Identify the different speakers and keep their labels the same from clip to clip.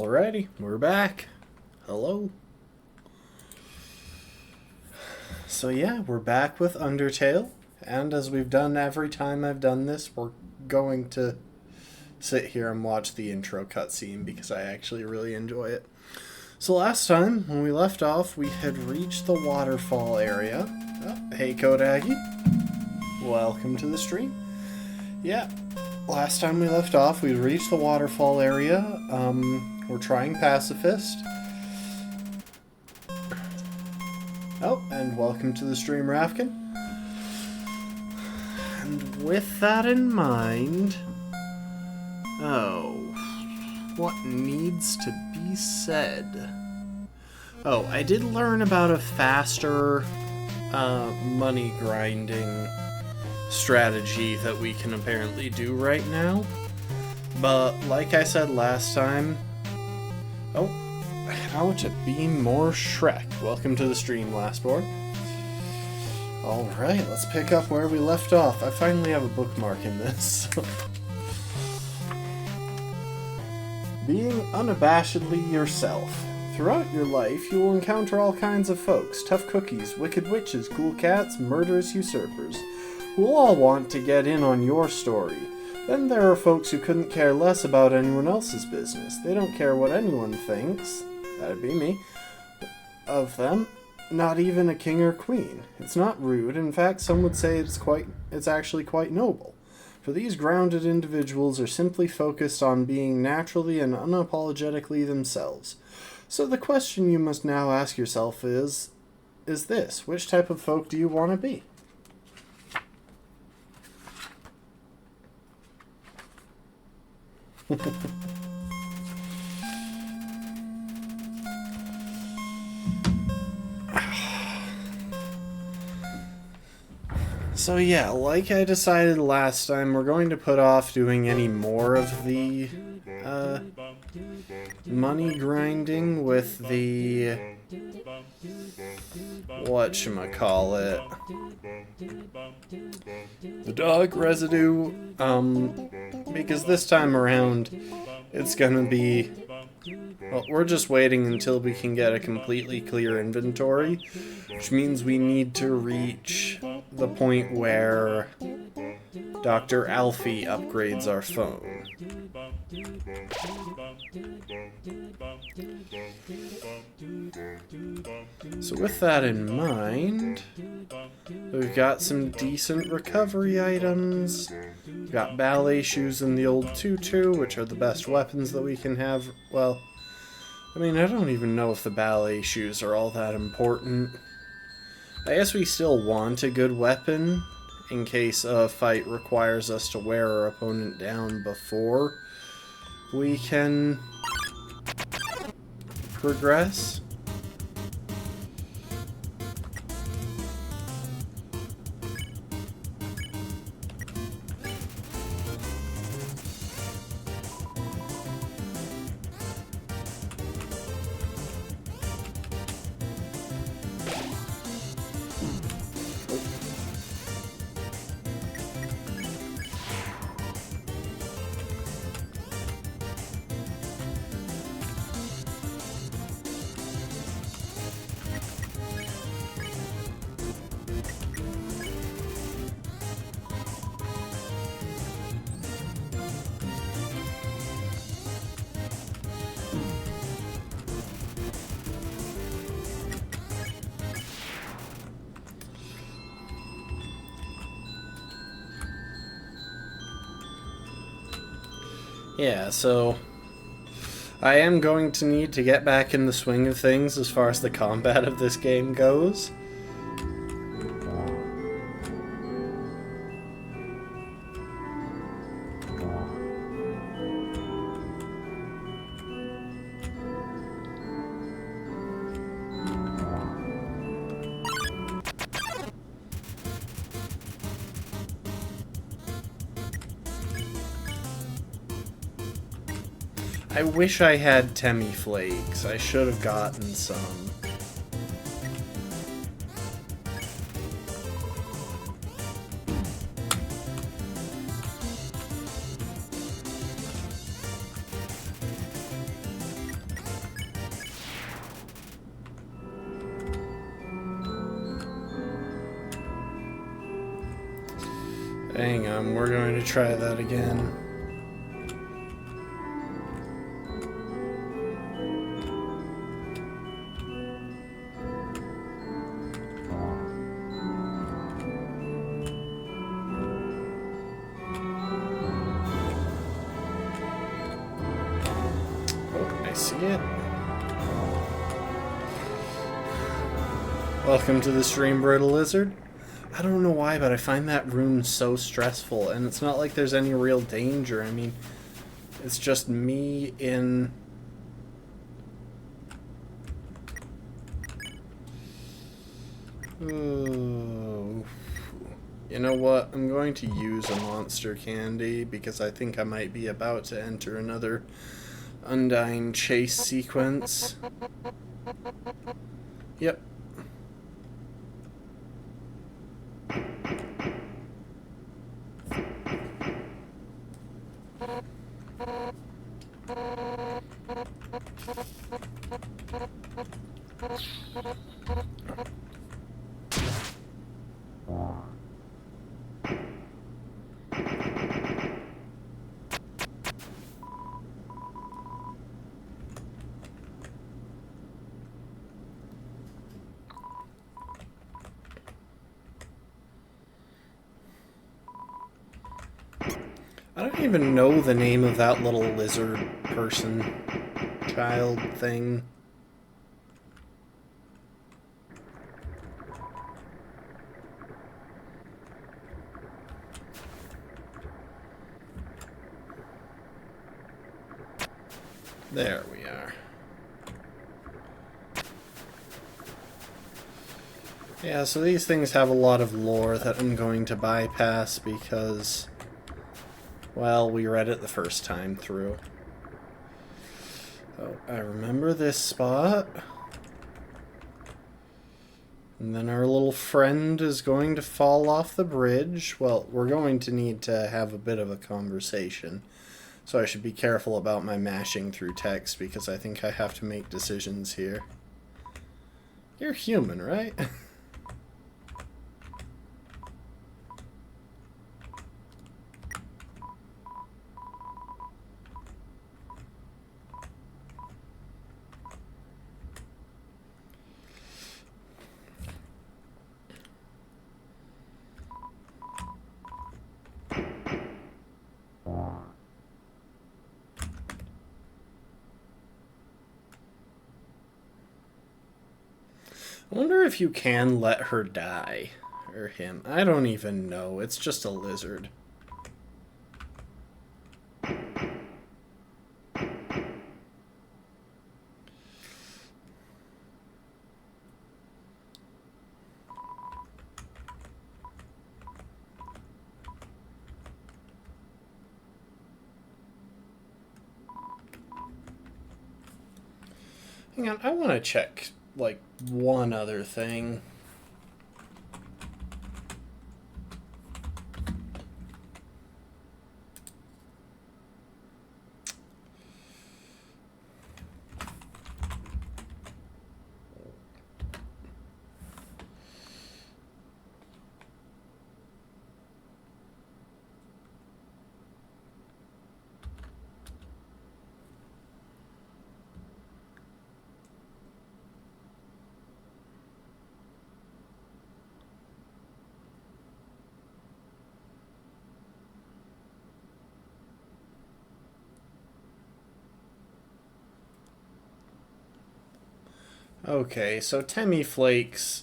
Speaker 1: Alrighty, we're back. Hello. So yeah, we're back with Undertale, and as we've done every time I've done this, we're going to sit here and watch the intro cutscene because I actually really enjoy it. So last time, when we left off, we had reached the waterfall area. Oh, hey Kodagi. Welcome to the stream. Yeah, last time we left off, we reached the waterfall area. We're trying Pacifist. Oh, and welcome to the stream, Rafkin. And with that in mind... Oh, what needs to be said? Oh, I did learn about a faster money grinding strategy that we can apparently do right now. But like I said last time... Oh, how to be more Shrek. Welcome to the stream, Lastborn. Alright, let's pick up where we left off. I finally have a bookmark in this. Being unabashedly yourself. Throughout your life, you will encounter all kinds of folks. Tough cookies, wicked witches, cool cats, murderous usurpers, who will all want to get in on your story. Then there are folks who couldn't care less about anyone else's business. They don't care what anyone thinks, that'd be me, of them. Not even a king or queen. It's not rude. In fact, some would say it's actually quite noble. For these grounded individuals are simply focused on being naturally and unapologetically themselves. So the question you must now ask yourself is this: which type of folk do you want to be? So yeah, like I decided last time, we're going to put off doing any more of the money grinding with the whatchamacallit, the dog residue, because this time around it's gonna be, well, we're just waiting until we can get a completely clear inventory, which means we need to reach the point where Dr. Alfie upgrades our phone. So with that in mind, we've got some decent recovery items. We've got ballet shoes and the old tutu, which are the best weapons that we can have. Well, I mean, I don't even know if the ballet shoes are all that important. I guess we still want a good weapon in case a fight requires us to wear our opponent down before we can progress. Yeah, so I am going to need to get back in the swing of things as far as the combat of this game goes. I wish I had Temmie Flakes. I should have gotten some. Hang on, we're going to try that again. Oh, I see it. Welcome to the stream, Brittle Lizard. I don't know why, but I find that room so stressful, and it's not like there's any real danger. I mean, it's just me in... Oh. You know what? I'm going to use a monster candy, because I think I might be about to enter another Undyne chase sequence. Yep. I don't even know the name of that little lizard person, child thing. There we are. Yeah, so these things have a lot of lore that I'm going to bypass because... well, we read it the first time through. Oh, I remember this spot. And then our little friend is going to fall off the bridge. Well, we're going to need to have a bit of a conversation. So I should be careful about my mashing through text because I think I have to make decisions here. You're human, right? I wonder if you can let her die. Or him. I don't even know. It's just a lizard. Hang on, I want to check, like, one other thing. Okay, so Temmie Flakes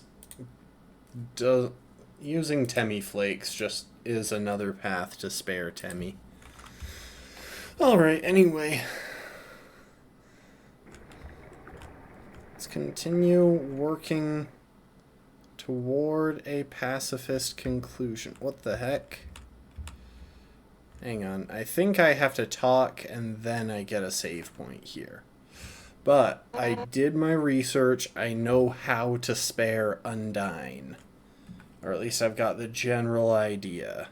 Speaker 1: using Temmie Flakes just is another path to spare Temmie. Alright, anyway. Let's continue working toward a pacifist conclusion. What the heck? Hang on, I think I have to talk and then I get a save point here. But I did my research. I know how to spare Undyne. Or at least I've got the general idea.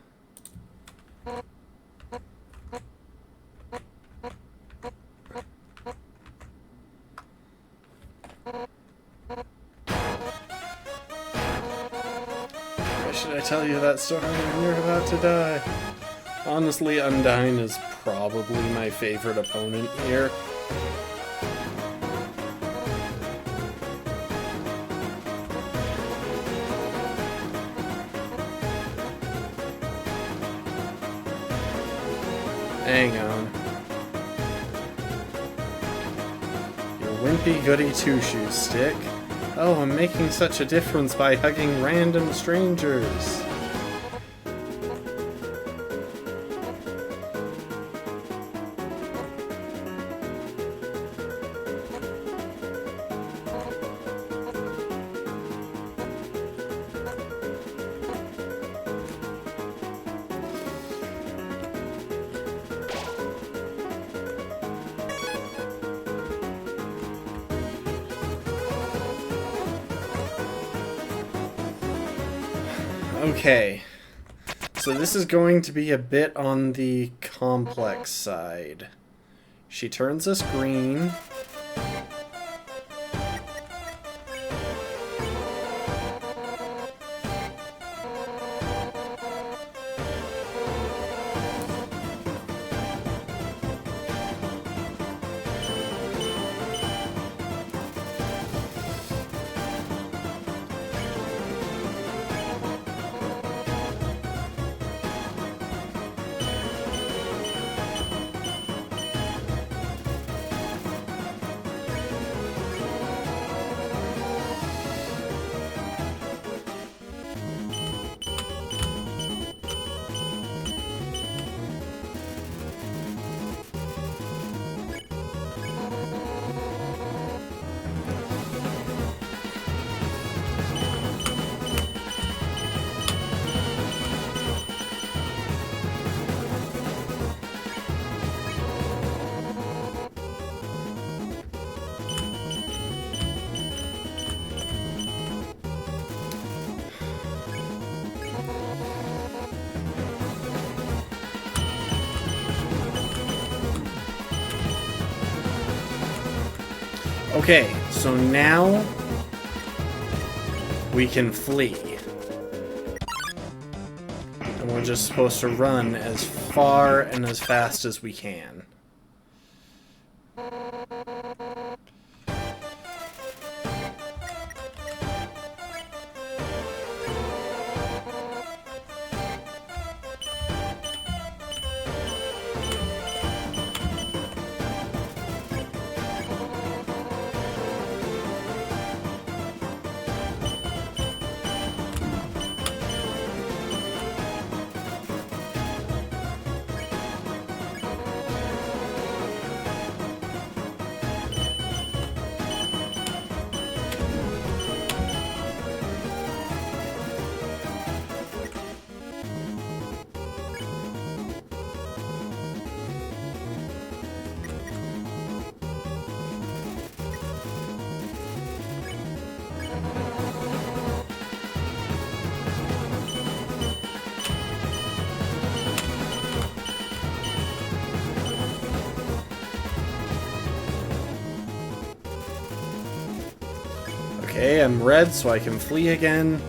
Speaker 1: I should should I tell you that story when you're about to die? Honestly, Undyne is probably my favorite opponent here. Hang on. Your wimpy goody two-shoes stick. Oh, I'm making such a difference by hugging random strangers. Okay, so this is going to be a bit on the complex side. She turns us green. Okay, so now we can flee. And we're just supposed to run as far and as fast as we can. Okay, I'm red, so I can flee again.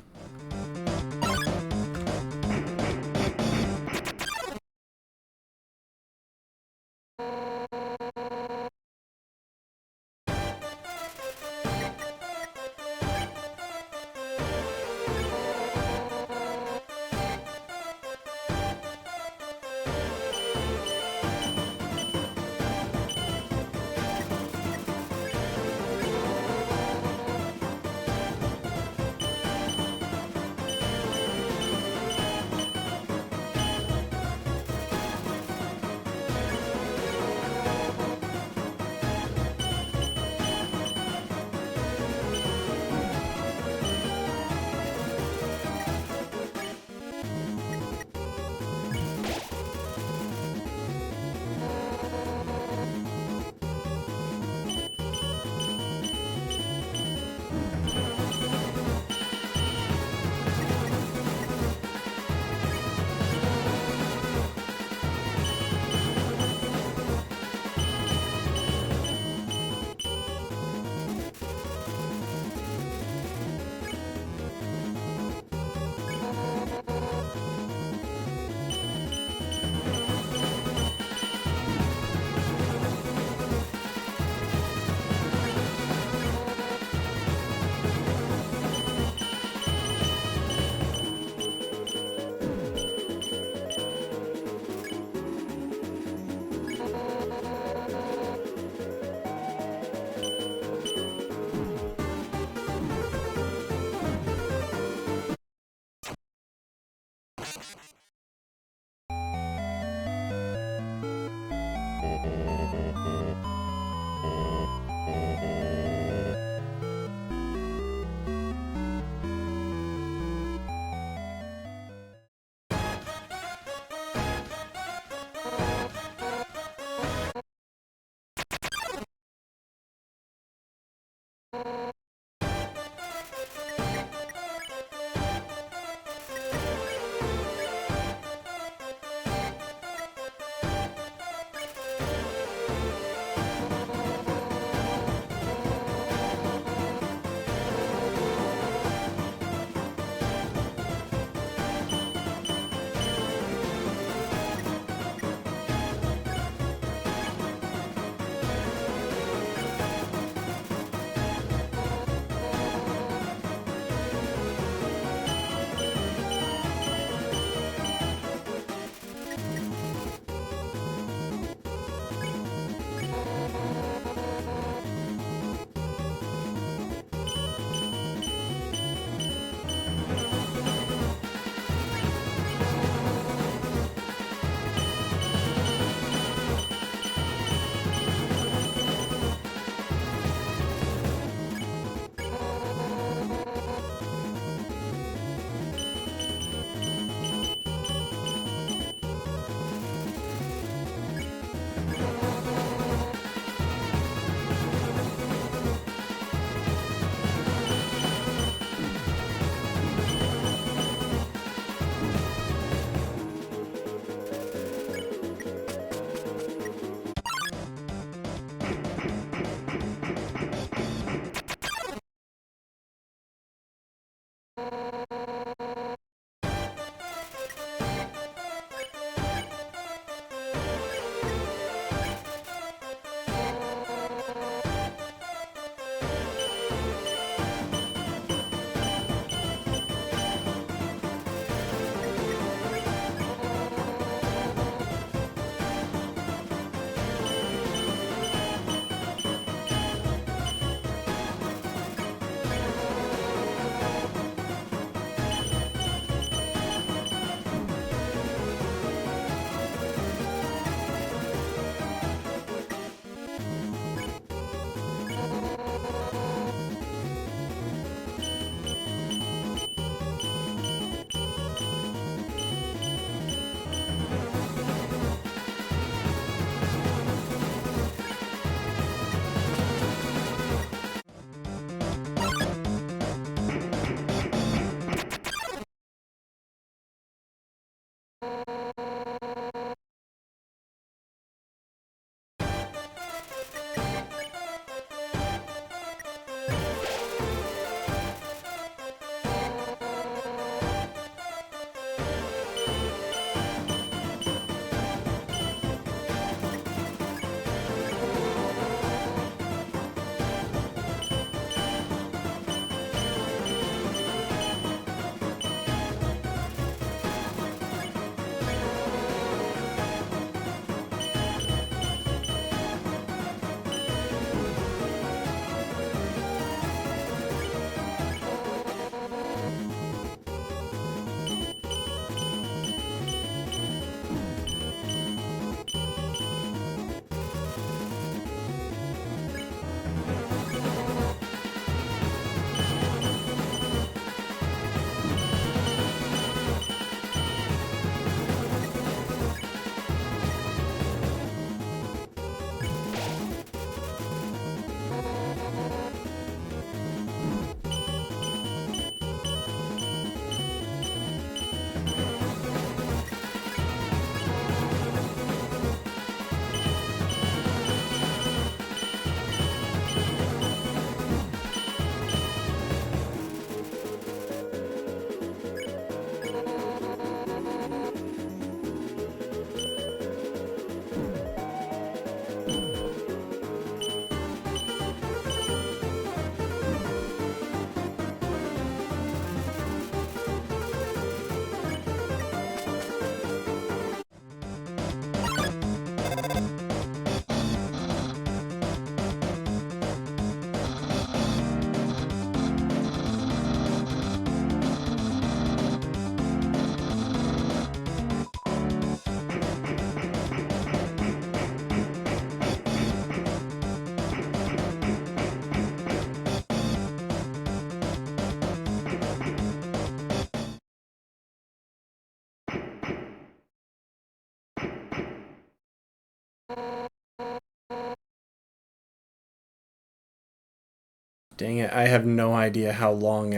Speaker 1: Dang it, I have no idea how long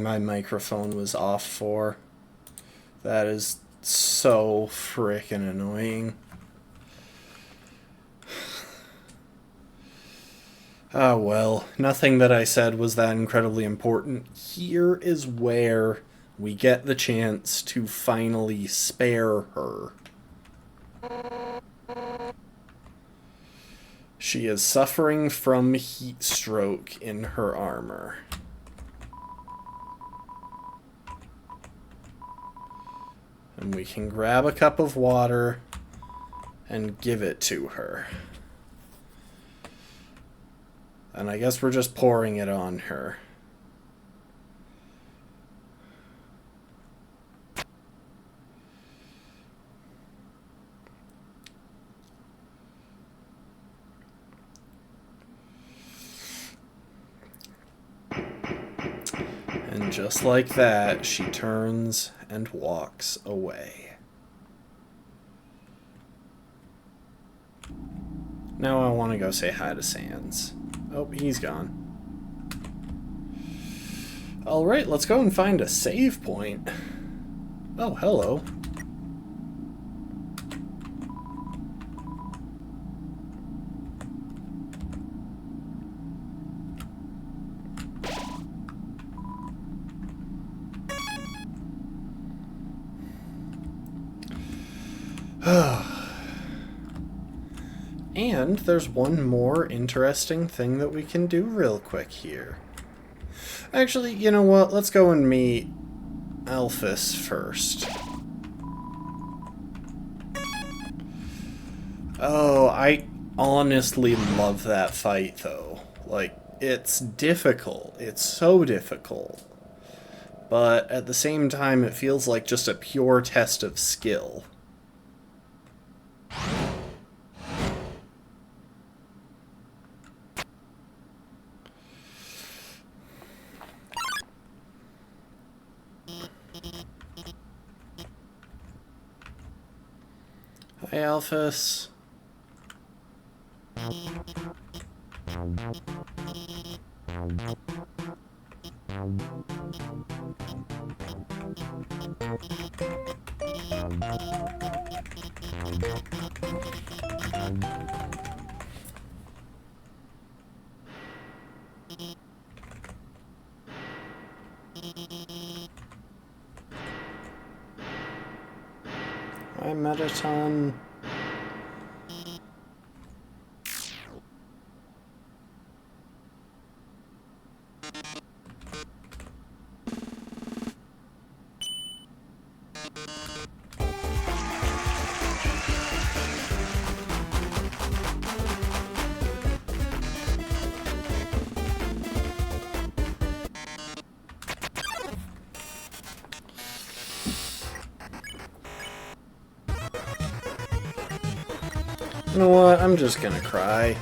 Speaker 1: my microphone was off for. That is so frickin' annoying. Ah, well, nothing that I said was that incredibly important. Here is where we get the chance to finally spare her. She is suffering from heat stroke in her armor. And we can grab a cup of water and give it to her. And I guess we're just pouring it on her. And just like that, she turns and walks away. Now I want to go say hi to Sans. Oh, he's gone. Alright, let's go and find a save point. Oh, hello. And there's one more interesting thing that we can do real quick here. Actually, you know what? Let's go and meet Alphys first. Oh, I honestly love that fight, though. Like, it's difficult. It's so difficult. But at the same time, it feels like just a pure test of skill. Hi, Alphys. Hi, Metaton. You know what? I'm just gonna cry.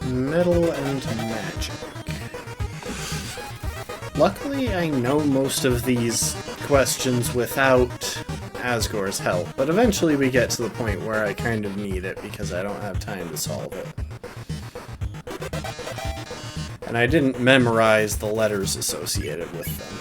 Speaker 1: Metal and magic. Luckily, I know most of these questions without Asgore's help, but eventually we get to the point where I kind of need it because I don't have time to solve it. And I didn't memorize the letters associated with them.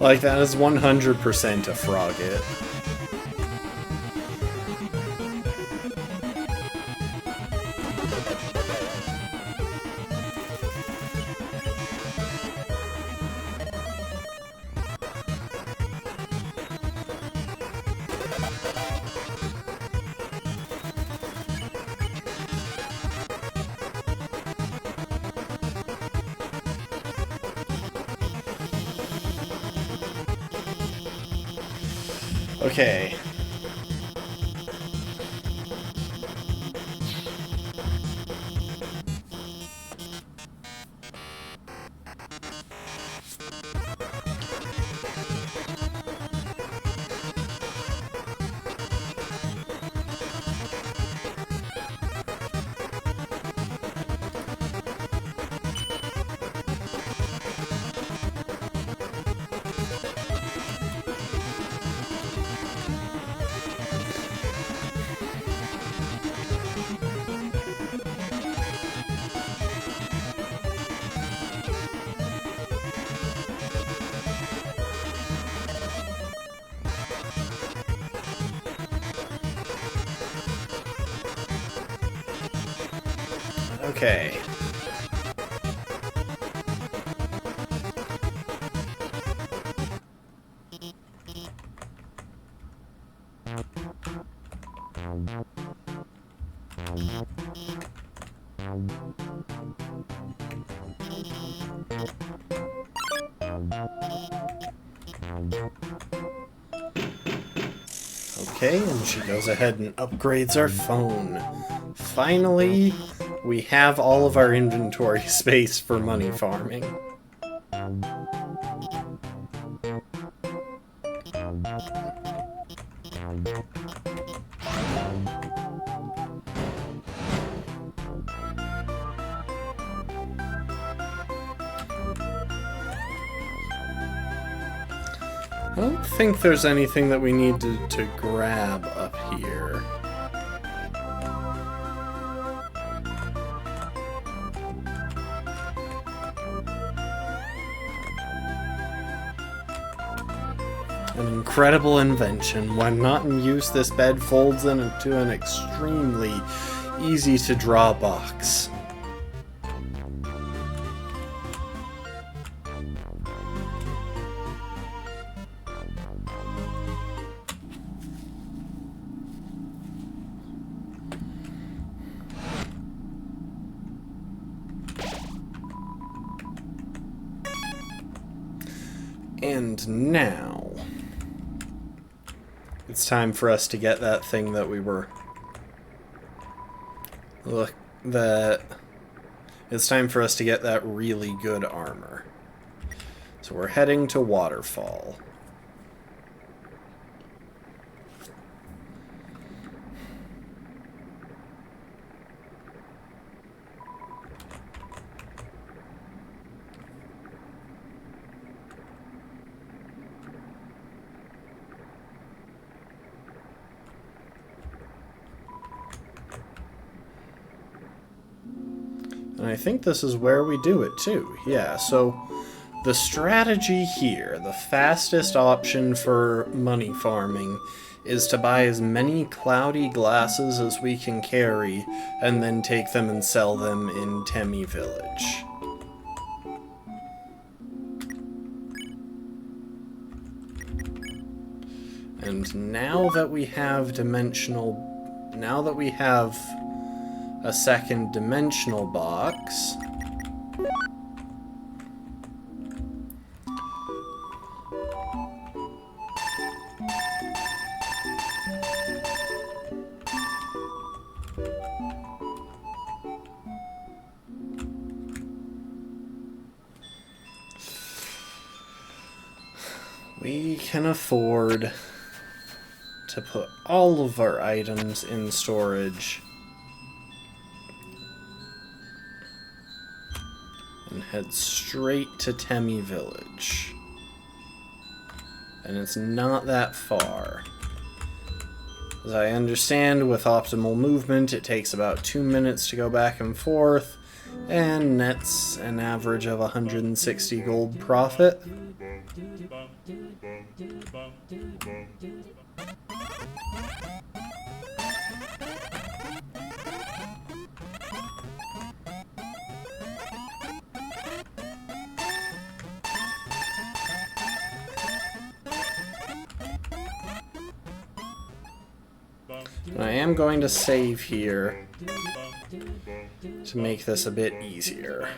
Speaker 1: Like, that is 100% a Frogget. Okay. Okay. Okay, and she goes ahead and upgrades our phone. Finally, we have all of our inventory space for money farming. I don't think there's anything that we need to grab up here. An incredible invention. When not in use, this bed folds into an extremely easy-to-draw box. And now, it's time for us to get that thing that we were... It's time for us to get that really good armor. So we're heading to Waterfall. And I think this is where we do it too. Yeah, so the strategy here, the fastest option for money farming, is to buy as many cloudy glasses as we can carry and then take them and sell them in Temmie Village. And now that we have a second dimensional box, we can afford to put all of our items in storage and head straight to Temmie Village. And it's not that far. As I understand, with optimal movement, it takes about 2 minutes to go back and forth, and nets an average of 160 gold profit. And I am going to save here to make this a bit easier.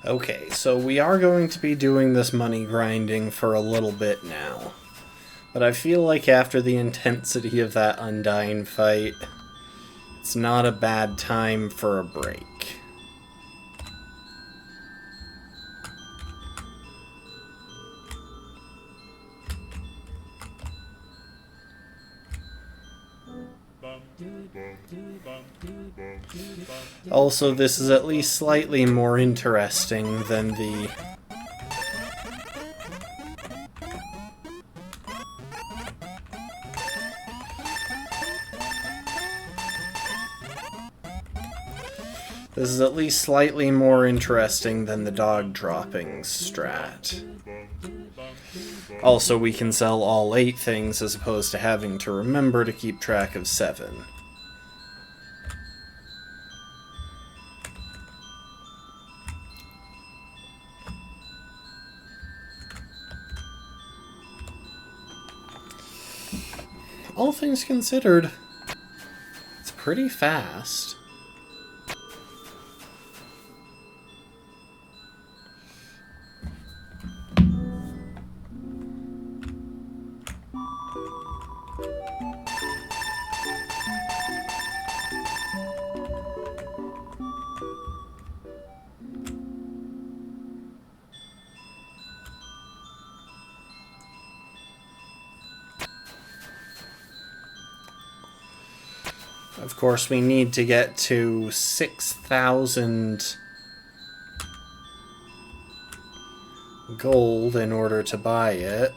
Speaker 1: Okay, so we are going to be doing this money grinding for a little bit now. But I feel like after the intensity of that Undyne fight, it's not a bad time for a break. Also, this is at least slightly more interesting than the... This is at least slightly more interesting than the dog dropping strat. Also, we can sell all 8 things as opposed to having to remember to keep track of 7. All things considered, it's pretty fast. Of course, we need to get to 6,000 gold in order to buy it.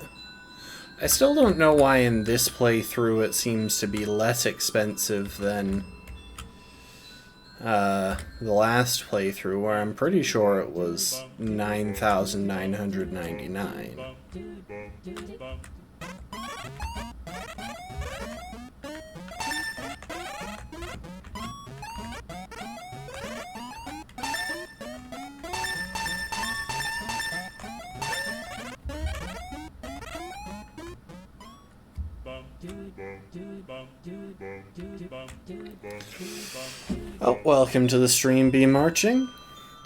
Speaker 1: I still don't know why in this playthrough it seems to be less expensive than the last playthrough, where I'm pretty sure it was 9,999. Oh, welcome to the stream, Be Marching.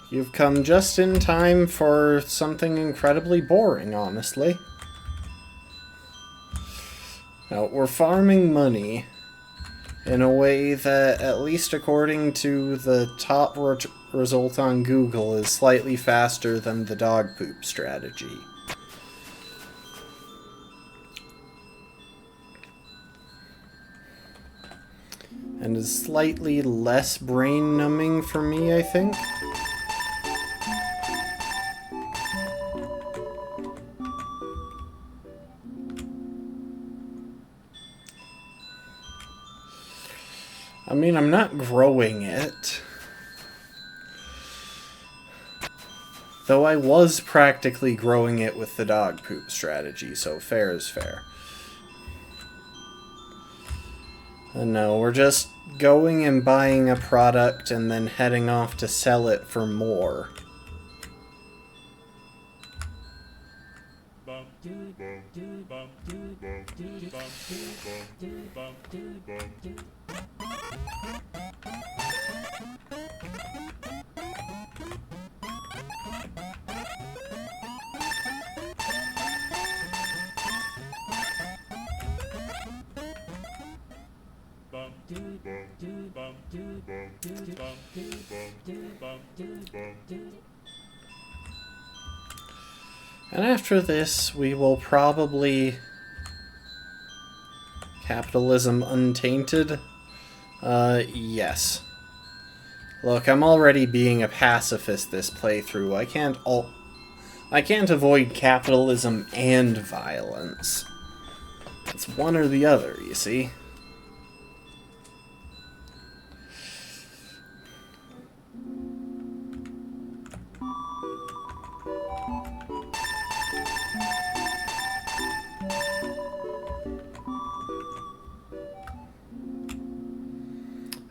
Speaker 1: You've come just in time for something incredibly boring, honestly. Now, we're farming money in a way that, at least according to the top result on Google, is slightly faster than the dog poop strategy. And is slightly less brain-numbing for me, I think. I mean, I'm not growing it. Though I was practically growing it with the dog poop strategy, so fair is fair. No, we're just going and buying a product and then heading off to sell it for more. And after this, we will probably... Capitalism Untainted? Yes. Look, I'm already being a pacifist this playthrough. I can't avoid capitalism and violence. It's one or the other, you see?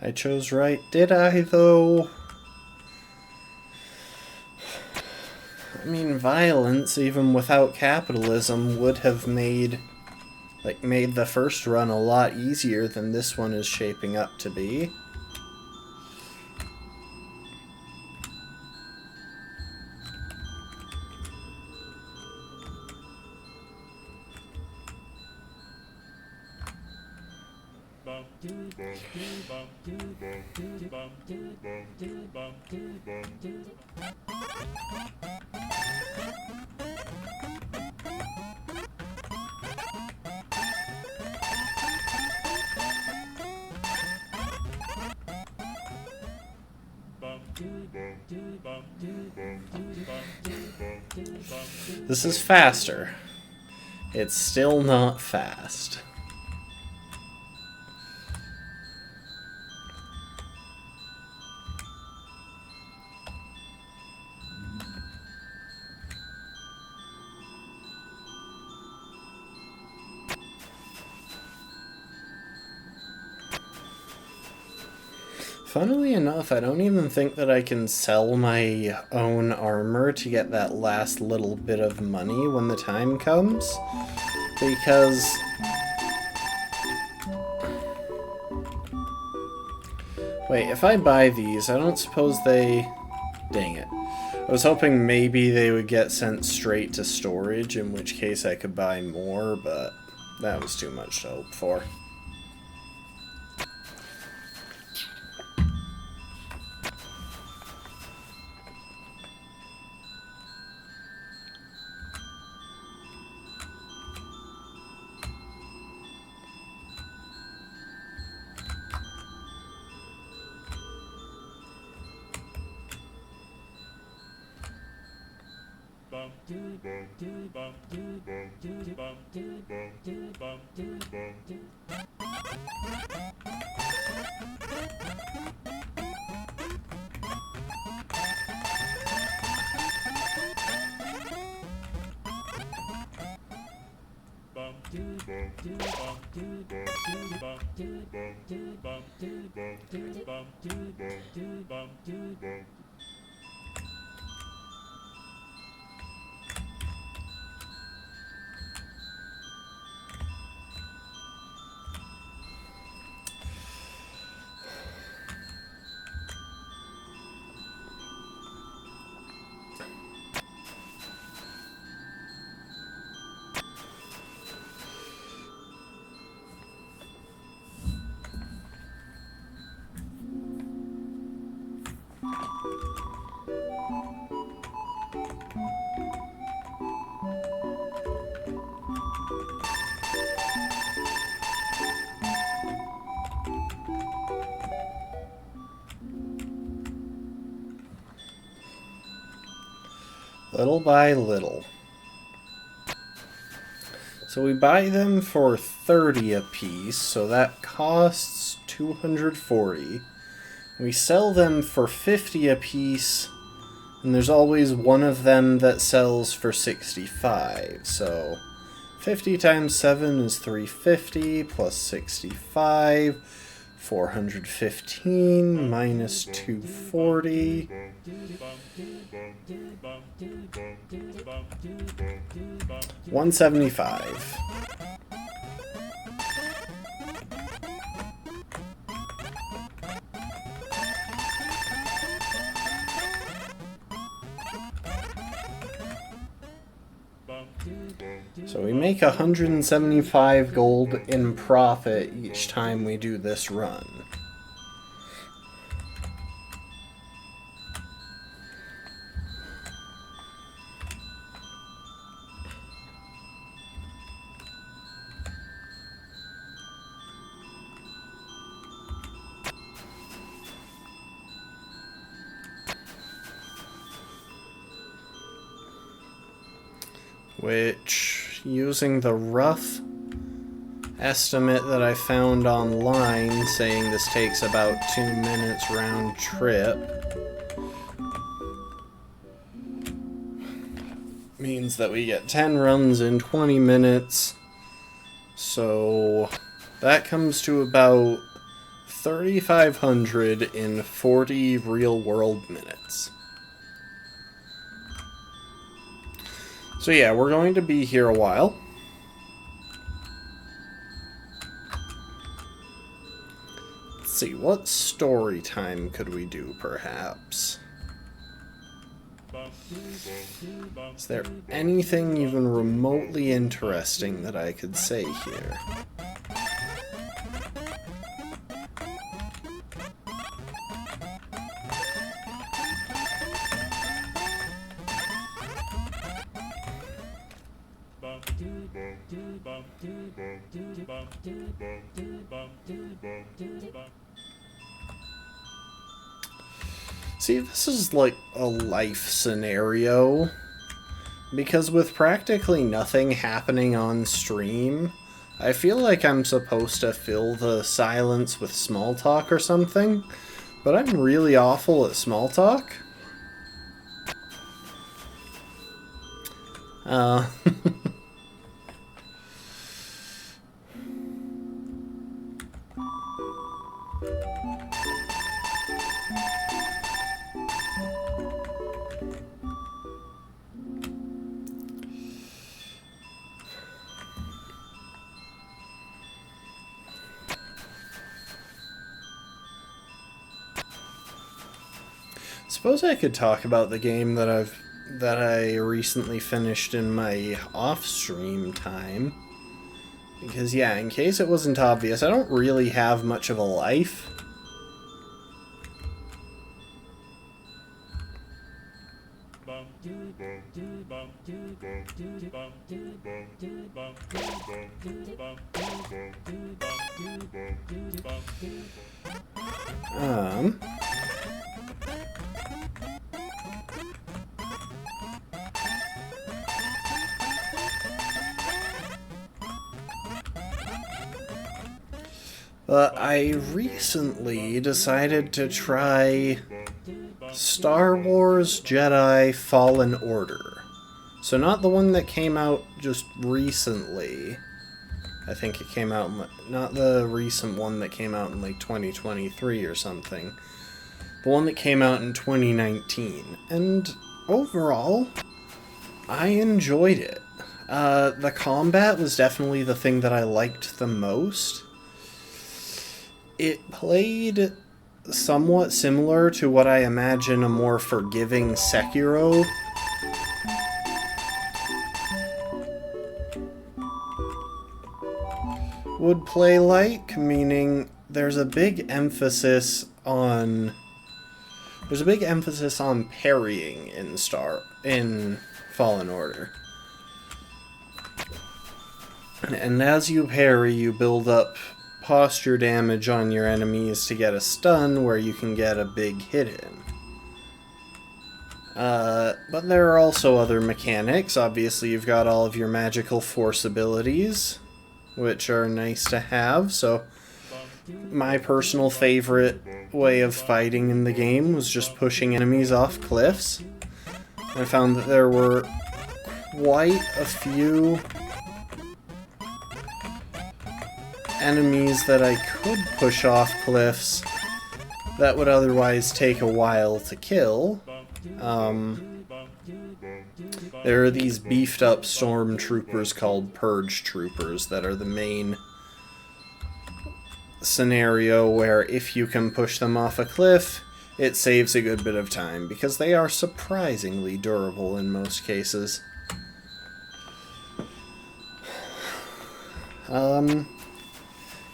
Speaker 1: I chose right, did I, though? I mean, violence, even without capitalism, would have made the first run a lot easier than this one is shaping up to be. This is faster. It's still not fast. Funnily enough, I don't even think that I can sell my own armor to get that last little bit of money when the time comes. Because... wait, if I buy these, I don't suppose they... dang it. I was hoping maybe they would get sent straight to storage, in which case I could buy more, but that was too much to hope for. Little by little. So we buy them for 30 apiece, so that costs 240. We sell them for 50 apiece, and there's always one of them that sells for 65, so 50 times 7 is 350, plus 65, 415, minus 240. 175. So we make 175 gold in profit each time we do this run. Which, using the rough estimate that I found online saying this takes about 2 minutes round trip, means that we get 10 runs in 20 minutes, so that comes to about 3,500 in 40 real-world minutes. So yeah, we're going to be here a while. Let's see, what story time could we do, perhaps? Is there anything even remotely interesting that I could say here? See, this is like a life scenario, because with practically nothing happening on stream, I feel like I'm supposed to fill the silence with small talk or something, but I'm really awful at small talk. Suppose I could talk about the game that I recently finished in my off-stream time. Because yeah, in case it wasn't obvious, I don't really have much of a life. But I recently decided to try Star Wars Jedi Fallen Order. So not the one that came out just recently. I think it came out, not the recent one that came out in like 2023 or something. The one that came out in 2019. And overall, I enjoyed it. The combat was definitely the thing that I liked the most. It played somewhat similar to what I imagine a more forgiving Sekiro would play like, meaning there's a big emphasis on parrying in Fallen Order. And as you parry, you build up posture damage on your enemies to get a stun where you can get a big hit in. But there are also other mechanics. Obviously, you've got all of your magical force abilities, which are nice to have. So my personal favorite way of fighting in the game was just pushing enemies off cliffs. I found that there were quite a few enemies that I could push off cliffs that would otherwise take a while to kill. There are these beefed up stormtroopers called Purge Troopers that are the main scenario where if you can push them off a cliff, it saves a good bit of time, because they are surprisingly durable in most cases.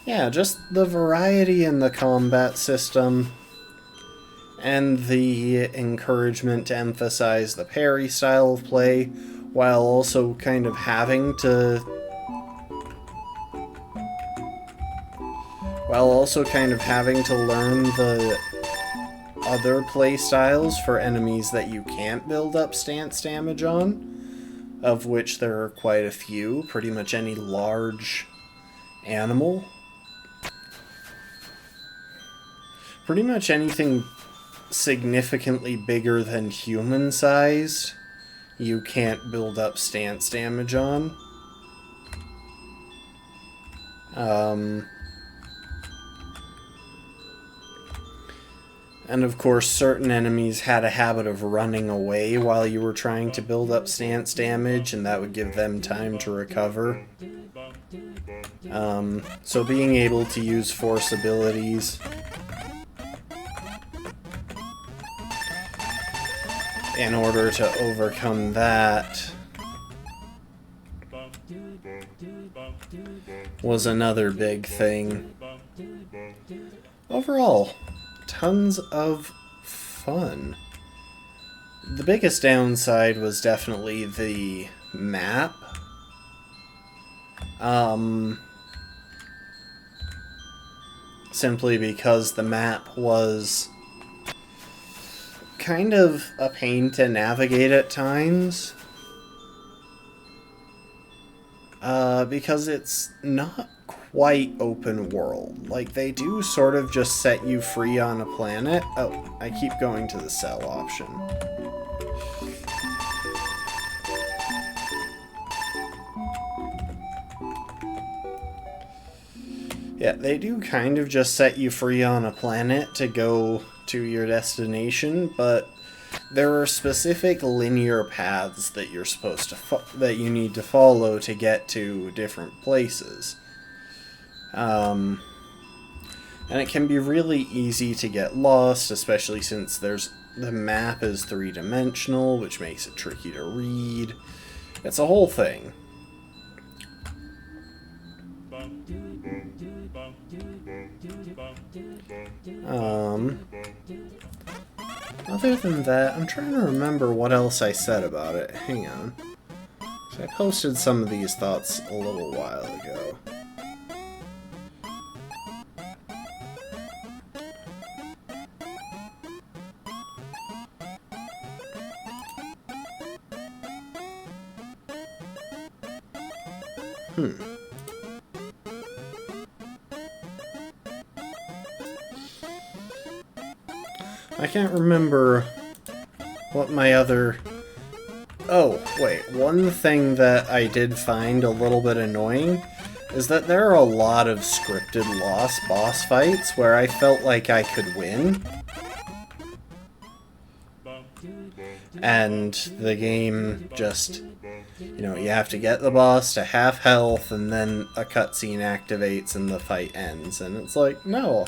Speaker 1: Yeah, just the variety in the combat system and the encouragement to emphasize the parry style of play while also kind of having to learn the other play styles for enemies that you can't build up stance damage on, of which there are quite a few. Pretty much any large animal. Pretty much anything significantly bigger than human-sized, you can't build up stance damage on. And of course, certain enemies had a habit of running away while you were trying to build up stance damage, and that would give them time to recover. So being able to use force abilities in order to overcome that was another big thing. Overall, tons of fun. The biggest downside was definitely the map. Simply because the map was kind of a pain to navigate at times. Because it's not quite open world. Like, they do sort of just set you free on a planet. Oh, I keep going to the cell option. Yeah, they do kind of just set you free on a planet to go to your destination, but there are specific linear paths that you're supposed to that you need to follow to get to different places. And it can be really easy to get lost, especially since the map is three-dimensional, which makes it tricky to read. It's a whole thing. Other than that, I'm trying to remember what else I said about it. Hang on. So I posted some of these thoughts a little while ago. I can't remember what my other... Oh, wait. One thing that I did find a little bit annoying is that there are a lot of scripted lost boss fights where I felt like I could win. And the game just... You know, you have to get the boss to half health and then a cutscene activates and the fight ends. And it's like, no,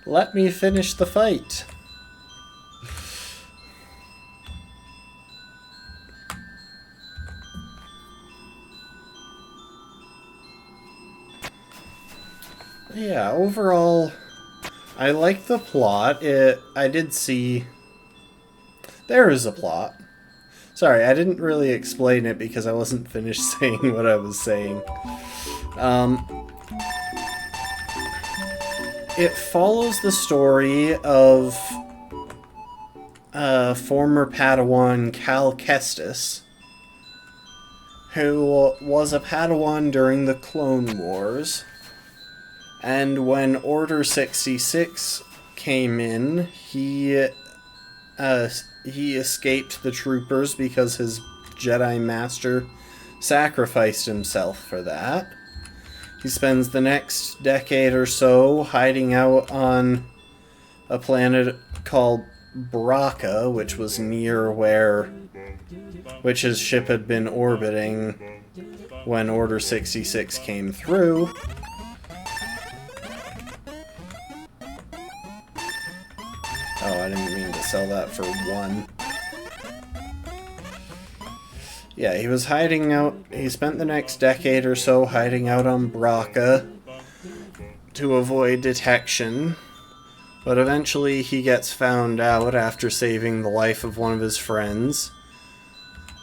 Speaker 1: let me finish the fight. Yeah, overall, I like the plot. I did see... There is a plot. Sorry, I didn't really explain it because I wasn't finished saying what I was saying. It follows the story of former Padawan Cal Kestis, who was a Padawan during the Clone Wars. And when Order 66 came in, he escaped the troopers because his Jedi Master sacrificed himself for that. He spends the next decade or so hiding out on a planet called Bracca, which was near which his ship had been orbiting when Order 66 came through. Oh, I didn't mean to sell that for one. Yeah, he was hiding out. He spent the next decade or so hiding out on Bracca to avoid detection. But eventually he gets found out after saving the life of one of his friends.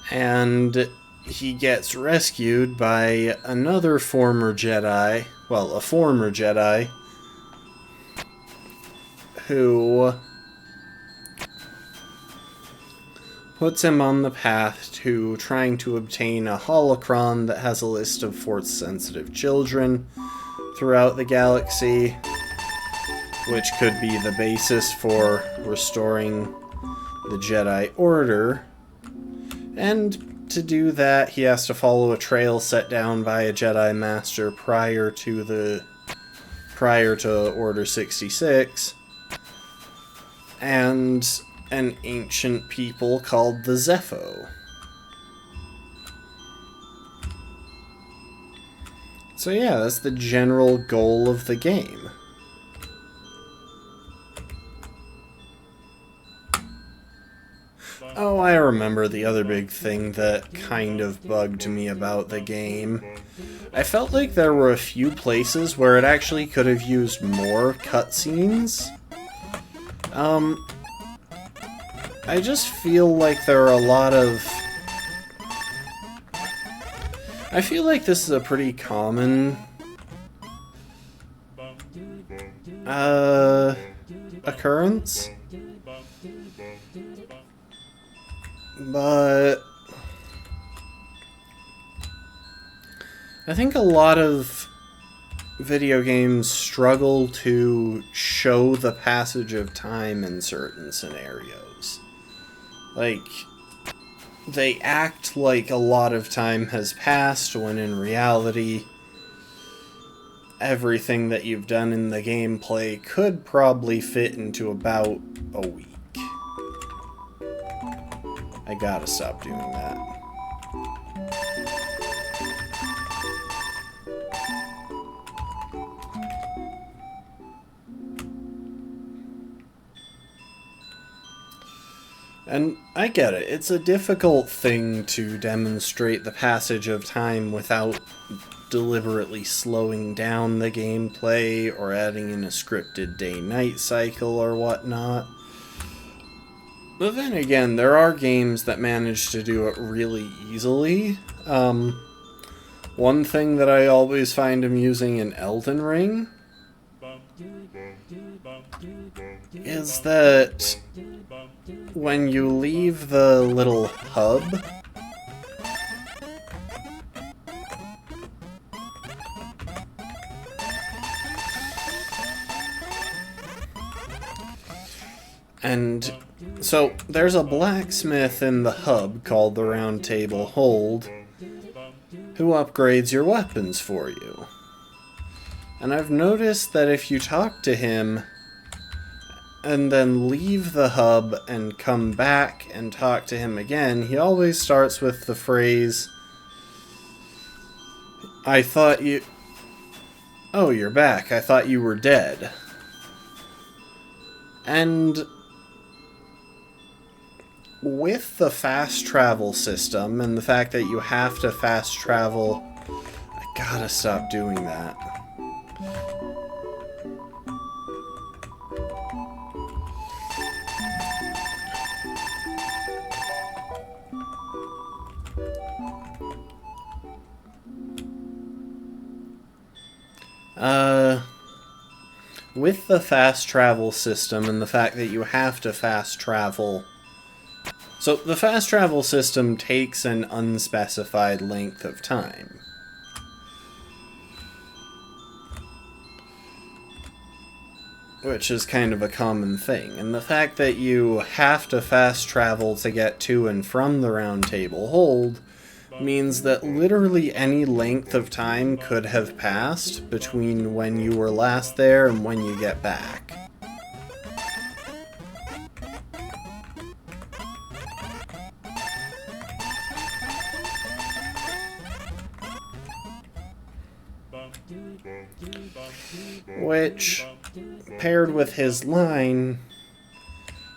Speaker 1: And he gets rescued by another former Jedi. Well, a former Jedi. Who puts him on the path to trying to obtain a holocron that has a list of Force-sensitive children throughout the galaxy, which could be the basis for restoring the Jedi Order. And to do that, he has to follow a trail set down by a Jedi Master prior to Order 66. and an ancient people called the Zepho. So yeah, that's the general goal of the game. Oh, I remember the other big thing that kind of bugged me about the game. I felt like there were a few places where it actually could have used more cutscenes. I just feel like there are a lot of... I feel like this is a pretty common... occurrence. But... I think a lot of video games struggle to show the passage of time in certain scenarios. Like, they act like a lot of time has passed when in reality, everything that you've done in the gameplay could probably fit into about a week. I gotta stop doing that. And I get it, it's a difficult thing to demonstrate the passage of time without deliberately slowing down the gameplay or adding in a scripted day-night cycle or whatnot. But then again, there are games that manage to do it really easily. One thing that I always find amusing in Elden Ring is that when you leave the little hub, and so there's a blacksmith in the hub called the Round Table Hold who upgrades your weapons for you. And I've noticed that if you talk to him and then leave the hub and come back and talk to him again, he always starts with the phrase, "I thought you... Oh, you're back. I thought you were dead." And with the fast travel system and the fact that you have to fast travel... I gotta stop doing that. With the fast travel system and the fact that you have to fast travel... So, the fast travel system takes an unspecified length of time. Which is kind of a common thing. And the fact that you have to fast travel to get to and from the Round Table Hold means that literally any length of time could have passed between when you were last there and when you get back. Which, paired with his line,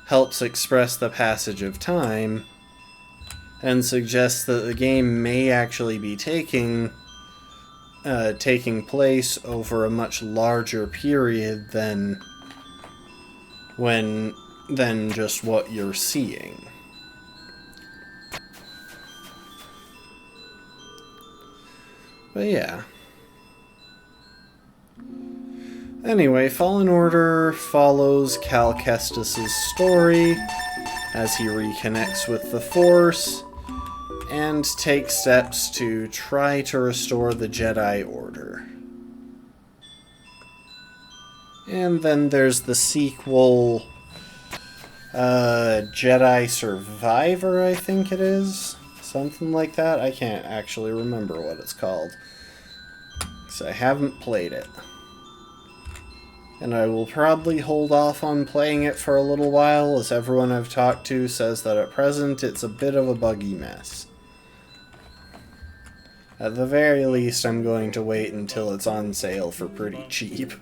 Speaker 1: helps express the passage of time and suggests that the game may actually be taking place over a much larger period than just what you're seeing. But yeah. Anyway, Fallen Order follows Cal Kestis' story as he reconnects with the Force and takes steps to try to restore the Jedi Order. And then there's the sequel, Jedi Survivor, I think it is. Something like that. I can't actually remember what it's called, because I haven't played it. and I will probably hold off on playing it for a little while, as everyone I've talked to says that at present it's a bit of a buggy mess. At the very least, I'm going to wait until it's on sale for pretty cheap.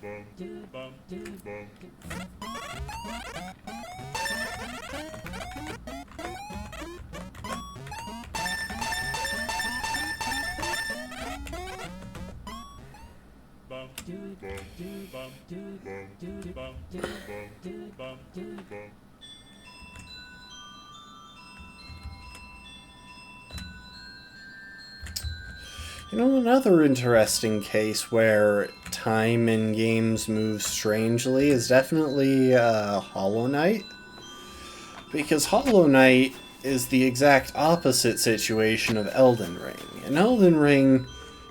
Speaker 1: You know, another interesting case where time in games moves strangely is definitely Hollow Knight. Because Hollow Knight is the exact opposite situation of Elden Ring. In Elden Ring,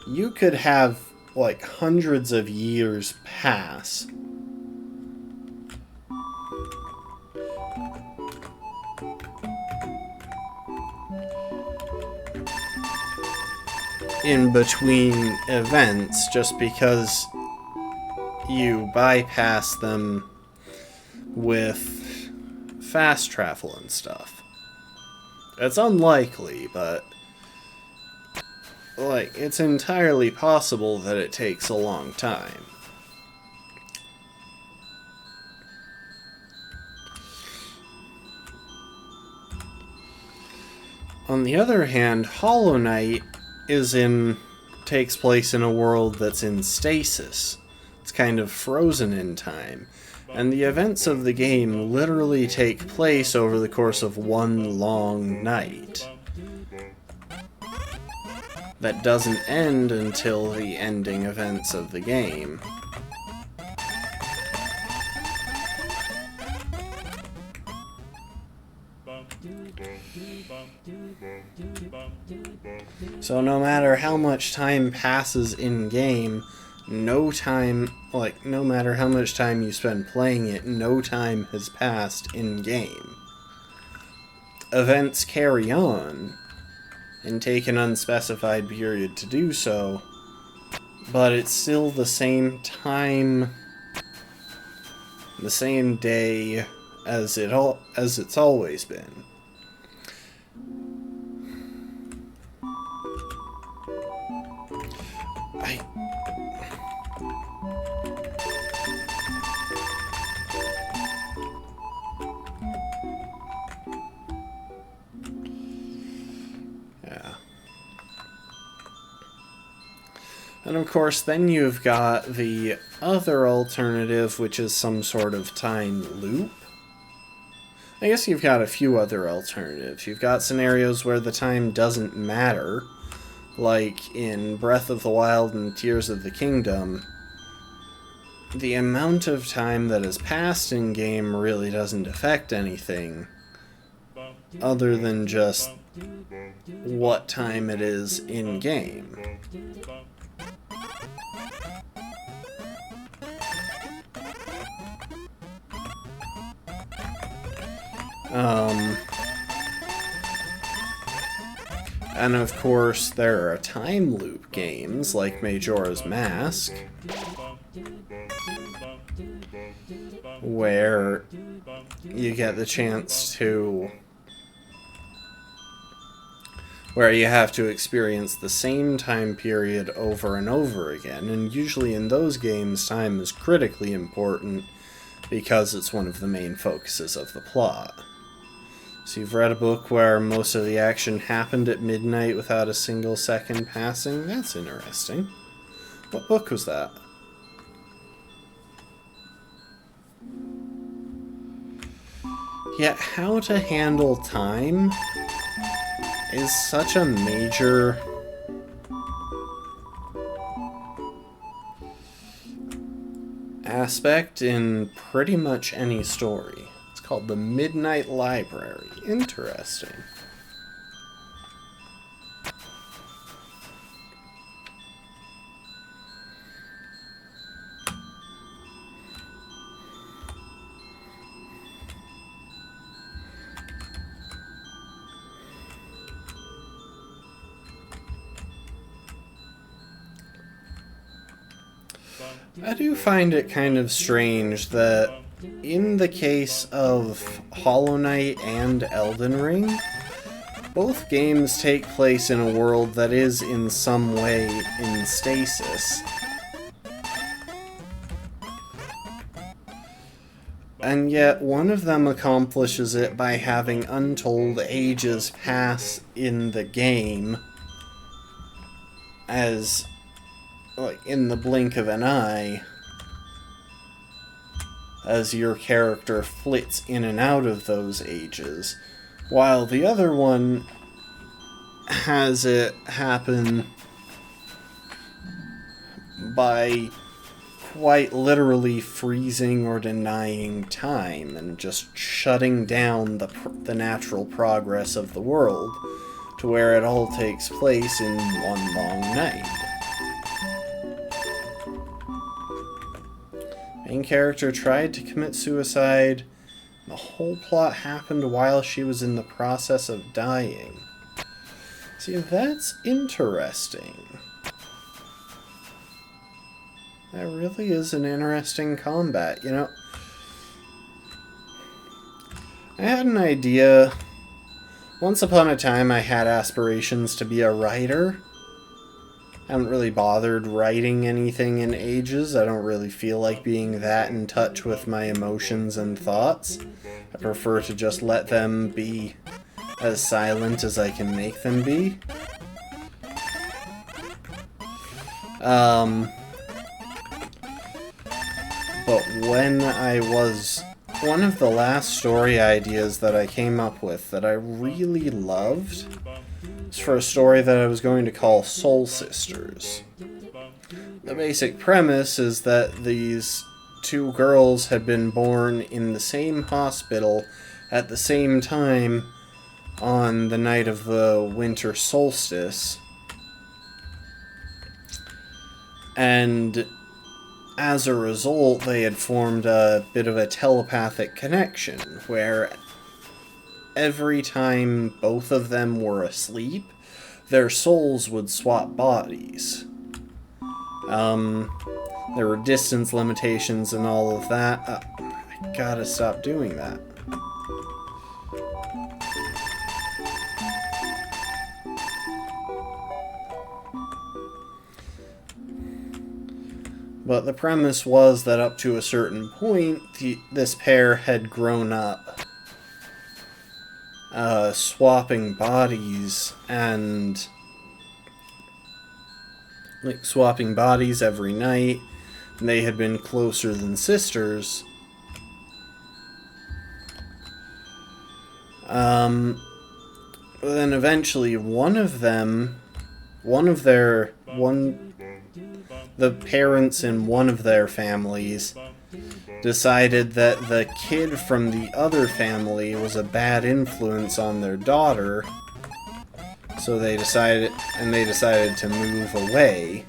Speaker 1: you could have, like, hundreds of years pass in between events just because you bypass them with fast travel and stuff. It's unlikely, but like, it's entirely possible that it takes a long time. On the other hand, Hollow Knight takes place in a world that's in stasis. It's kind of frozen in time. And the events of the game literally take place over the course of one long night. That doesn't end until the ending events of the game. So no matter how much time passes in-game, no matter how much time you spend playing it, no time has passed in-game. Events carry on, and take an unspecified period to do so, but it's still the same time, the same day as it's always been. And of course, then you've got the other alternative, which is some sort of time loop. I guess you've got a few other alternatives. You've got scenarios where the time doesn't matter, like in Breath of the Wild and Tears of the Kingdom. The amount of time that has passed in-game really doesn't affect anything, other than just what time it is in-game. And of course, there are time loop games like Majora's Mask, where you get the chance to... where you have to experience the same time period over and over again, and usually in those games, time is critically important because it's one of the main focuses of the plot. So you've read a book where most of the action happened at midnight without a single second passing? That's interesting. What book was that? Yet how to handle time is such a major aspect in pretty much any story. It's called the Midnight Library. Interesting. I do find it kind of strange that in the case of Hollow Knight and Elden Ring, both games take place in a world that is in some way in stasis. And yet one of them accomplishes it by having untold ages pass in the game as, like, in the blink of an eye, as your character flits in and out of those ages, while the other one has it happen by quite literally freezing or denying time and just shutting down the natural progress of the world to where it all takes place in one long night. Main character tried to commit suicide. The whole plot happened while she was in the process of dying. See, that's interesting. That really is an interesting combat, you know. I had an idea. Once upon a time, I had aspirations to be a writer. I haven't really bothered writing anything in ages. I don't really feel like being that in touch with my emotions and thoughts. I prefer to just let them be as silent as I can make them be. But when I was... One of the last story ideas that I came up with that I really loved was for a story that I was going to call Soul Sisters. The basic premise is that these two girls had been born in the same hospital at the same time on the night of the winter solstice. And as a result, they had formed a bit of a telepathic connection, where every time both of them were asleep, their souls would swap bodies. There were distance limitations and all of that. I gotta stop doing that. But the premise was that up to a certain point, this pair had grown up, swapping bodies and swapping bodies every night. And they had been closer than sisters. Then eventually the parents in one of their families decided that the kid from the other family was a bad influence on their daughter, so they decided to move away.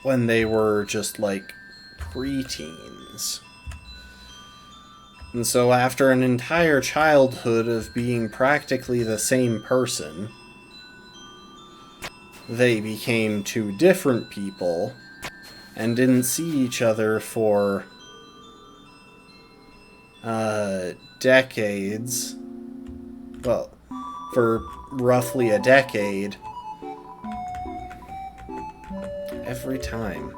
Speaker 1: When they were just like preteens. And so after an entire childhood of being practically the same person, they became two different people and didn't see each other for decades. Well, for roughly a decade. Every time.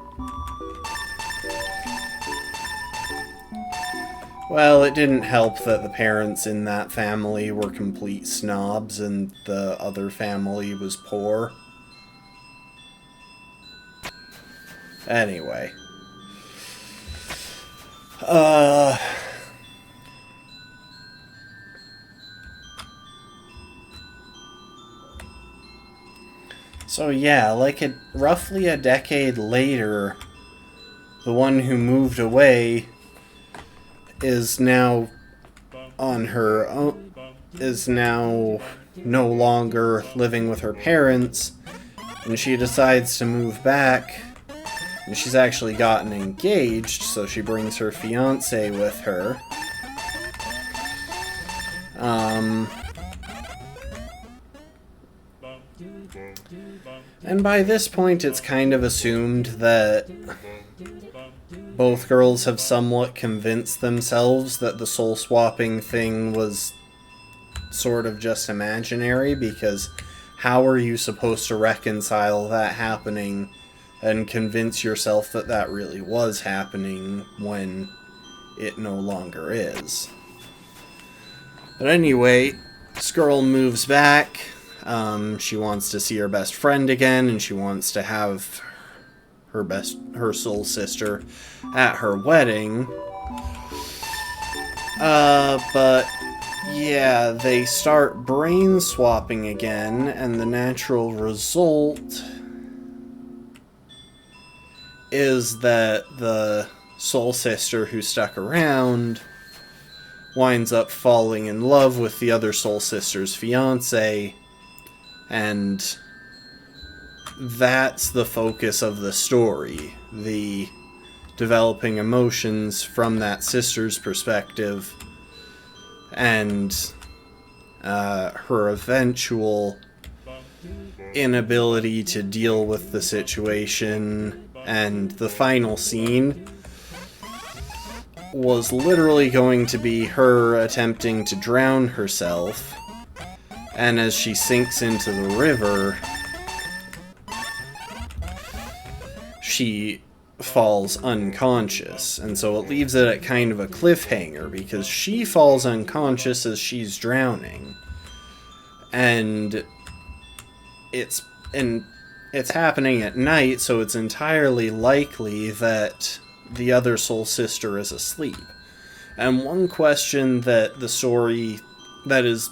Speaker 1: Well, it didn't help that the parents in that family were complete snobs and the other family was poor. Anyway. So yeah, roughly a decade later, the one who moved away is now on her own, is now no longer living with her parents, and she decides to move back And she's actually gotten engaged, so she brings her fiance with her. And by this point, it's kind of assumed that both girls have somewhat convinced themselves that the soul-swapping thing was sort of just imaginary, because how are you supposed to reconcile that happening and convince yourself that that really was happening when it no longer is? But anyway, this girl moves back. She wants to see her best friend again, and she wants to have her soul sister at her wedding. But yeah, they start brain swapping again, and the natural result is that the soul sister who stuck around winds up falling in love with the other soul sister's fiance, and that's the focus of the story. The developing emotions from that sister's perspective, and her eventual inability to deal with the situation. And the final scene was literally going to be her attempting to drown herself, and as she sinks into the river, she falls unconscious. And so it leaves it at kind of a cliffhanger, because she falls unconscious as she's drowning, and it's happening at night, so it's entirely likely that the other soul sister is asleep. And one question that the story that is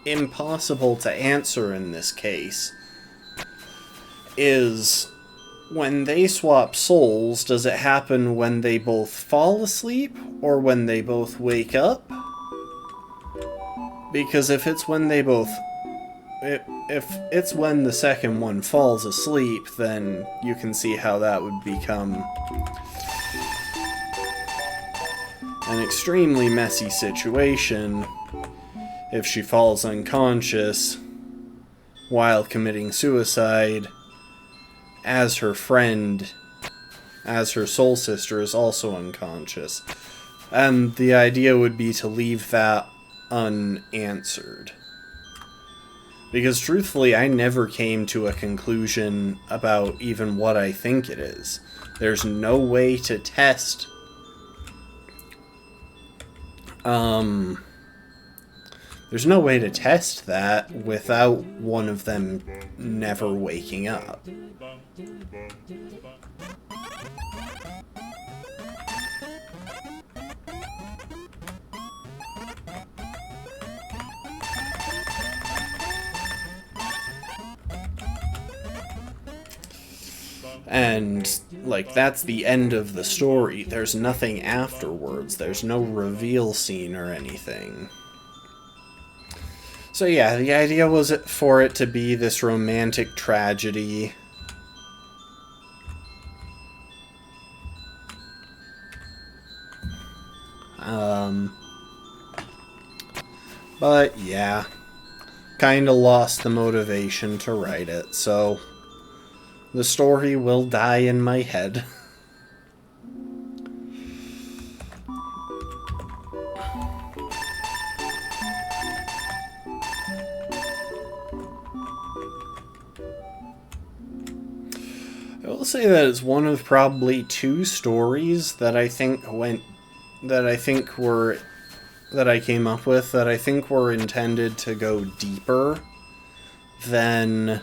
Speaker 1: impossible to answer in this case is, when they swap souls, does it happen when they both fall asleep or when they both wake up? Because if it's when they both... If it's when the second one falls asleep, then you can see how that would become an extremely messy situation if she falls unconscious while committing suicide, as her friend, as her soul sister, is also unconscious. And the idea would be to leave that unanswered. Because truthfully, I never came to a conclusion about even what I think it is. There's no way to test... There's no way to test that without one of them never waking up. And, like, that's the end of the story. There's nothing afterwards. There's no reveal scene or anything. So yeah, the idea was for it to be this romantic tragedy. But yeah, kinda lost the motivation to write it, so the story will die in my head. I will say that it's one of probably two stories that I came up with that I think were intended to go deeper than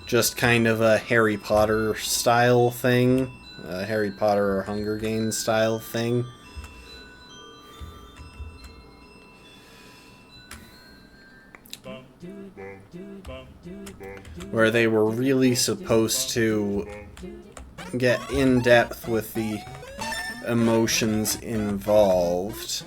Speaker 1: just kind of a Harry Potter style thing, a Harry Potter or Hunger Games style thing. Where they were really supposed to get in depth with the emotions involved.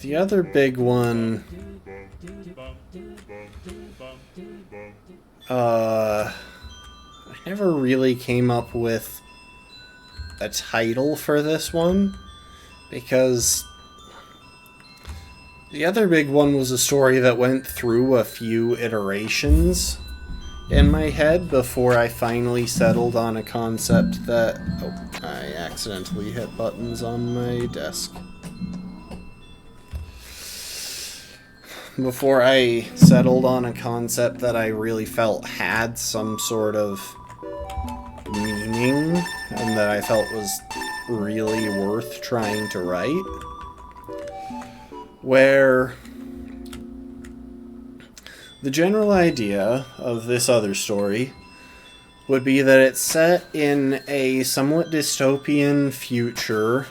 Speaker 1: The other big one... I never really came up with a title for this one, because the other big one was a story that went through a few iterations in my head before I finally settled on a concept that... Oh, I accidentally hit buttons on my desk. Before I settled on a concept that I really felt had some sort of meaning and that I felt was really worth trying to write. Where the general idea of this other story would be that it's set in a somewhat dystopian future,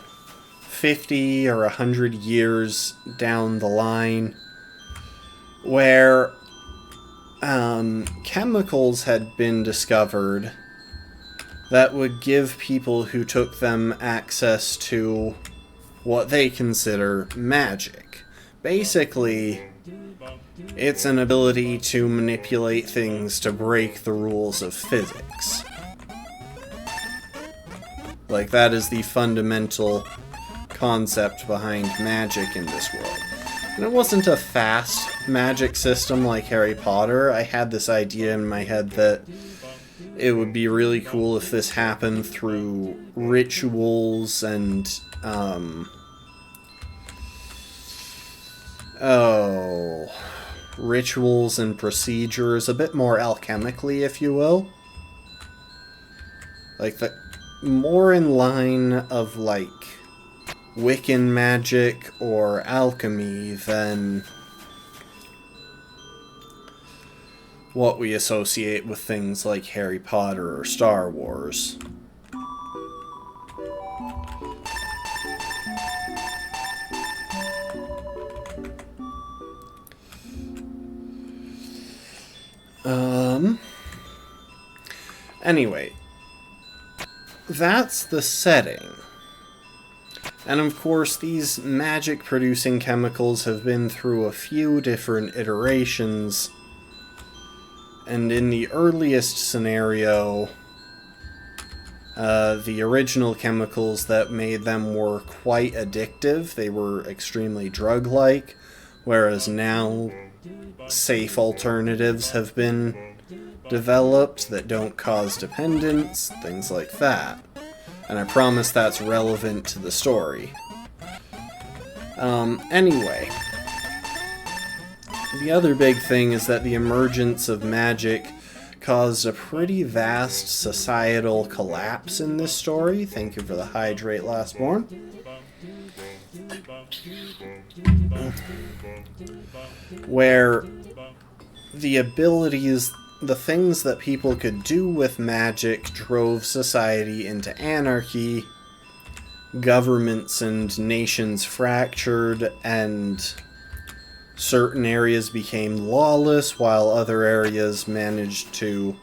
Speaker 1: 50 or 100 years down the line, where chemicals had been discovered that would give people who took them access to what they consider magic. Basically, it's an ability to manipulate things to break the rules of physics. Like, that is the fundamental concept behind magic in this world. And it wasn't a fast magic system like Harry Potter. I had this idea in my head that it would be really cool if this happened through rituals and, rituals and procedures, a bit more alchemically, if you will. Like, the more in line of, like, Wiccan magic or alchemy than what we associate with things like Harry Potter or Star Wars. Anyway, that's the setting. And of course, these magic-producing chemicals have been through a few different iterations. And in the earliest scenario, the original chemicals that made them were quite addictive. They were extremely drug-like, whereas now safe alternatives have been developed that don't cause dependence, things like that. And I promise that's relevant to the story. Anyway, the other big thing is that the emergence of magic caused a pretty vast societal collapse in this story. Thank you for the hydrate, Lastborn. Where the abilities, the things that people could do with magic drove society into anarchy, governments and nations fractured, and certain areas became lawless while other areas managed to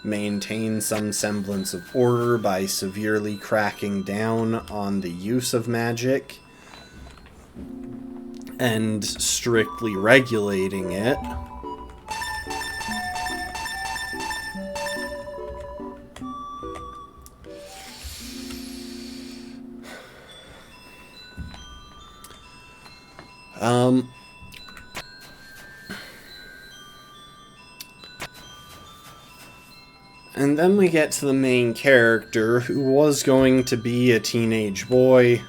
Speaker 1: maintain some semblance of order by severely cracking down on the use of magic and strictly regulating it. And then we get to the main character, who was going to be a teenage boy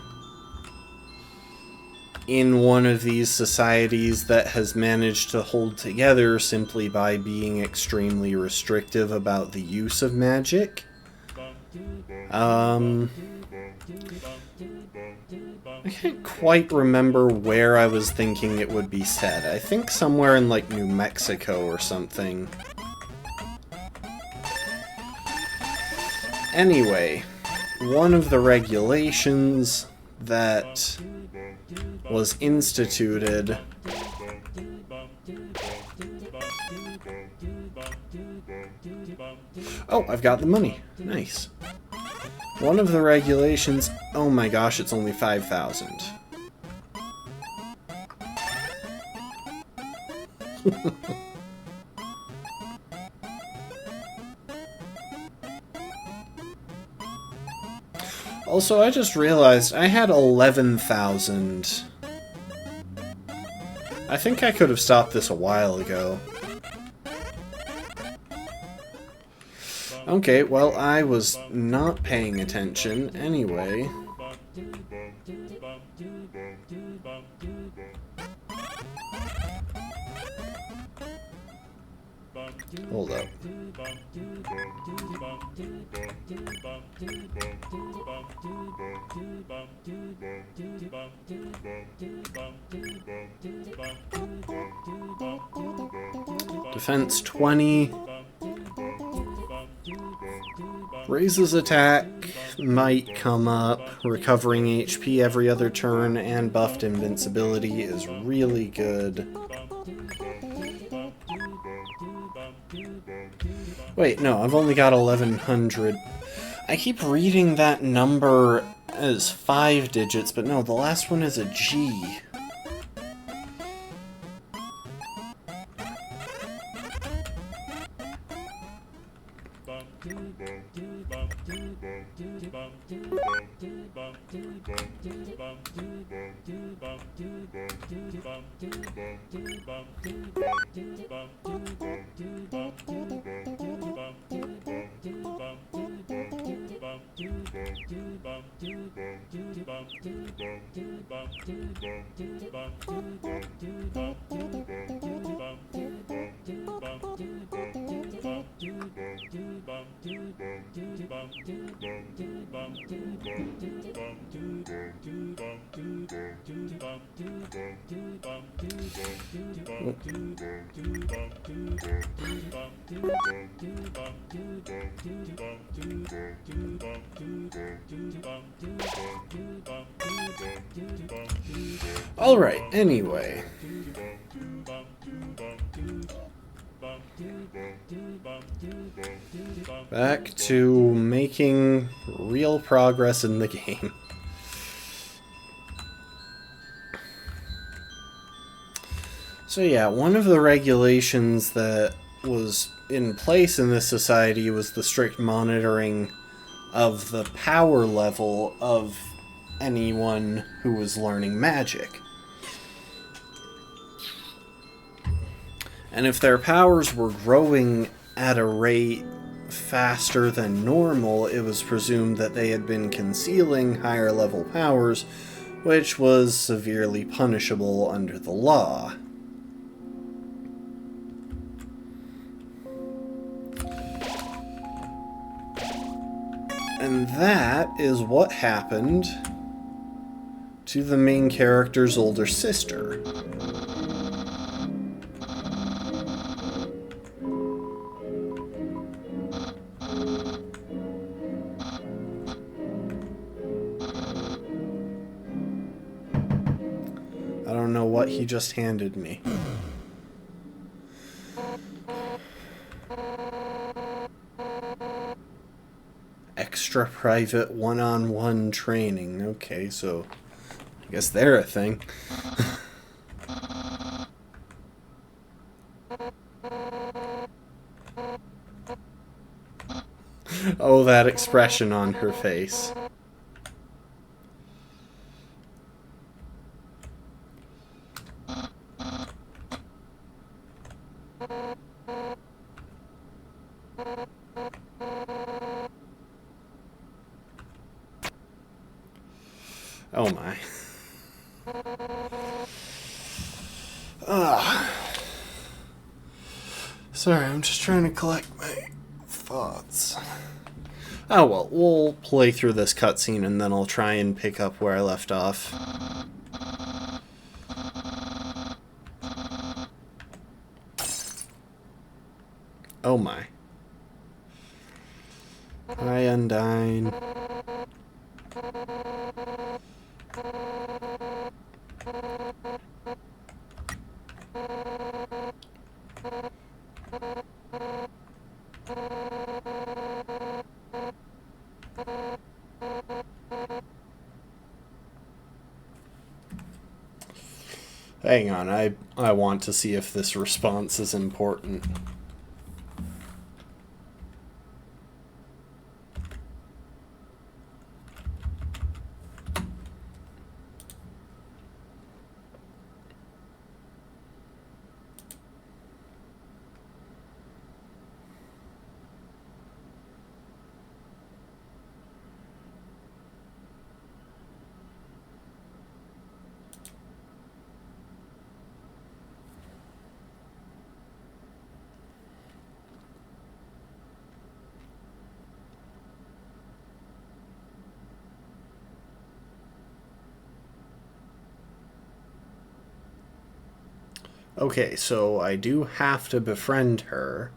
Speaker 1: in one of these societies that has managed to hold together simply by being extremely restrictive about the use of magic. I can't quite remember where I was thinking it would be set. I think somewhere in, like, New Mexico or something. Anyway, one of the regulations that was instituted Oh, I've got the money. Nice. One of the regulations... Oh my gosh, it's only 5,000. Also, I just realized I had 11,000. I think I could have stopped this a while ago. Okay, well, I was not paying attention anyway. Hold up. Defense 20. Raises attack, might come up, recovering HP every other turn, and buffed invincibility is really good. Wait, no, I've only got 1100. I keep reading that number as 5 digits, but no, the last one is a G. Alright, anyway. Back to making real progress in the game. So yeah, one of the regulations that was in place in this society was the strict monitoring of the power level of anyone who was learning magic. And if their powers were growing at a rate faster than normal, it was presumed that they had been concealing higher level powers, which was severely punishable under the law. And that is what happened to the main character's older sister. I don't know what he just handed me. Extra private one-on-one training. Okay, so I guess they're a thing. Oh, that expression on her face. Oh my. Sorry, I'm just trying to collect my thoughts. Oh well, we'll play through this cutscene and then I'll try and pick up where I left off. Oh my. Hi, Undyne. Hang on, I want to see if this response is important. Okay, so I do have to befriend her.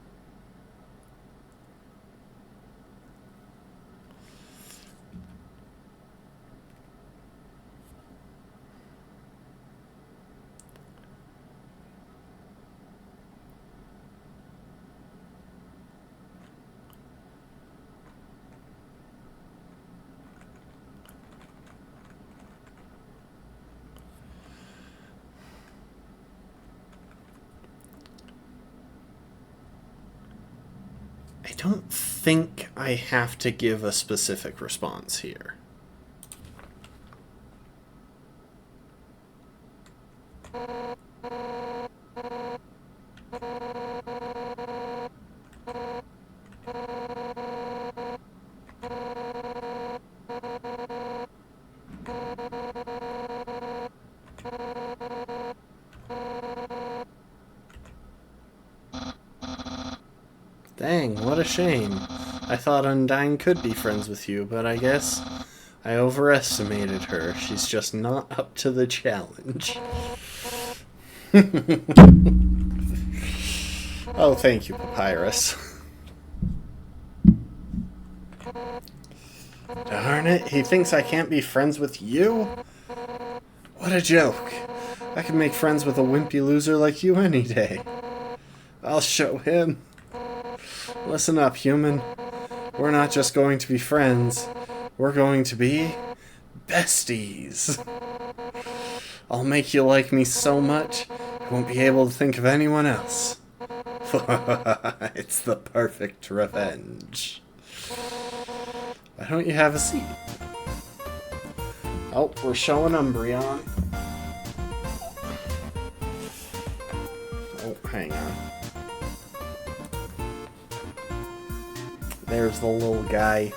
Speaker 1: I don't think I have to give a specific response here. Dang, what a shame. I thought Undyne could be friends with you, but I guess I overestimated her. She's just not up to the challenge. Oh, thank you, Papyrus. Darn it, he thinks I can't be friends with you? What a joke. I can make friends with a wimpy loser like you any day. I'll show him. Listen up, human. We're not just going to be friends. We're going to be besties. I'll make you like me so much, you won't be able to think of anyone else. It's the perfect revenge. Why don't you have a seat? Oh, we're showing Umbreon. Oh, hang on. There's the little guy.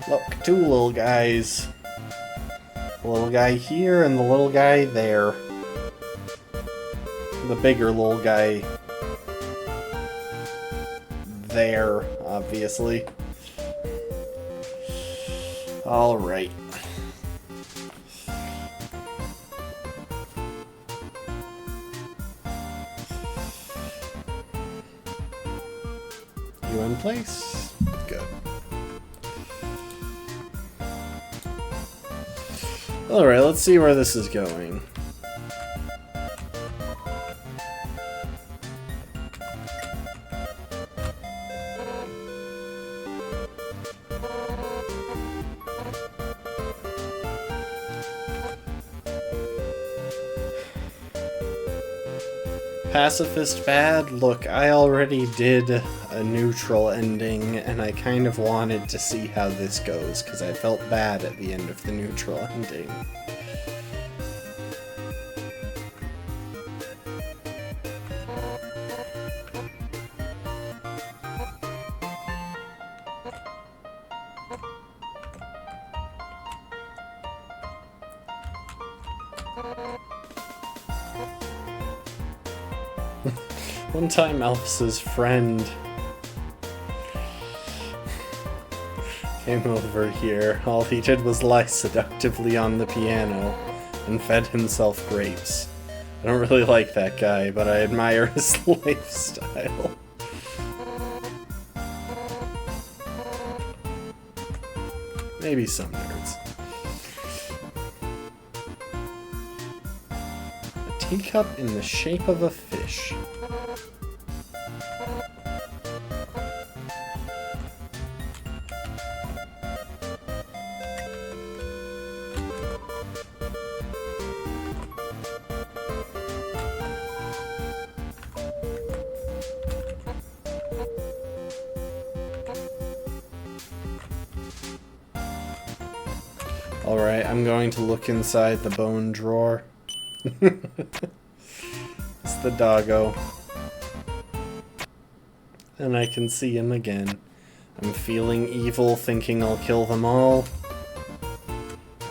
Speaker 1: Look, two little guys. The little guy here and the little guy there. The bigger little guy there, obviously. Alright. You in place? Good. Alright, let's see where this is going. Pacifist bad? Look, I already did a neutral ending, and I kind of wanted to see how this goes, because I felt bad at the end of the neutral ending. One time Elvis's friend came over here. All he did was lie seductively on the piano and fed himself grapes. I don't really like that guy, but I admire his lifestyle. Maybe some nerds. A teacup in the shape of a fish. Alright, I'm going to look inside the bone drawer. It's the doggo. And I can see him again. I'm feeling evil, thinking I'll kill them all.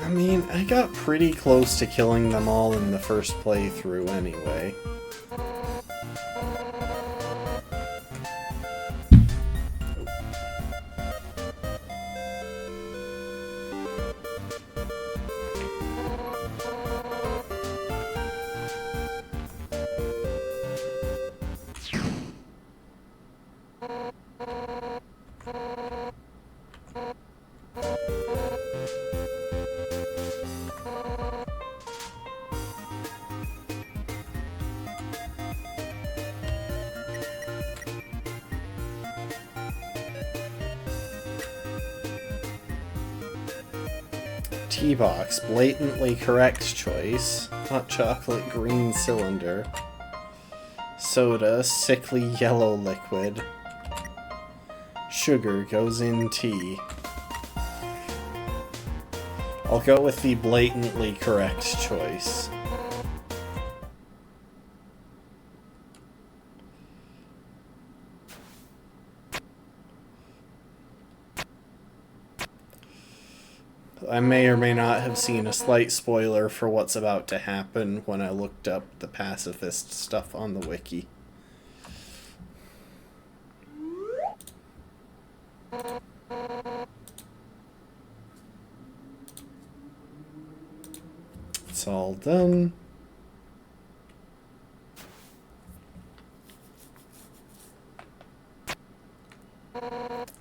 Speaker 1: I mean, I got pretty close to killing them all in the first playthrough anyway. Tea box, blatantly correct choice. Hot chocolate, green cylinder. Soda, sickly yellow liquid. Sugar goes in tea. I'll go with the blatantly correct choice. I may or may not have seen a slight spoiler for what's about to happen when I looked up the pacifist stuff on the wiki. It's all done.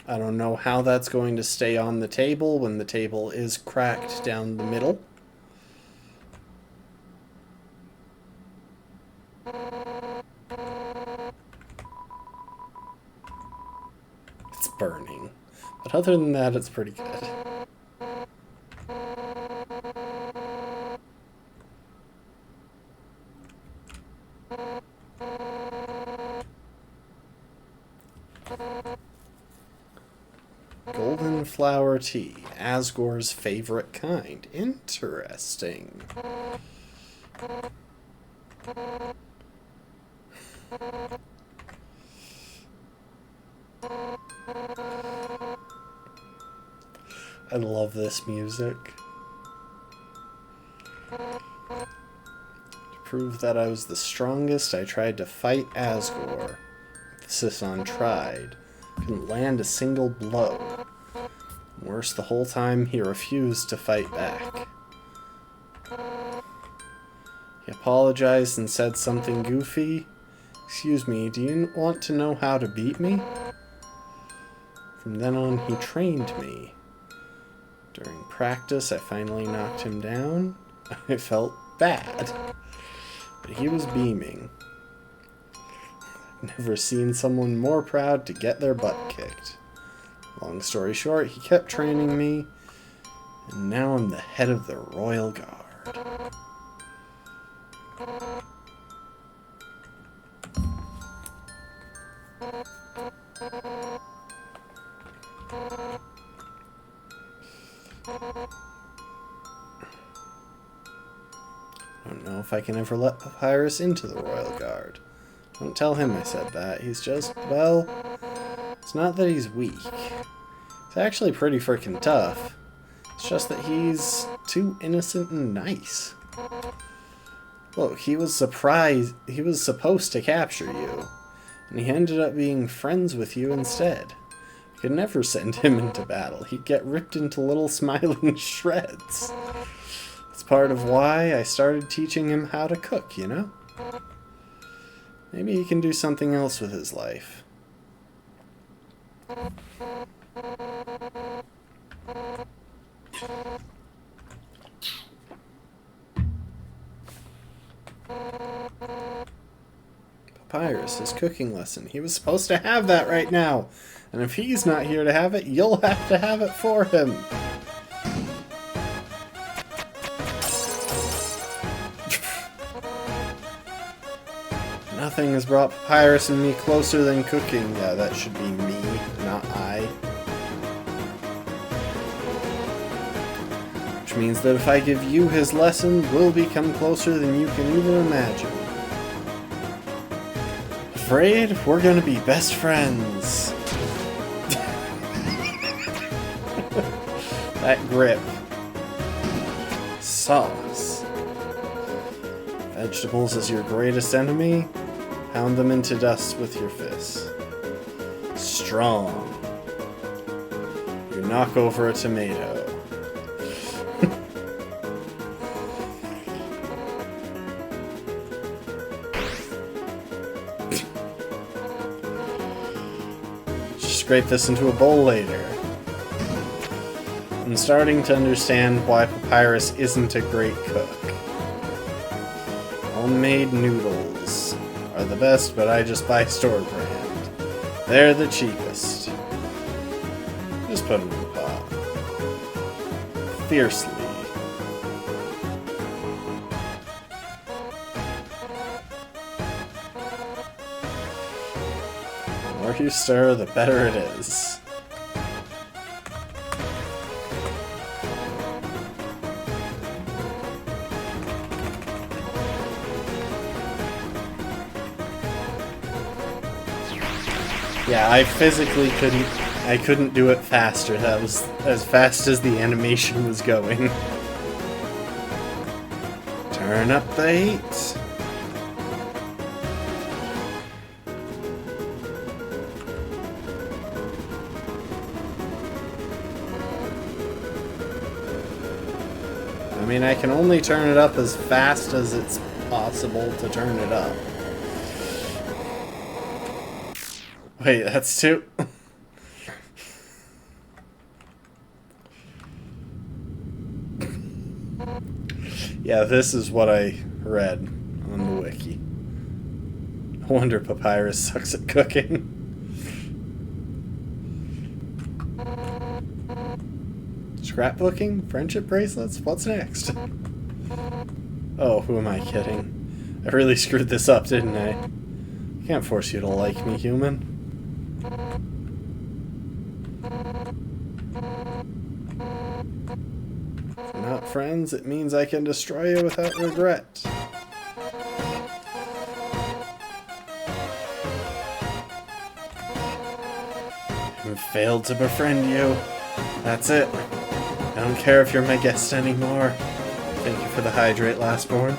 Speaker 1: I don't know how that's going to stay on the table when the table is cracked down the middle. It's burning. But other than that, it's pretty good. Golden flower tea, Asgore's favorite kind. Interesting. I love this music. To prove that I was the strongest, I tried to fight Asgore. Emphasis on tried. Couldn't land a single blow. Worse, the whole time he refused to fight back. He apologized and said something goofy. Excuse me, do you want to know how to beat me? From then on, he trained me. During practice, I finally knocked him down. I felt bad, but he was beaming. Never seen someone more proud to get their butt kicked. Long story short, he kept training me, and now I'm the head of the Royal Guard. I don't know if I can ever let Papyrus into the Royal Guard. Don't tell him I said that. He's just, well, it's not that he's weak. He's actually pretty freaking tough. It's just that he's too innocent and nice. Look, he was supposed to capture you, and he ended up being friends with you instead. You could never send him into battle. He'd get ripped into little smiling shreds. That's part of why I started teaching him how to cook, you know? Maybe he can do something else with his life. Papyrus, his cooking lesson. He was supposed to have that right now. And if he's not here to have it, you'll have to have it for him. Nothing has brought Papyrus and me closer than cooking. Yeah, that should be me, not I. Which means that if I give you his lesson, we'll become closer than you can even imagine. Afraid we're gonna be best friends. That grip. Sauce. Vegetables is your greatest enemy? Pound them into dust with your fists. Strong. You knock over a tomato. Scrape this into a bowl later. I'm starting to understand why Papyrus isn't a great cook. Homemade noodles are the best, but I just buy store brand. They're the cheapest. Just put them in the pot. Fiercely. The more you stir, the better it is. Yeah, I physically couldn't do it faster. That was as fast as the animation was going. Turn up the heat. I mean, I can only turn it up as fast as it's possible to turn it up. Wait, that's two? Yeah, this is what I read on the wiki. No wonder Papyrus sucks at cooking. Scrapbooking? Friendship bracelets? What's next? Oh, who am I kidding? I really screwed this up, didn't I? I can't force you to like me, human. If we're not friends, it means I can destroy you without regret. I've failed to befriend you. That's it. I don't care if you're my guest anymore. Thank you for the hydrate, Lastborn.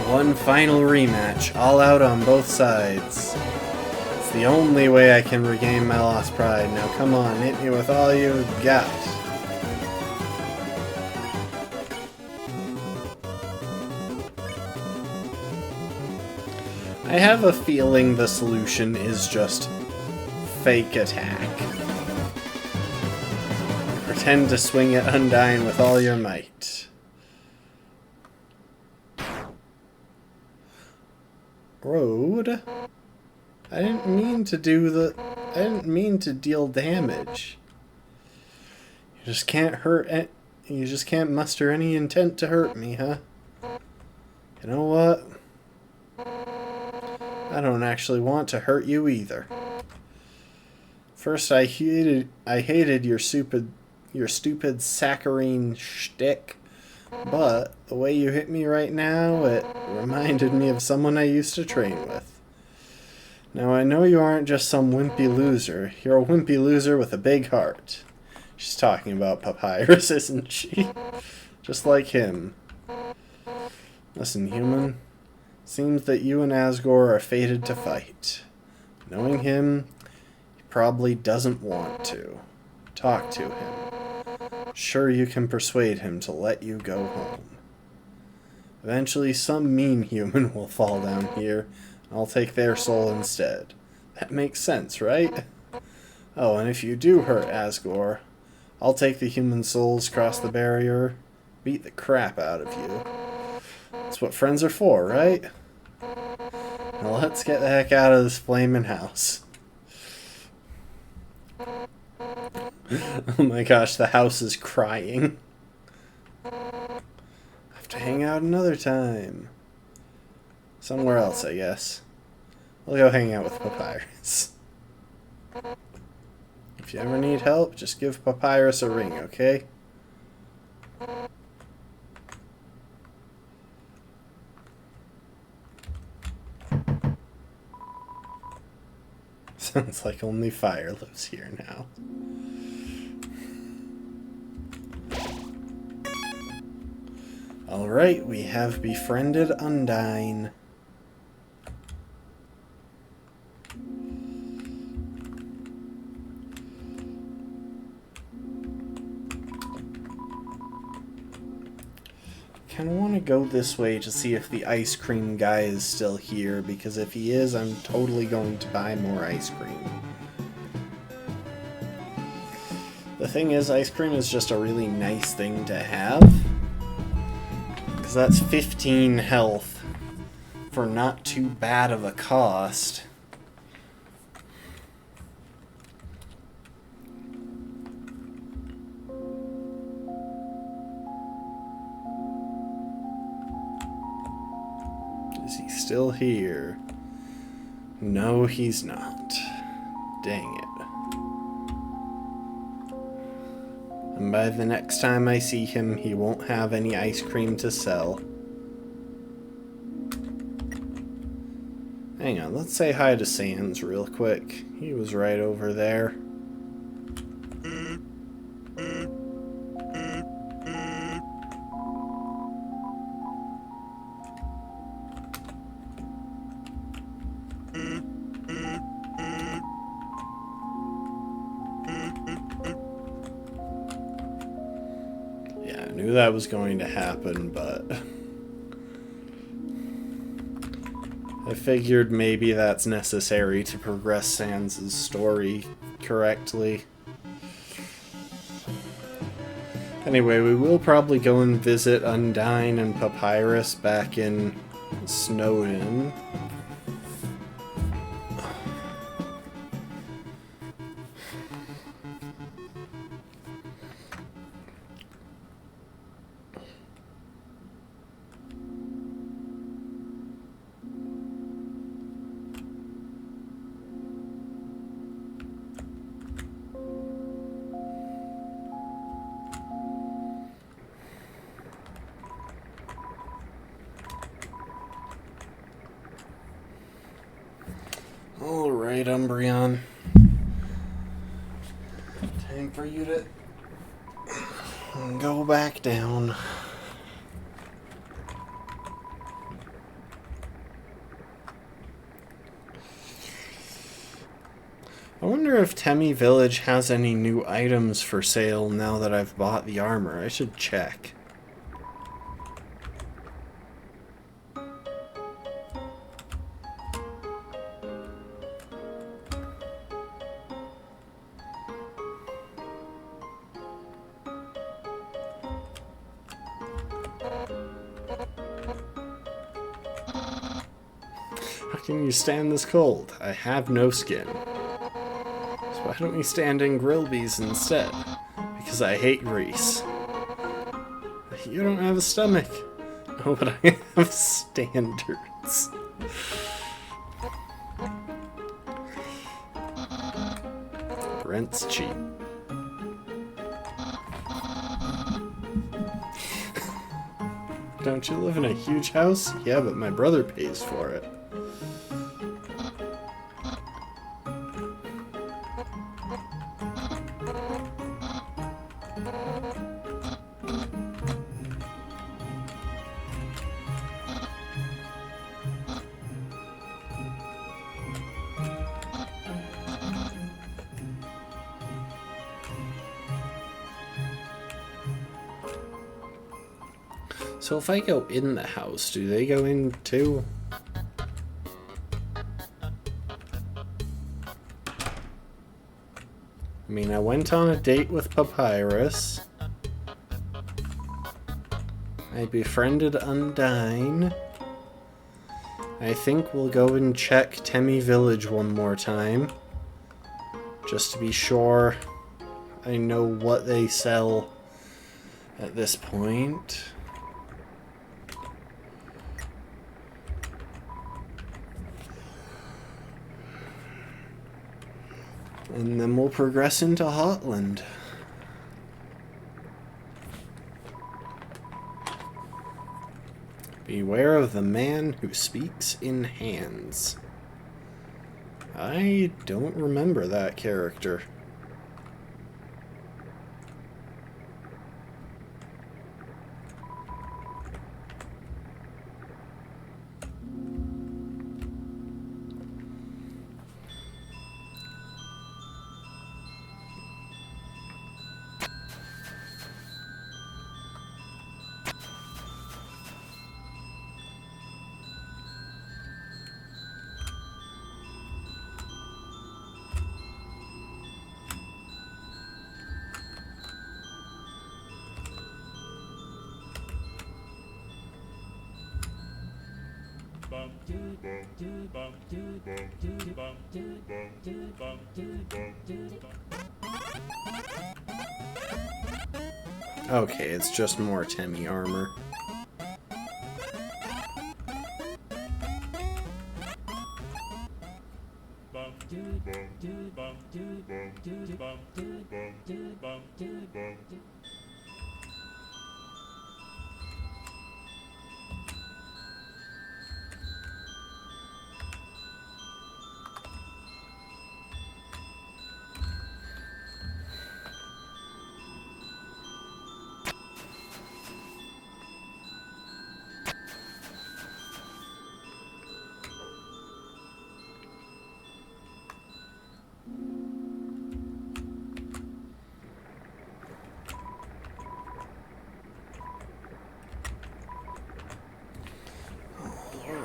Speaker 1: One final rematch, all out on both sides. It's the only way I can regain my lost pride. Now come on, hit me with all you've got. I have a feeling the solution is just fake attack. Pretend to swing at Undyne with all your might. Road? I didn't mean to deal damage. You just can't you just can't muster any intent to hurt me, huh? You know what? I don't actually want to hurt you either. First, I hated your stupid saccharine shtick, but the way you hit me right now, it reminded me of someone I used to train with. Now, I know you aren't just some wimpy loser. You're a wimpy loser with a big heart. She's talking about Papyrus, isn't she? Just like him. Listen, human. Seems that you and Asgore are fated to fight. Knowing him, he probably doesn't want to. Talk to him. Sure, you can persuade him to let you go home. Eventually, some mean human will fall down here. I'll take their soul instead. That makes sense, right? Oh, and if you do hurt Asgore, I'll take the human souls across the barrier, beat the crap out of you. That's what friends are for, right? Now let's get the heck out of this flaming house. Oh my gosh, the house is crying. Have to hang out another time. Somewhere else, I guess. We'll go hang out with Papyrus. If you ever need help, just give Papyrus a ring, okay? Sounds like only fire lives here now. Alright, we have befriended Undine. Kinda want to go this way to see if the ice cream guy is still here, because if he is, I'm totally going to buy more ice cream. The thing is, ice cream is just a really nice thing to have, because that's 15 health for not too bad of a cost. Is he still here? No, he's not. Dang it. And by the next time I see him, he won't have any ice cream to sell. Hang on, let's say hi to Sans real quick. He was right over there. Yeah, I knew that was going to happen, but I figured maybe that's necessary to progress Sans' story correctly. Anyway, we will probably go and visit Undine and Papyrus back in Snowdin. Alright, Umbreon. Time for you to go back down. I wonder if Temmie Village has any new items for sale now that I've bought the armor. I should check. How can you stand this cold? I have no skin. So why don't we stand in Grillby's instead? Because I hate grease. You don't have a stomach. No, but I have standards. Rent's cheap. Don't you live in a huge house? Yeah, but my brother pays for it. So if I go in the house, do they go in too? I mean, I went on a date with Papyrus. I befriended Undine. I think we'll go and check Temmie Village one more time. Just to be sure I know what they sell at this point. And then we'll progress into Hotland. Beware of the man who speaks in hands. I don't remember that character. Okay, it's just more Temmie armor.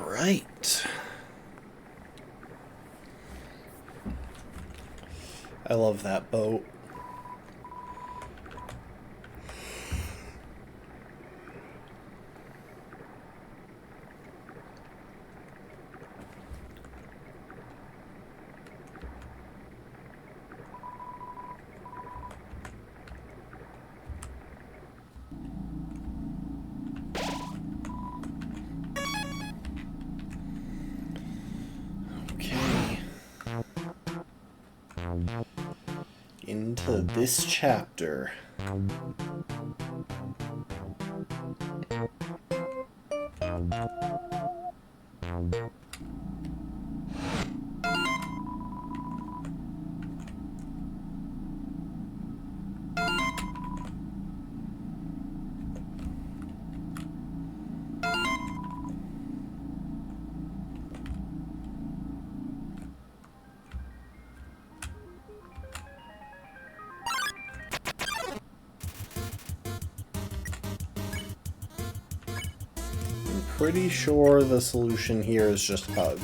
Speaker 1: Right. I love that boat. Into this chapter. Pretty sure the solution here is just hug.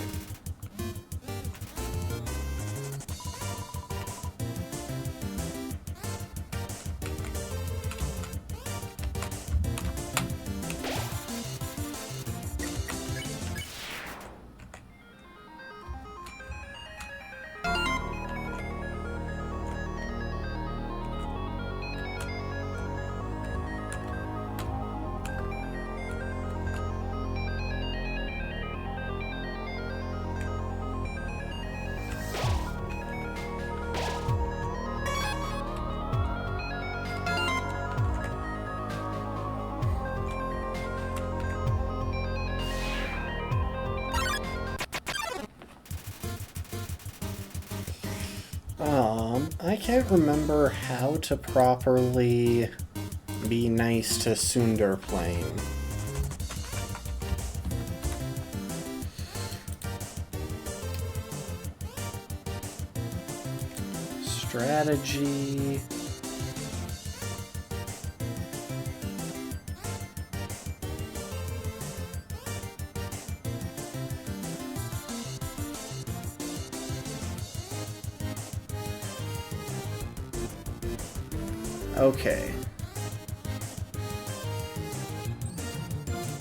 Speaker 1: I can't remember how to properly be nice to Sunderplane. Strategy. Okay.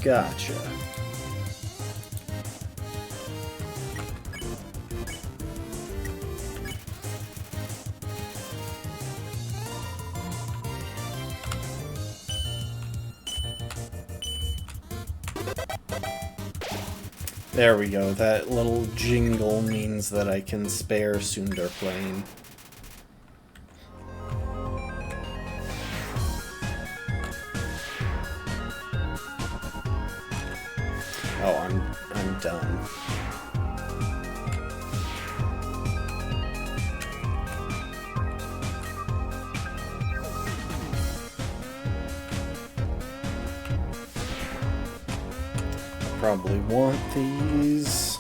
Speaker 1: Gotcha. There we go. That little jingle means that I can spare Sunderplane. Oh, I'm done. I probably want these.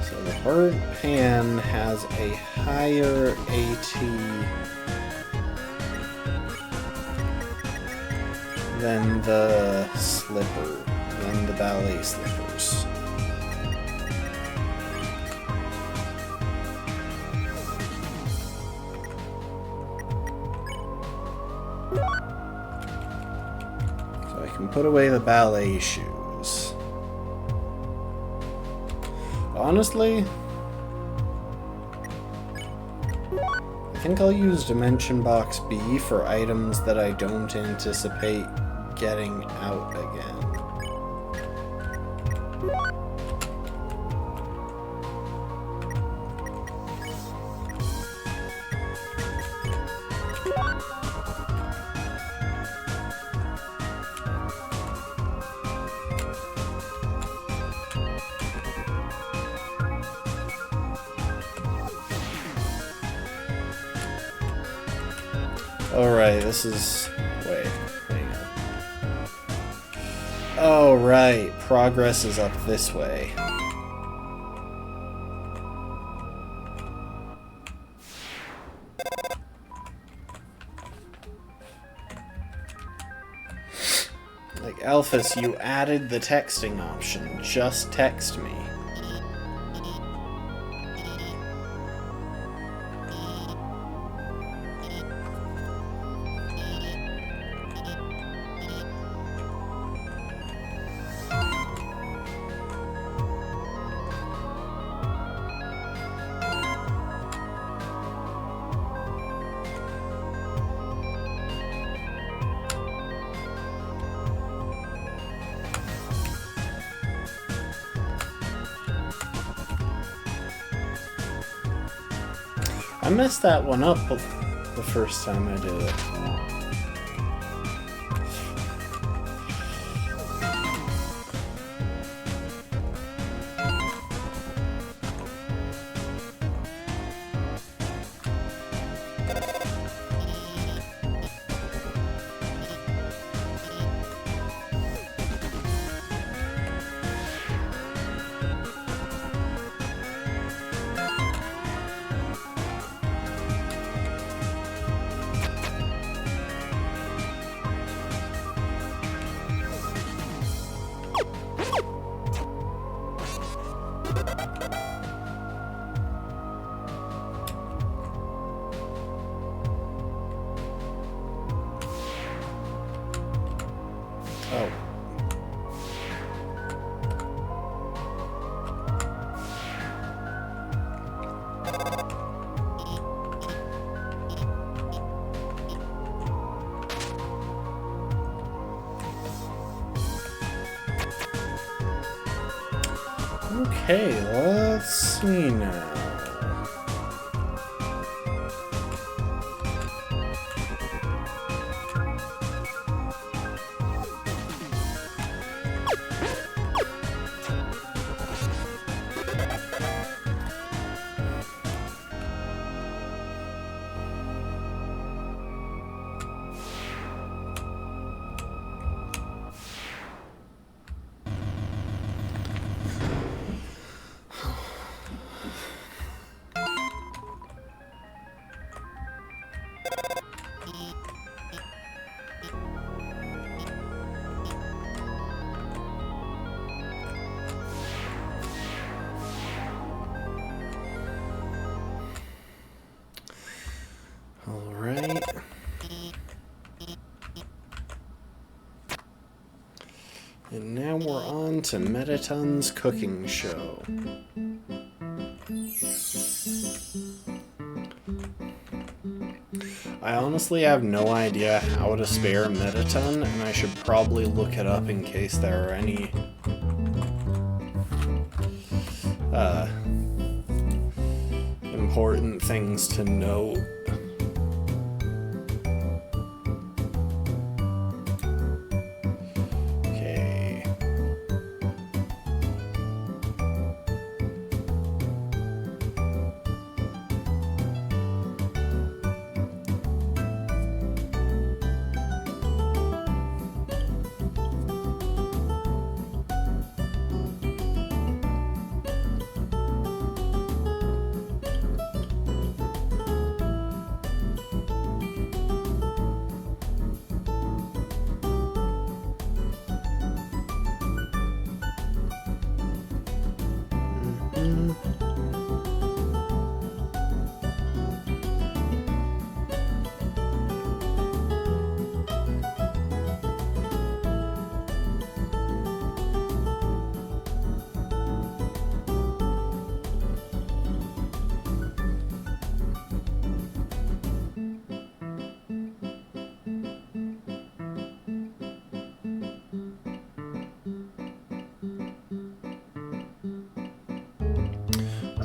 Speaker 1: So the burnt pan has a higher AT than the ballet slippers. So I can put away the ballet shoes. Honestly, I think I'll use Dimension Box B for items that I don't anticipate getting out again. Alright, this is... wait, hang on. Oh, right, progress is up this way. Like, Alphys, you added the texting option. Just text me. I messed that one up the first time I did it. Oh. Okay, let's see now. Alright. And now we're on to Metaton's cooking show. I honestly have no idea how to spare Metaton, and I should probably look it up in case there are any important things to note.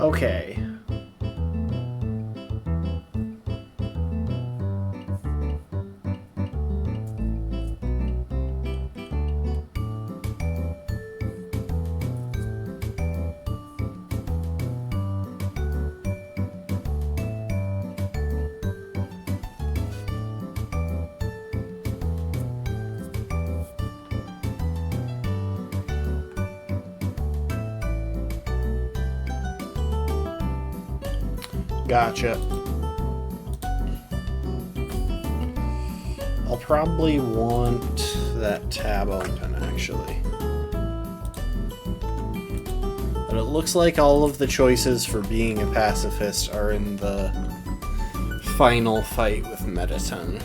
Speaker 1: Okay. Gotcha. I'll probably want that tab open, actually. But it looks like all of the choices for being a pacifist are in the final fight with Mediton.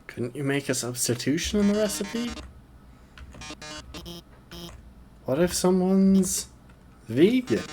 Speaker 1: Couldn't you make a substitution in the recipe? What if someone's vegan?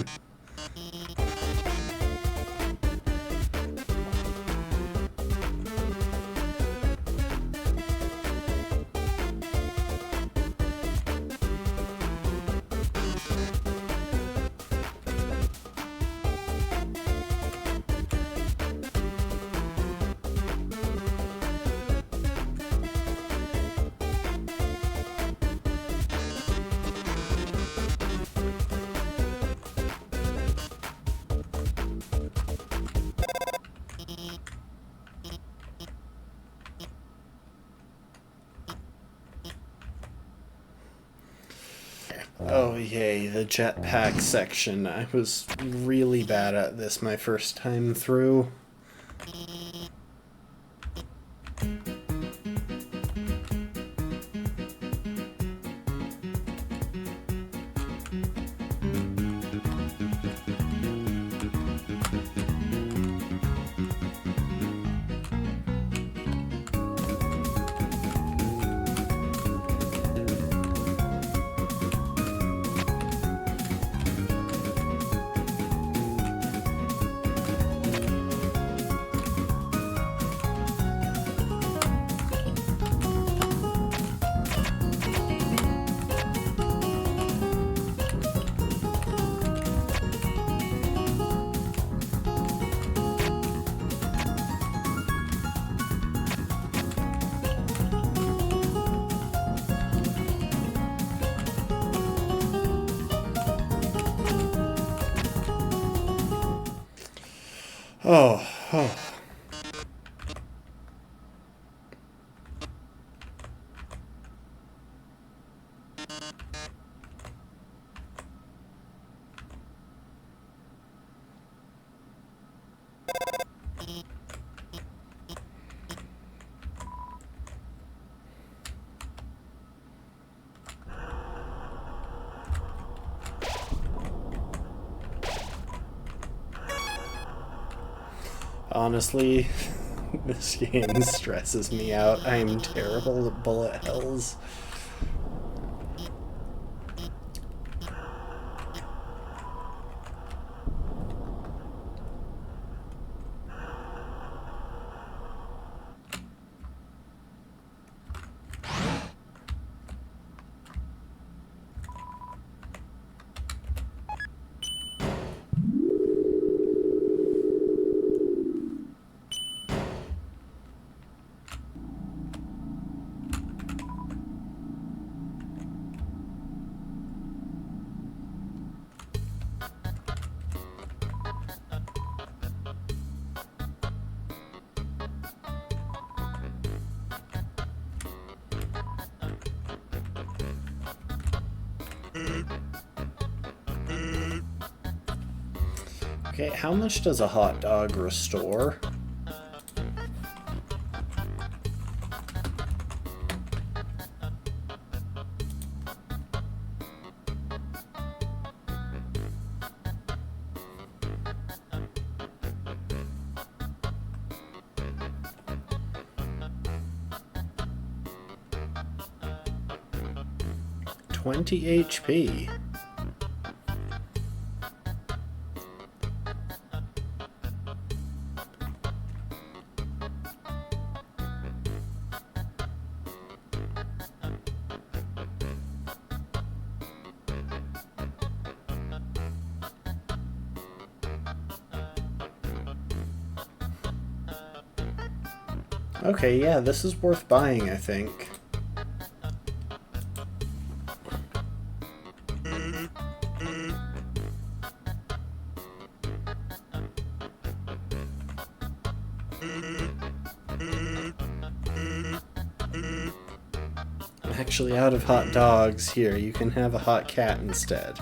Speaker 1: Oh yay, the jetpack section. I was really bad at this my first time through. Oh. Honestly, this game stresses me out. I am terrible at bullet hells. Okay, how much does a hot dog restore? 20 HP. Okay, yeah, this is worth buying, I think. I'm actually out of hot dogs. Here, you can have a hot cat instead.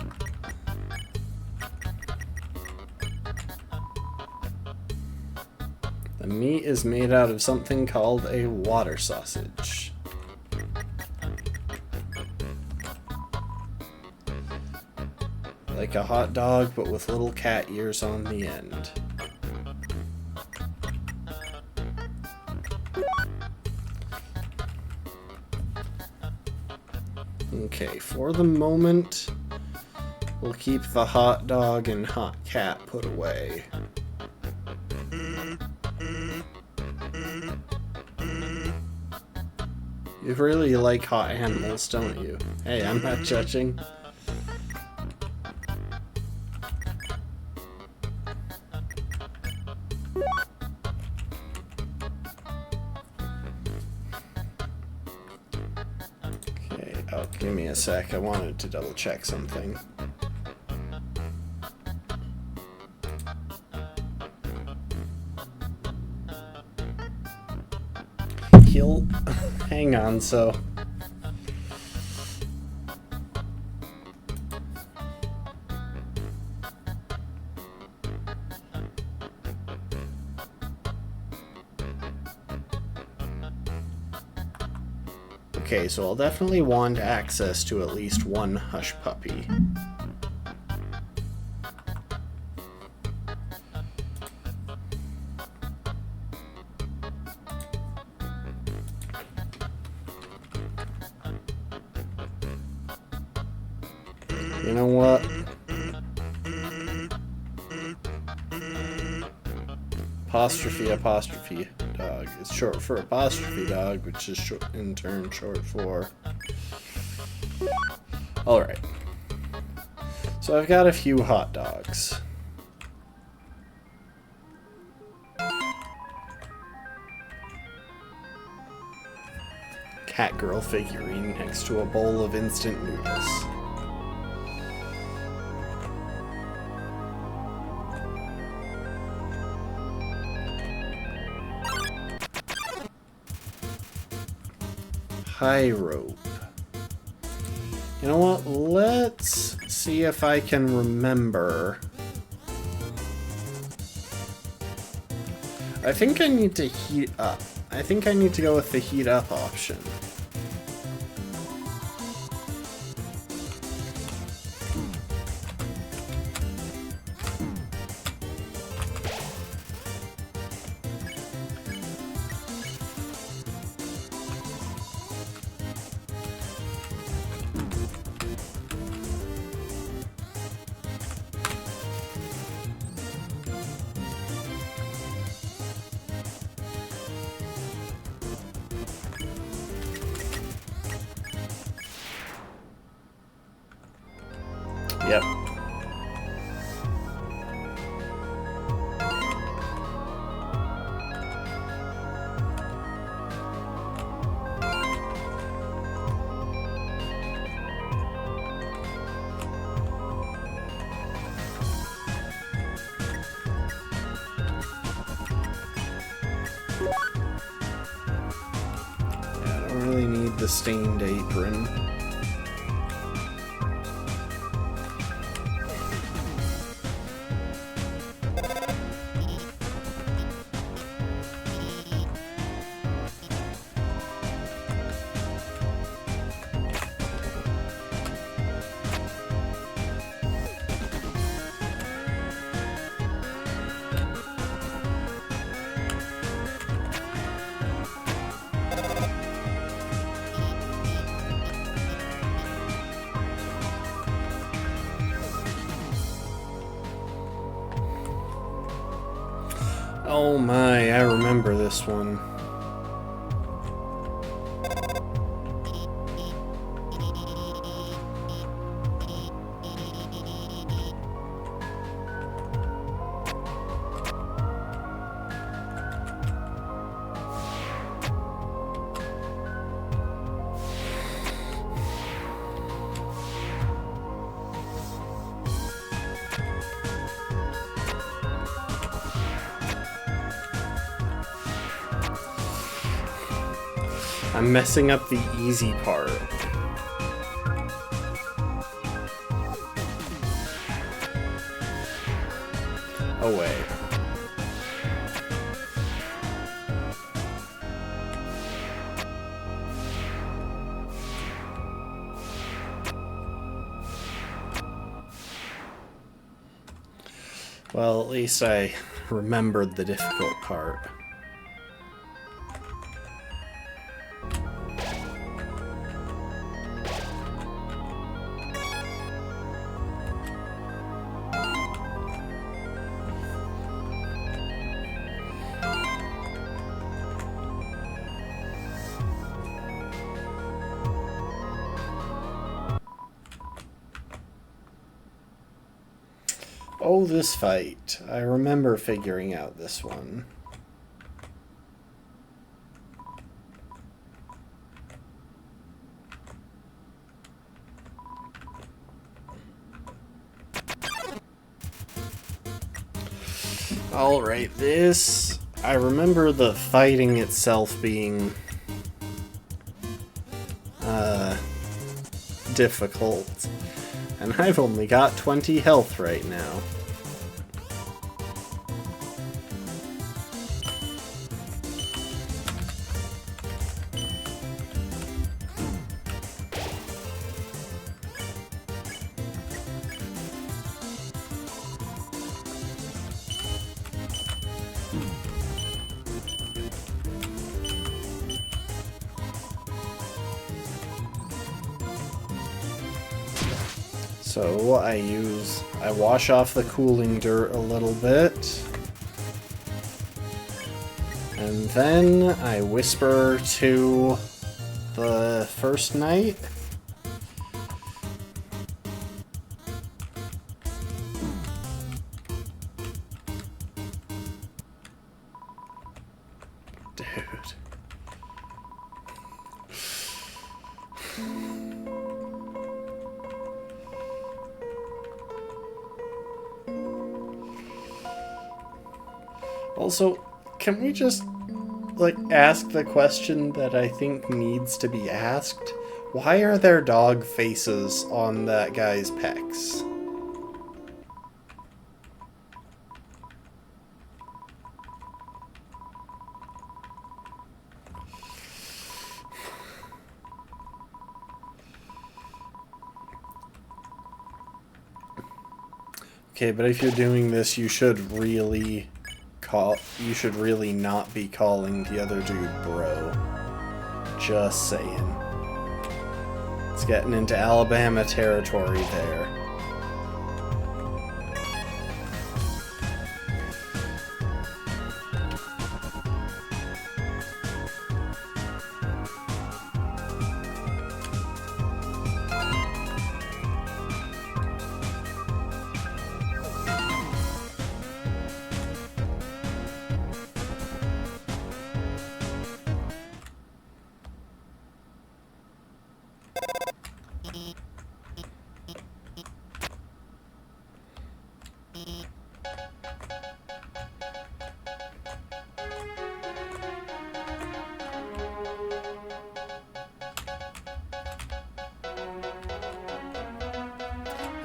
Speaker 1: The meat is made out of something called a water sausage. Like a hot dog, but with little cat ears on the end. Okay, for the moment, we'll keep the hot dog and hot cat put away. You really like hot animals, don't you? Hey, I'm not judging. Okay, oh, give me a sec. I wanted to double check something. He'll... Hang on, so... Okay, so I'll definitely want access to at least one hush puppy. You know what? Apostrophe dog. It's short for apostrophe dog, which is short, in turn short for... Alright. So I've got a few hot dogs. Cat girl figurine next to a bowl of instant noodles. High rope. You know what? Let's see if I can remember. I think I need to heat up. I think I need to go with the heat up option. Yep. Yeah, I don't really need the stained apron. Oh my, I remember this one. I'm messing up the easy part. Oh wait. Well, at least I remembered the difficult part. Oh, this fight. I remember figuring out this one. Alright, this... I remember the fighting itself being... difficult. And I've only got 20 health right now. So I wash off the cooling dirt a little bit. And then I whisper to the first knight. Dude. Also, can we just, like, ask the question that I think needs to be asked? Why are there dog faces on that guy's pecs? Okay, but if you're doing this, you should really not be calling the other dude bro. Just saying. It's getting into Alabama territory there.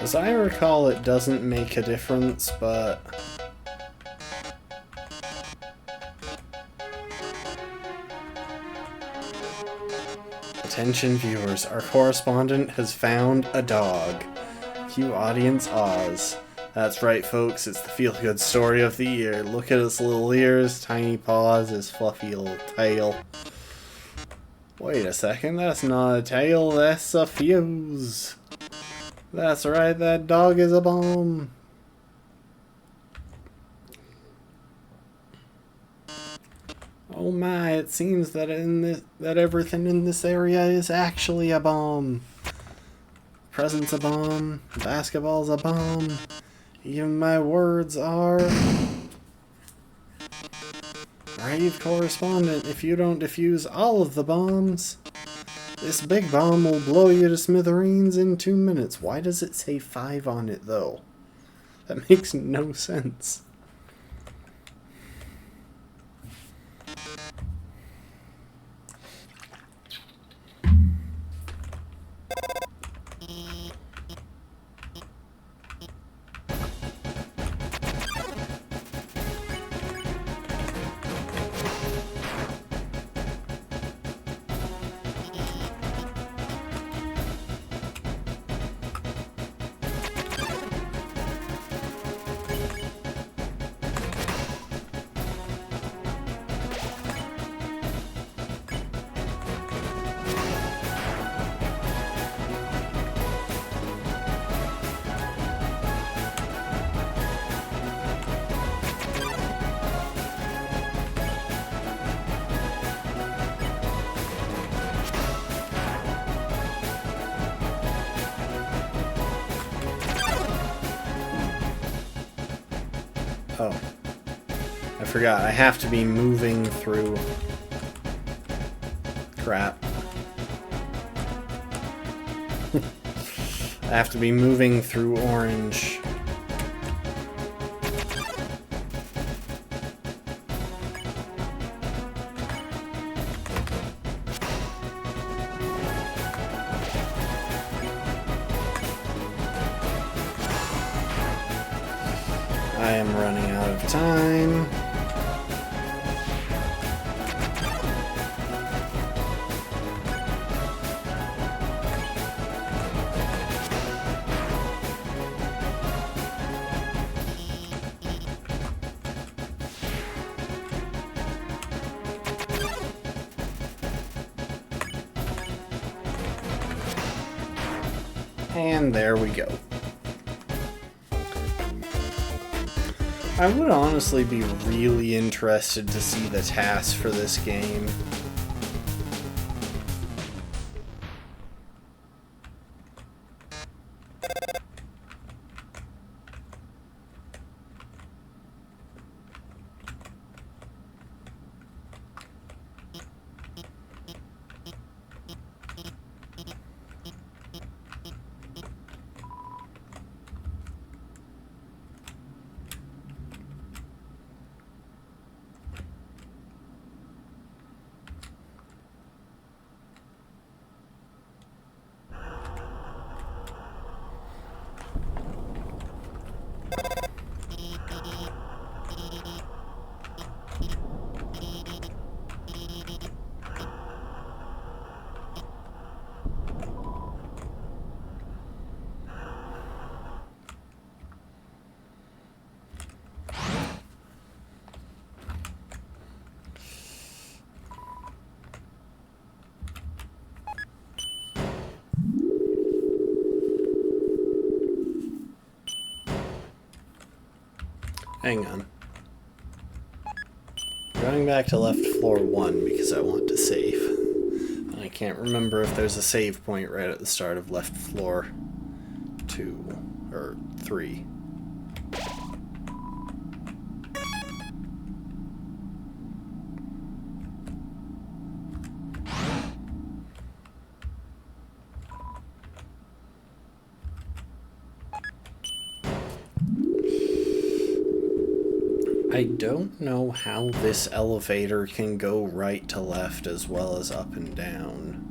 Speaker 1: As I recall, it doesn't make a difference, but... Attention viewers, our correspondent has found a dog. Cue audience Oz. That's right, folks, it's the feel-good story of the year. Look at his little ears, tiny paws, his fluffy little tail. Wait a second, that's not a tail, that's a fuse. That's right, that dog is a bomb. Oh my, it seems that that everything in this area is actually a bomb. Present's a bomb, basketball's a bomb, even my words are... Brave correspondent, if you don't defuse all of the bombs, this big bomb will blow you to smithereens in 2 minutes. Why does it say 5 on it, though? That makes no sense. Oh. I forgot. I have to be moving through... Crap. I have to be moving through orange. I am running out of time. And there we go. I would honestly be really interested to see the tasks for this game. Hang on. Going back to left floor 1 because I want to save. And I can't remember if there's a save point right at the start of left floor 2 or 3. I don't know how this elevator can go right to left as well as up and down.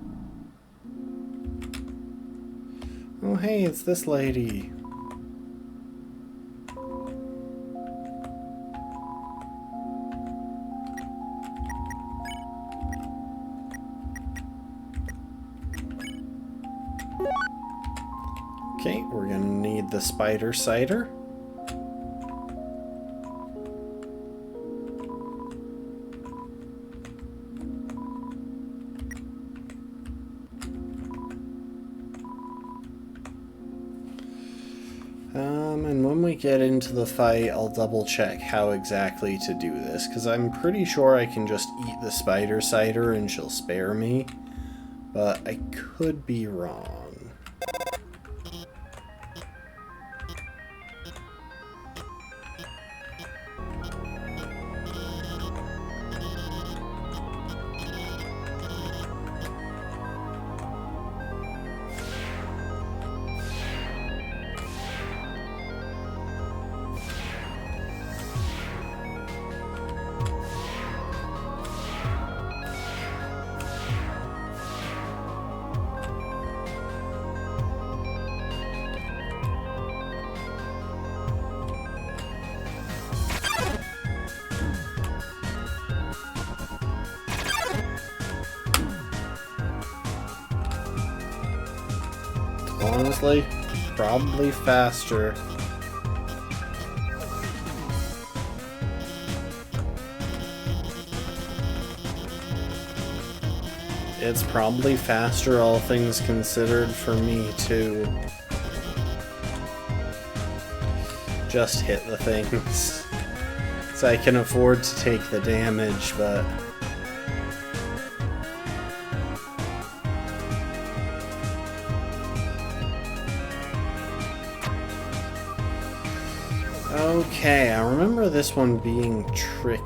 Speaker 1: Oh hey, it's this lady. Okay, we're gonna need the spider cider. And when we get into the fight, I'll double check how exactly to do this, because I'm pretty sure I can just eat the spider cider and she'll spare me, but I could be wrong. Honestly, probably faster. It's probably faster, all things considered, for me to just hit the things. So I can afford to take the damage, but... Okay, I remember this one being tricky.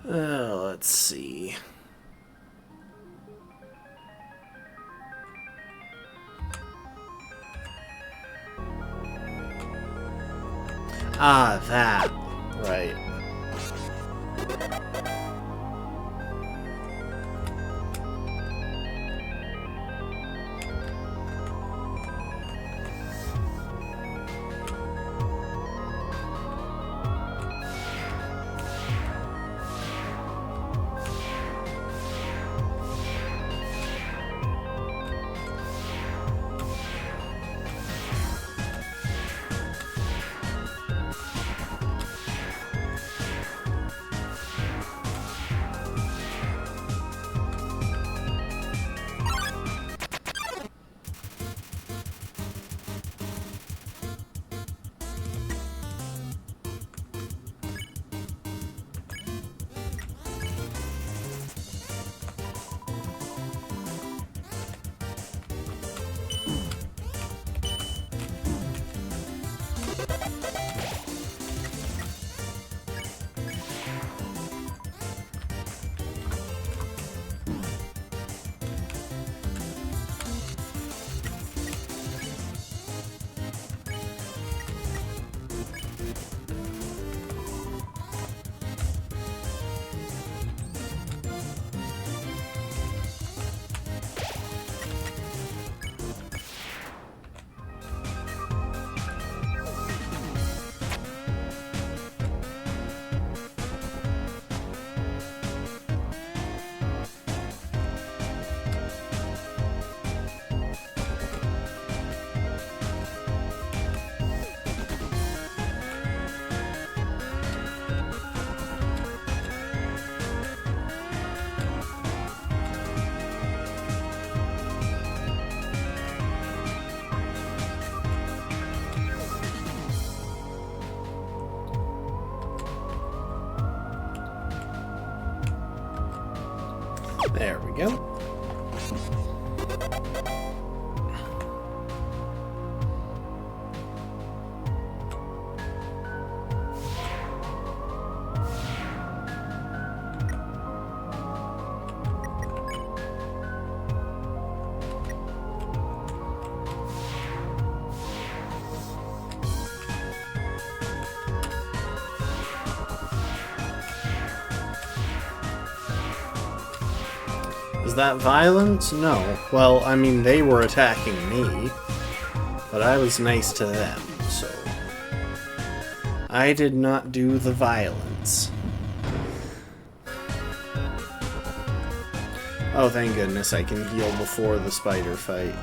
Speaker 1: Let's see. Ah, that. Right. There we go. that violence? No. Well, I mean, they were attacking me, but I was nice to them, so... I did not do the violence. Oh, thank goodness I can heal before the spider fight.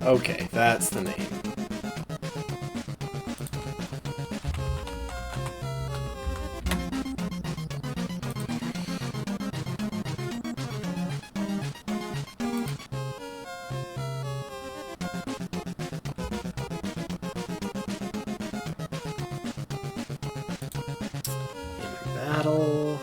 Speaker 1: Okay, that's the name. In battle...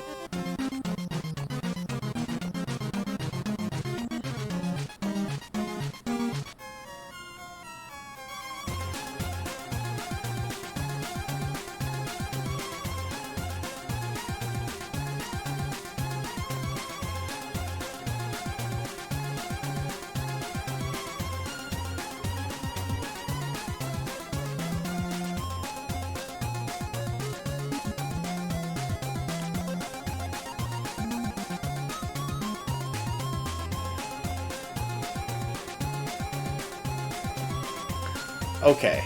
Speaker 1: Okay.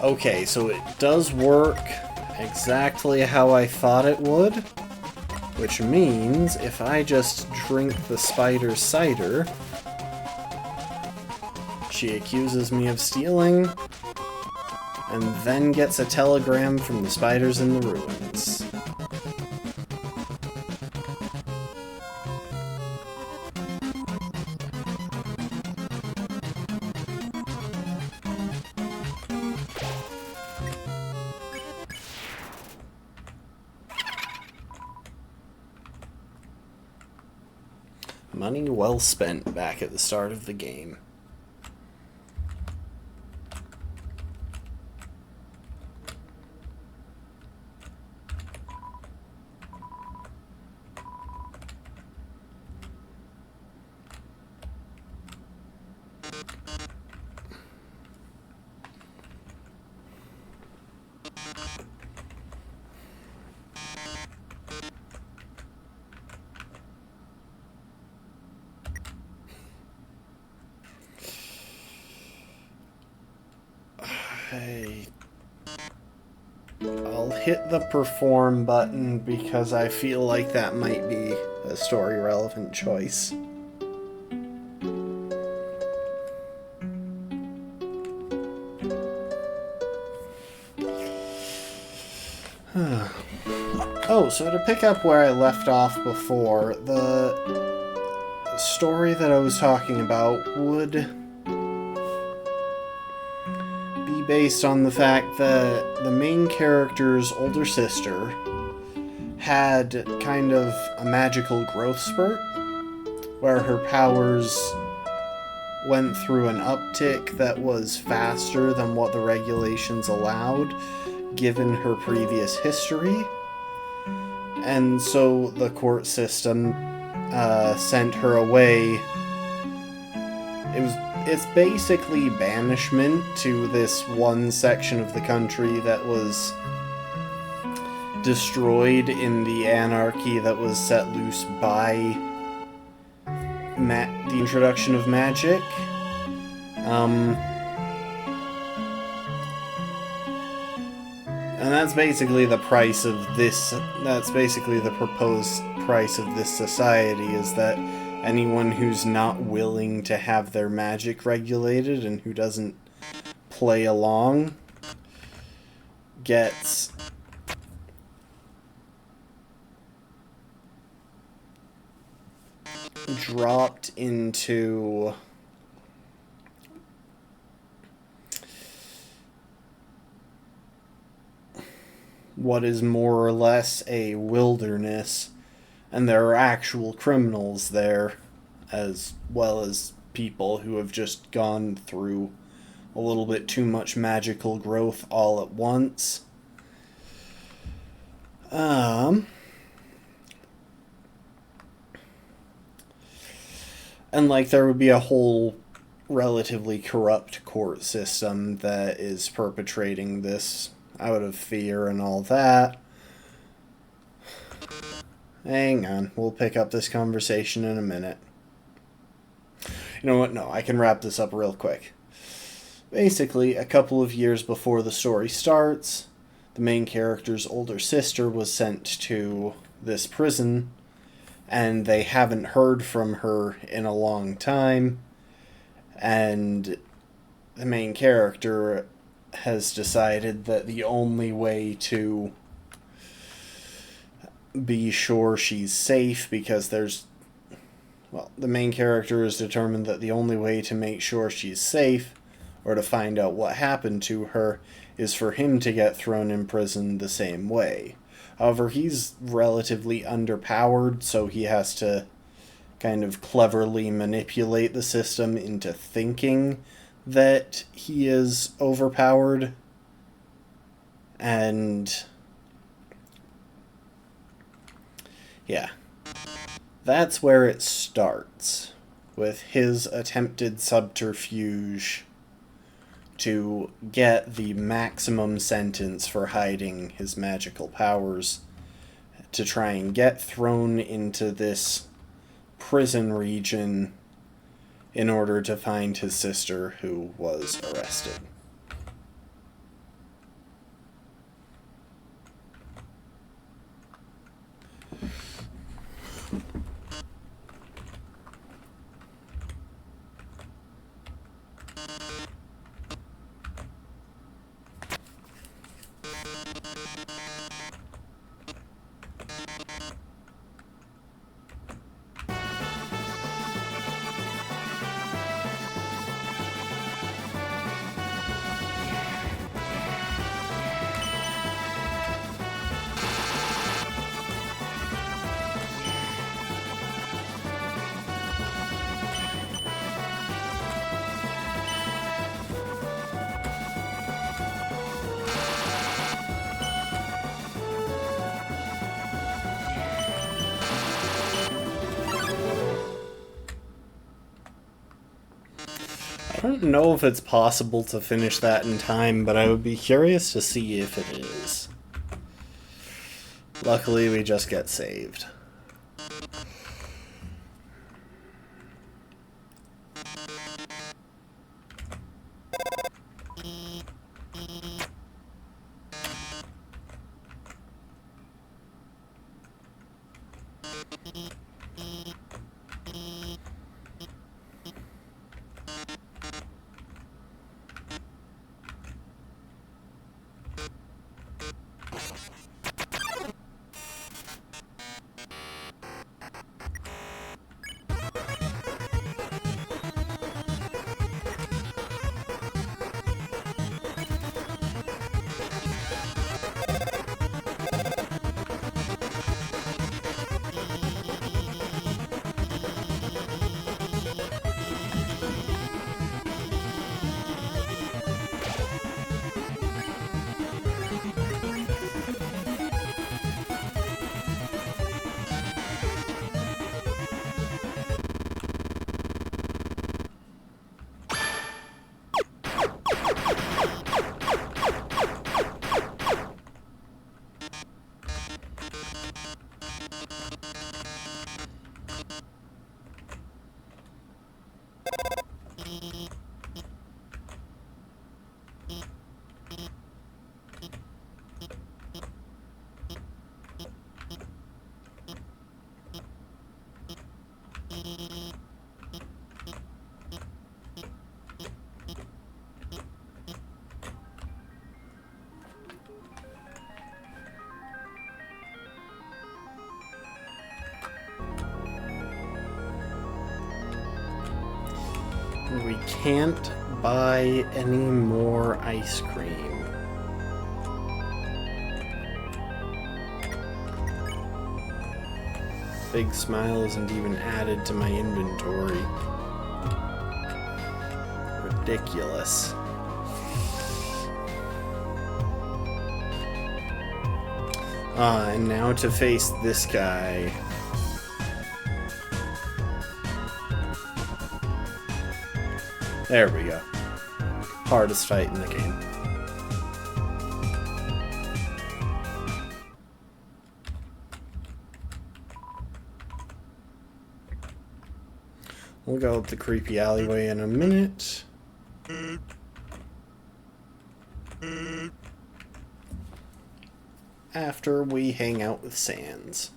Speaker 1: Okay, so it does work exactly how I thought it would, which means if I just drink the spider cider, she accuses me of stealing, and then gets a telegram from the spiders in the ruins. Money well spent back at the start of the game. I'll hit the perform button because I feel like that might be a story relevant choice. Oh, so to pick up where I left off before, the story that I was talking about would be based on the fact that the main character's older sister had kind of a magical growth spurt, where her powers went through an uptick that was faster than what the regulations allowed, given her previous history. And so the court system sent her away. It's basically banishment to this one section of the country that was destroyed in the anarchy that was set loose by the introduction of magic. And that's basically the price of this. That's basically the proposed price of this society, is that anyone who's not willing to have their magic regulated and who doesn't play along gets dropped into what is more or less a wilderness, and there are actual criminals there, as well as people who have just gone through a little bit too much magical growth all at once. And like there would be a whole relatively corrupt court system that is perpetrating this out of fear and all that. Hang on, we'll pick up this conversation in a minute. You know what? No, I can wrap this up real quick. Basically, a couple of years before the story starts, the main character's older sister was sent to this prison, and they haven't heard from her in a long time, and the main character has decided that the only way to be sure she's safe, because the main character is determined that the only way to make sure she's safe, or to find out what happened to her, is for him to get thrown in prison the same way. However, he's relatively underpowered, so he has to kind of cleverly manipulate the system into thinking that he is overpowered. And yeah, that's where it starts, with his attempted subterfuge to get the maximum sentence for hiding his magical powers, to try and get thrown into this prison region in order to find his sister, who was arrested. I don't know if it's possible to finish that in time, but I would be curious to see if it is. Luckily, we just get saved. We can't buy any more ice cream. Big Smile isn't even added to my inventory. Ridiculous. And now to face this guy. There we go. Hardest fight in the game. We'll go up the creepy alleyway in a minute. After we hang out with Sans.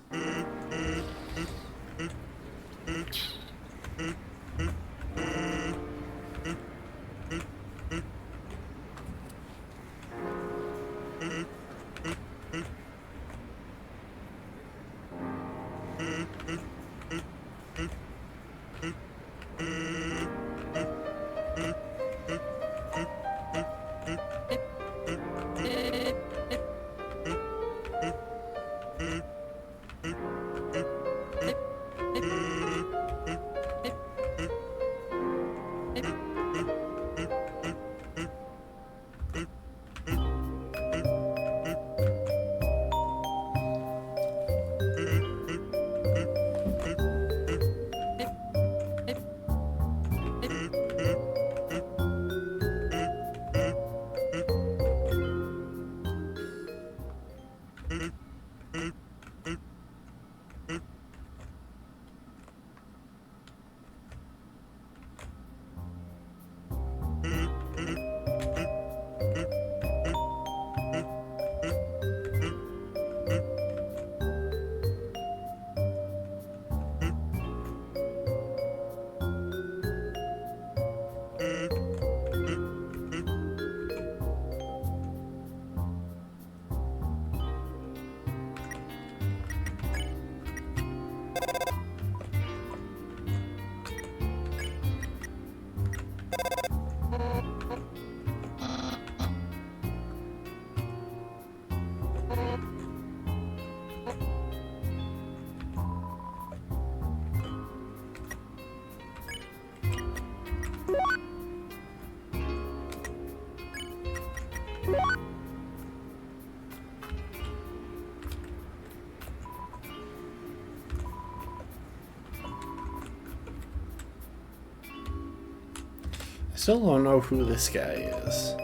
Speaker 1: Still don't know who this guy is.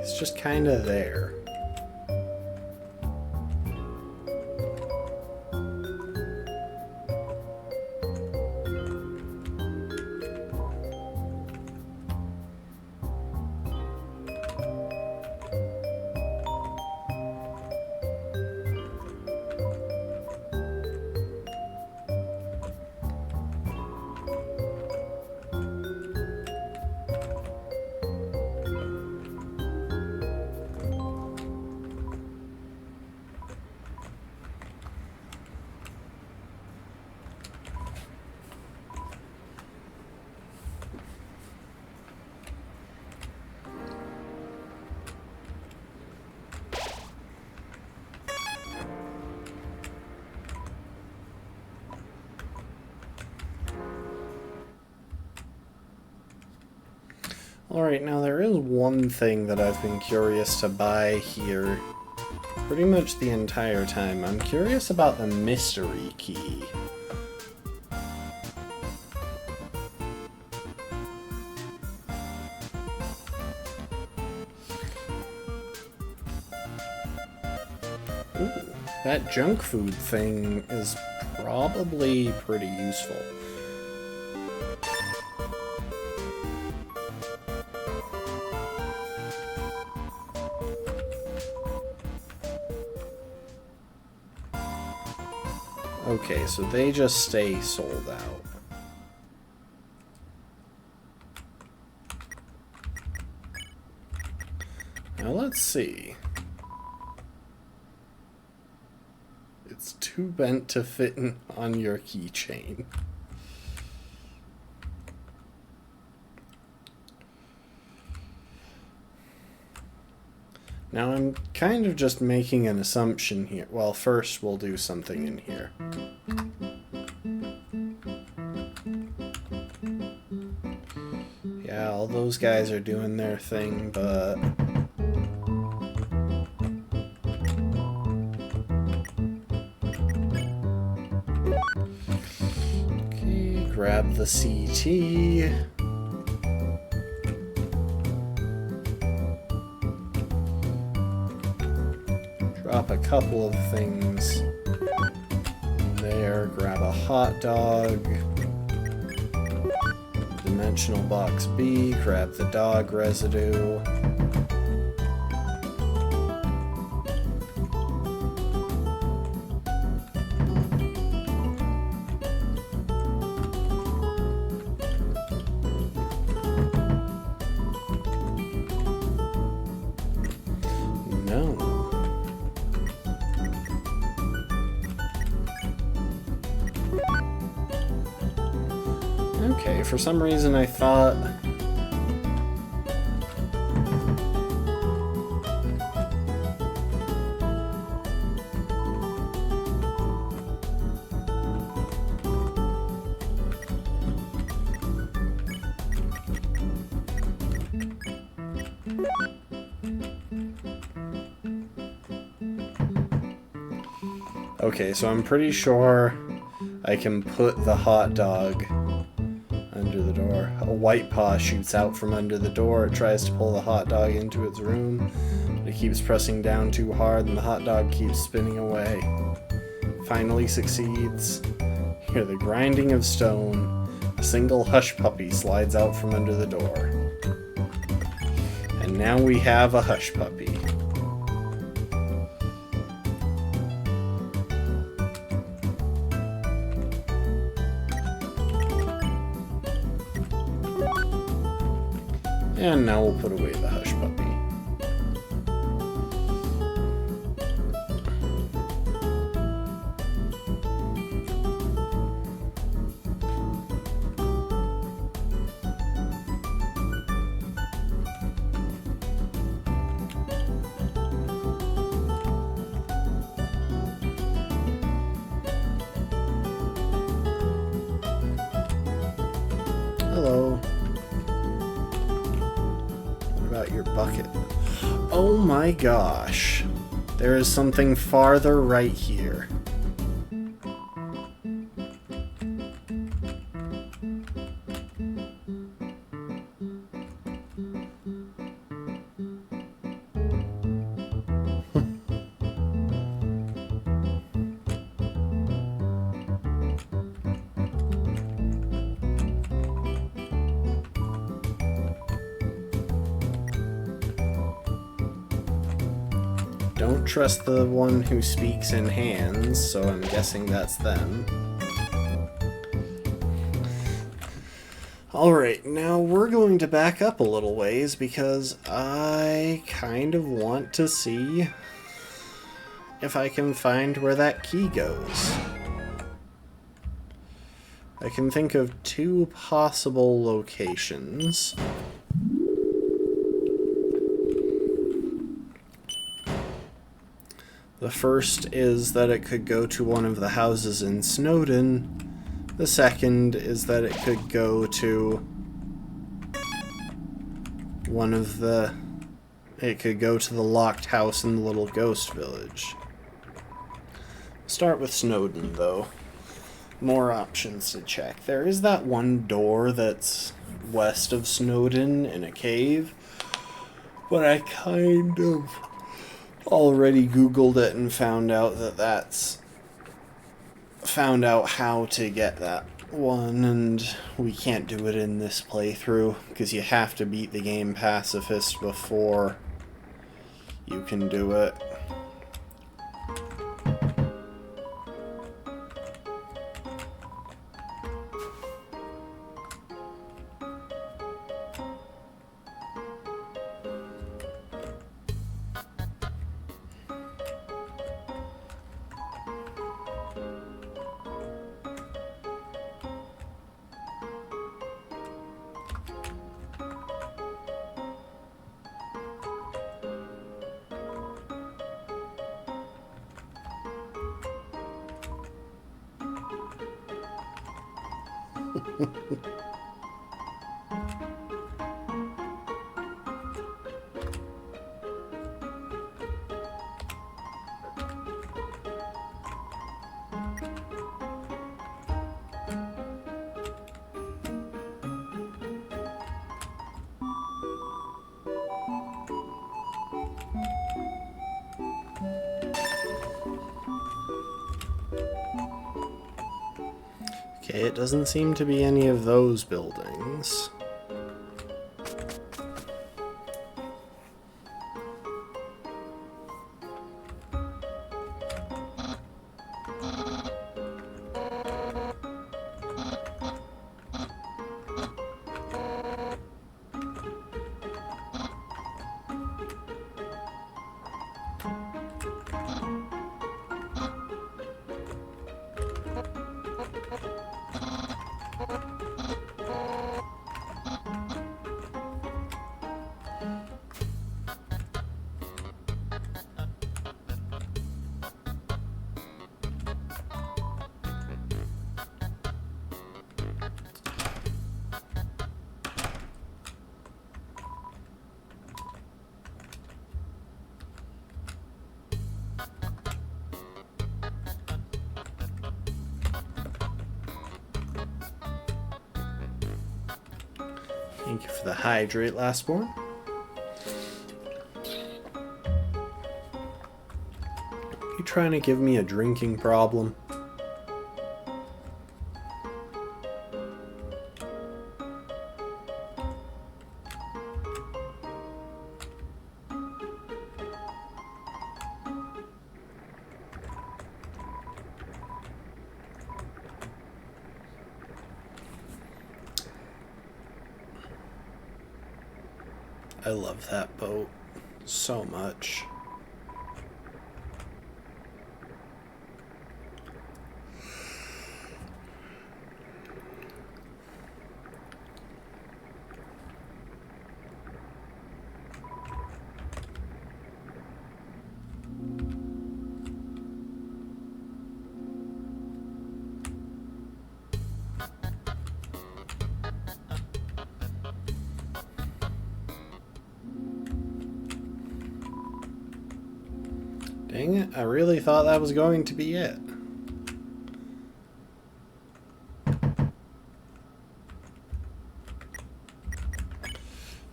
Speaker 1: He's just kind of there. Alright, now there is one thing that I've been curious to buy here pretty much the entire time. I'm curious about the mystery key. Ooh, that junk food thing is probably pretty useful. Okay, so they just stay sold out. Now let's see. It's too bent to fit on your keychain. Now I'm kind of just making an assumption here. Well, first we'll do something in here. Yeah, all those guys are doing their thing, but... Okay, grab the CT. Drop a couple of things there. Grab a hot dog. Dimensional box B. Grab the dog residue. Okay, for some reason I thought... Okay, so I'm pretty sure I can put the hot dog under the door. A white paw shoots out from under the door. It tries to pull the hot dog into its room. But it keeps pressing down too hard and the hot dog keeps spinning away. Finally succeeds. Hear the grinding of stone. A single hush puppy slides out from under the door. And now we have a hush puppy. And now we'll put away the hush puppy. Hello. Your bucket. Oh my gosh. There is something farther right here. Don't trust the one who speaks in hands, so I'm guessing that's them. Alright, now we're going to back up a little ways because I kind of want to see if I can find where that key goes. I can think of two possible locations. The first is that it could go to one of the houses in Snowdon. The second is that it could go to one of the... It could go to the locked house in the little ghost village. Start with Snowdon, though. More options to check. There is that one door that's west of Snowdon in a cave, but I kind of already Googled it and found out how to get that one, and we can't do it in this playthrough because you have to beat the game pacifist before you can do it. Okay, it doesn't seem to be any of those buildings. Thank you for the hydrate, lastborn. You trying to give me a drinking problem? I love that boat so much. Dang it, I really thought that was going to be it.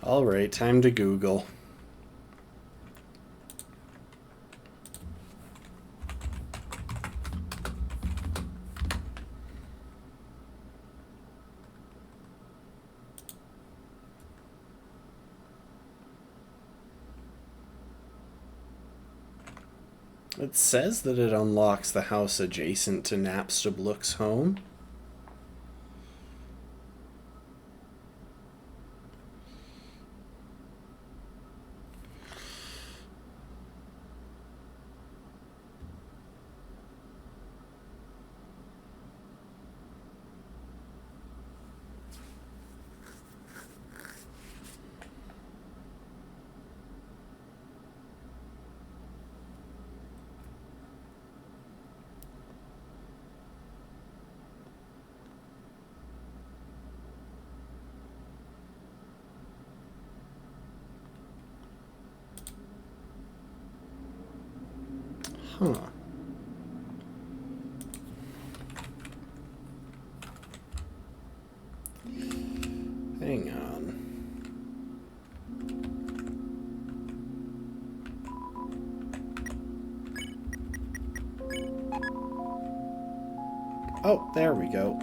Speaker 1: Alright, time to Google. It says that it unlocks the house adjacent to Napstablook's home. Huh. Hang on. Oh, there we go.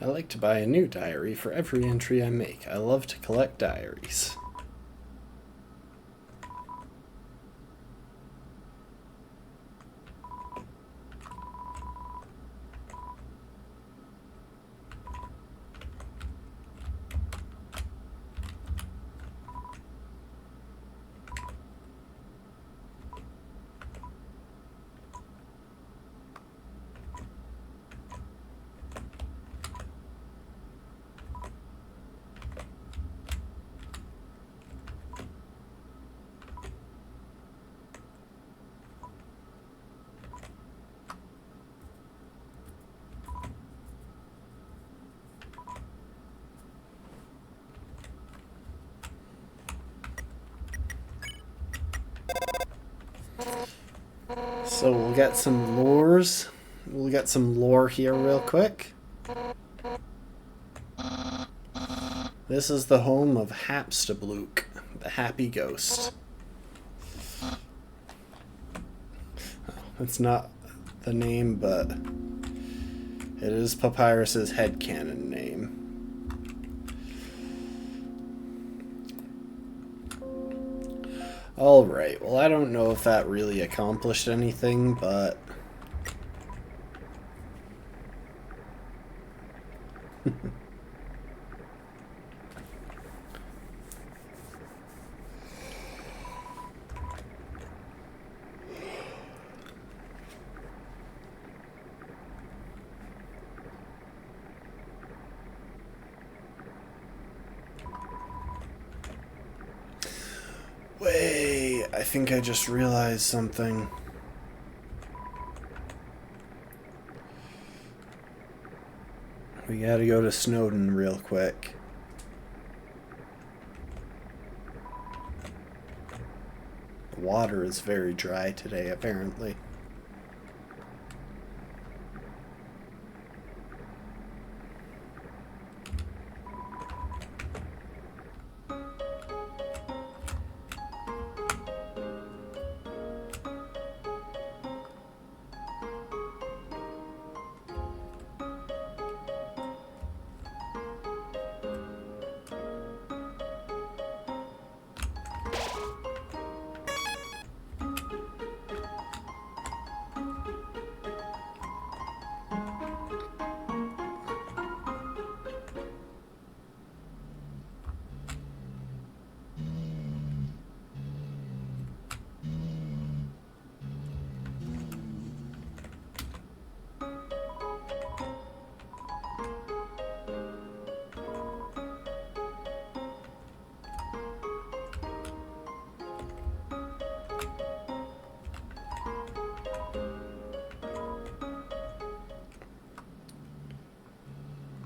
Speaker 1: I like to buy a new diary for every entry I make. I love to collect diaries. So we'll get some lures. We'll get some lore here real quick. This is the home of Hapstablook, the happy ghost. That's not the name, but it is Papyrus's headcanon name. Alright, well I don't know if that really accomplished anything, but... Wait, I think I just realized something. We gotta go to Snowden real quick. The water is very dry today, apparently.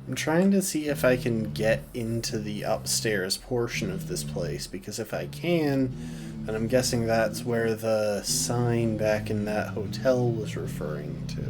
Speaker 1: I'm trying to see if I can get into the upstairs portion of this place, because if I can, then I'm guessing that's where the sign back in that hotel was referring to.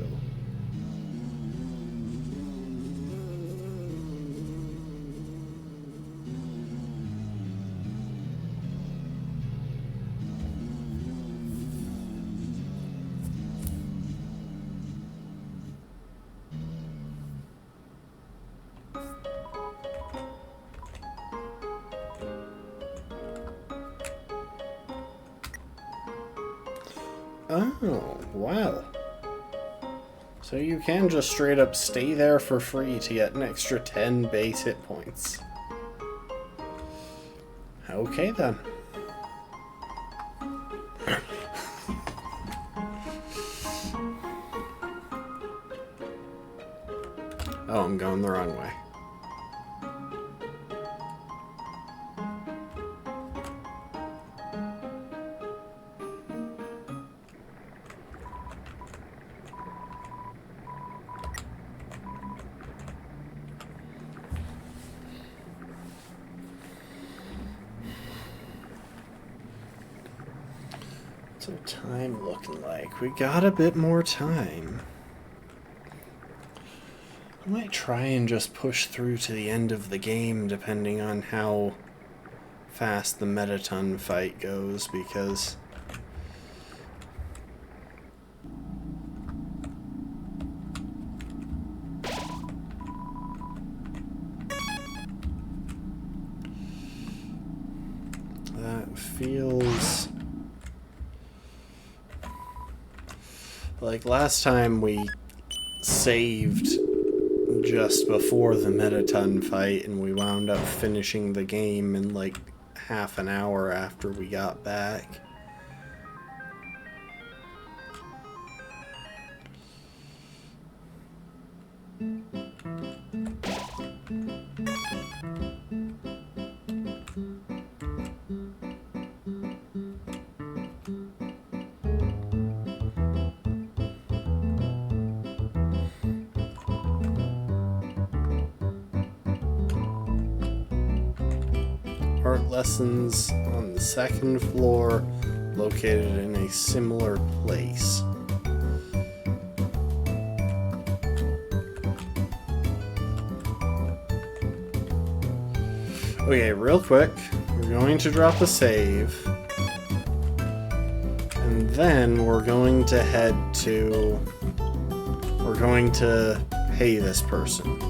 Speaker 1: Oh, wow. So you can just straight up stay there for free to get an extra 10 base hit points. Okay then. Oh, I'm going the wrong way. What's our time looking like? We got a bit more time. I might try and just push through to the end of the game depending on how fast the Metaton fight goes, because that feels like last time we saved just before the Metaton fight and we wound up finishing the game in like half an hour after we got back. Art lessons on the second floor, located in a similar place. Okay, real quick, we're going to drop a save. And then we're going to head to... We're going to pay this person.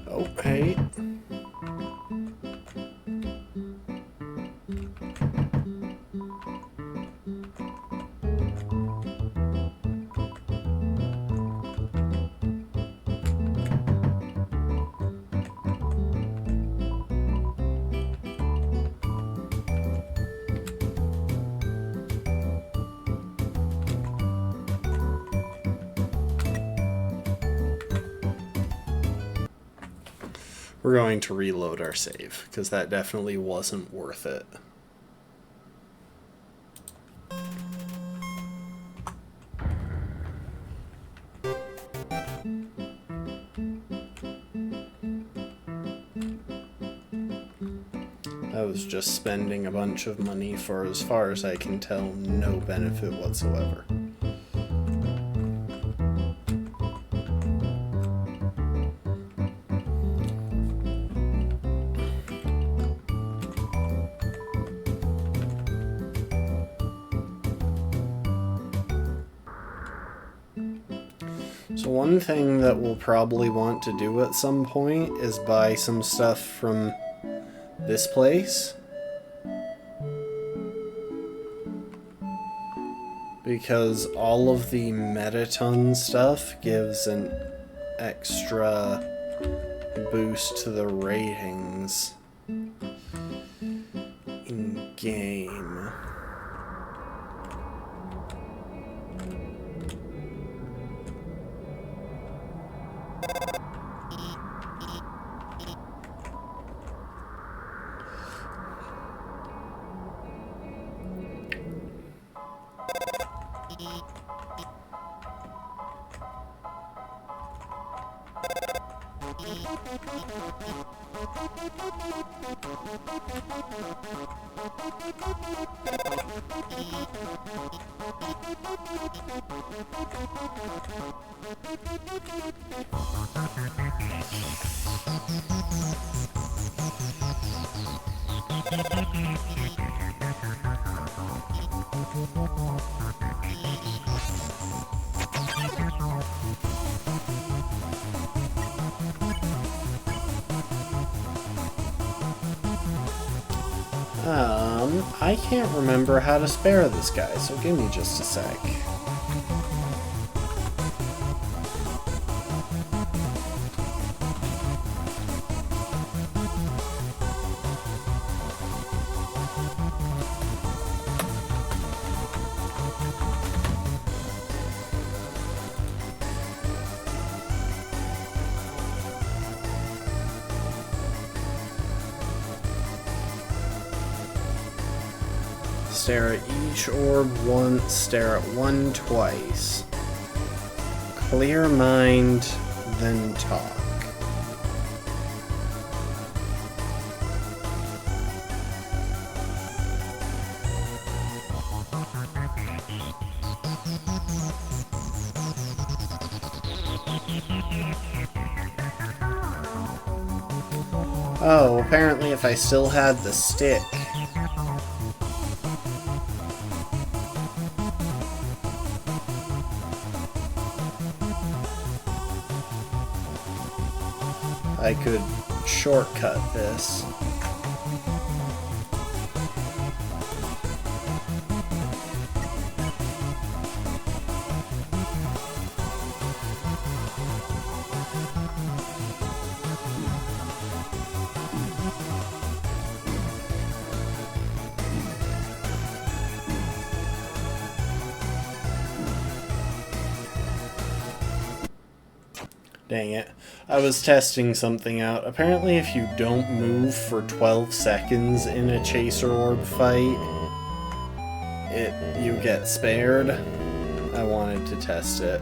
Speaker 1: Oh, hey. We're going to reload our save, because that definitely wasn't worth it. I was just spending a bunch of money for, as far as I can tell, no benefit whatsoever. So one thing that we'll probably want to do at some point is buy some stuff from this place. Because all of the Metaton stuff gives an extra boost to the ratings in game. I can't remember how to spare this guy, so give me just a sec. Stare at each orb once, stare at one twice. Clear mind, then talk. Oh, apparently if I still had the stick. I could shortcut this. Dang it. I was testing something out. Apparently if you don't move for 12 seconds in a chaser orb fight, you get spared. I wanted to test it.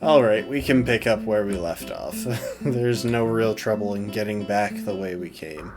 Speaker 1: Alright, we can pick up where we left off. There's no real trouble in getting back the way we came.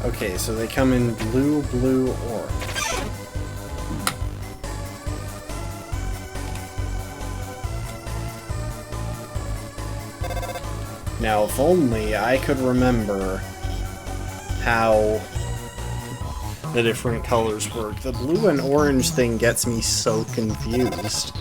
Speaker 1: Okay, so they come in blue, blue, orange. Now, if only I could remember how the different colors work. The blue and orange thing gets me so confused.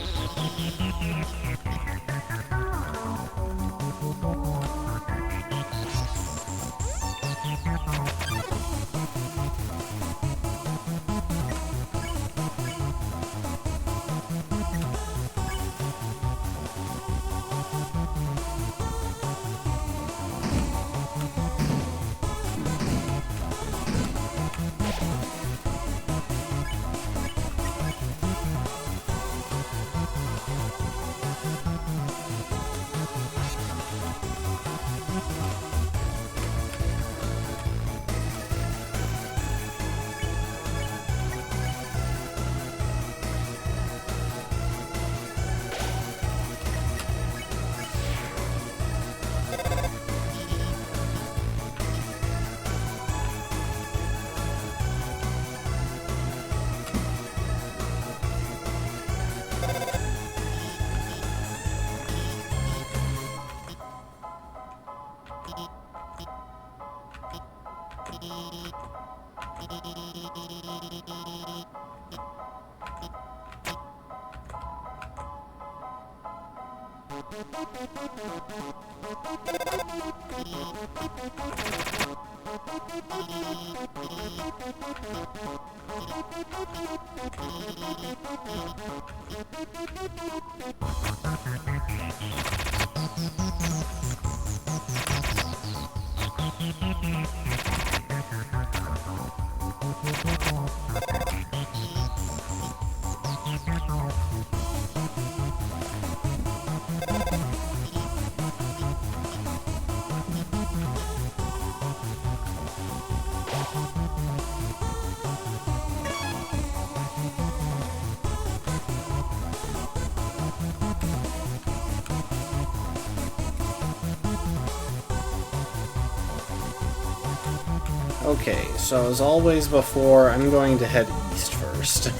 Speaker 1: Okay, so as always before, I'm going to head east first.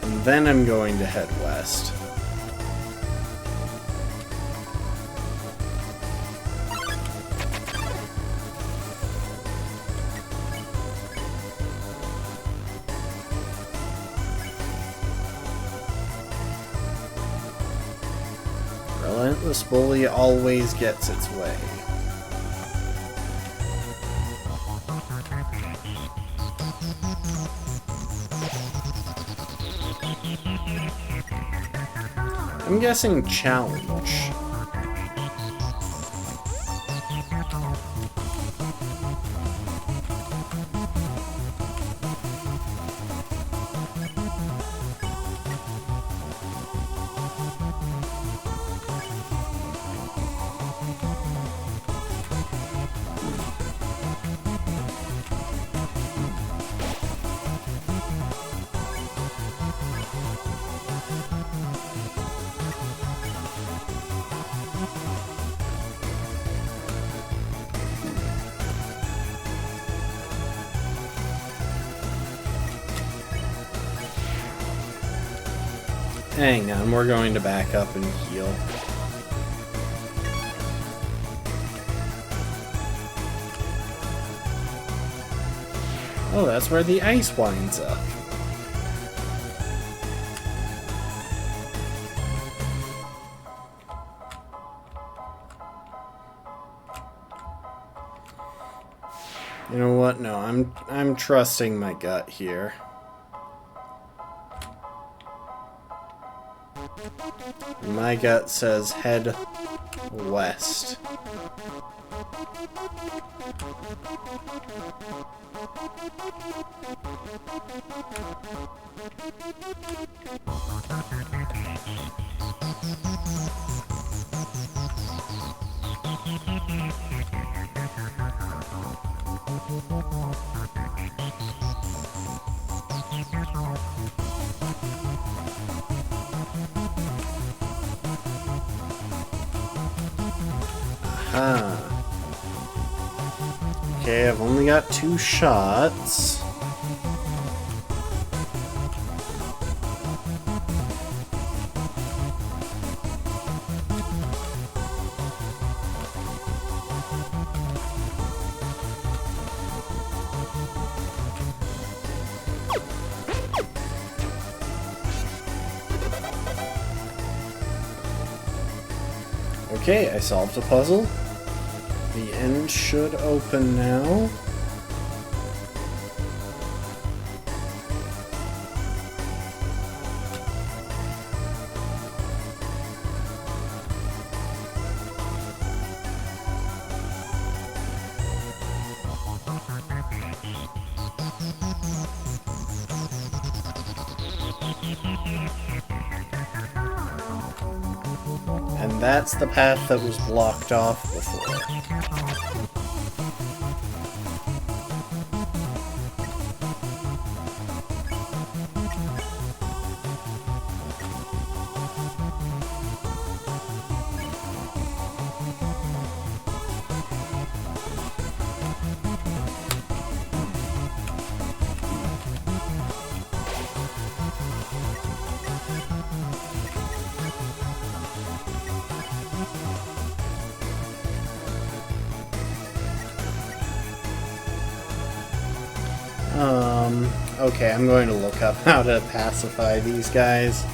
Speaker 1: And then I'm going to head west. Relentless bully always gets its way. I'm guessing challenge. Hang on, we're going to back up and heal. Oh, that's where the ice winds up. You know what? No, I'm trusting my gut here. My gut says head west. Aha. Okay, I've only got 2 shots. Okay, I solved a puzzle. The end should open now. And that's the path that was blocked off before. Okay, I'm going to look up how to pacify these guys.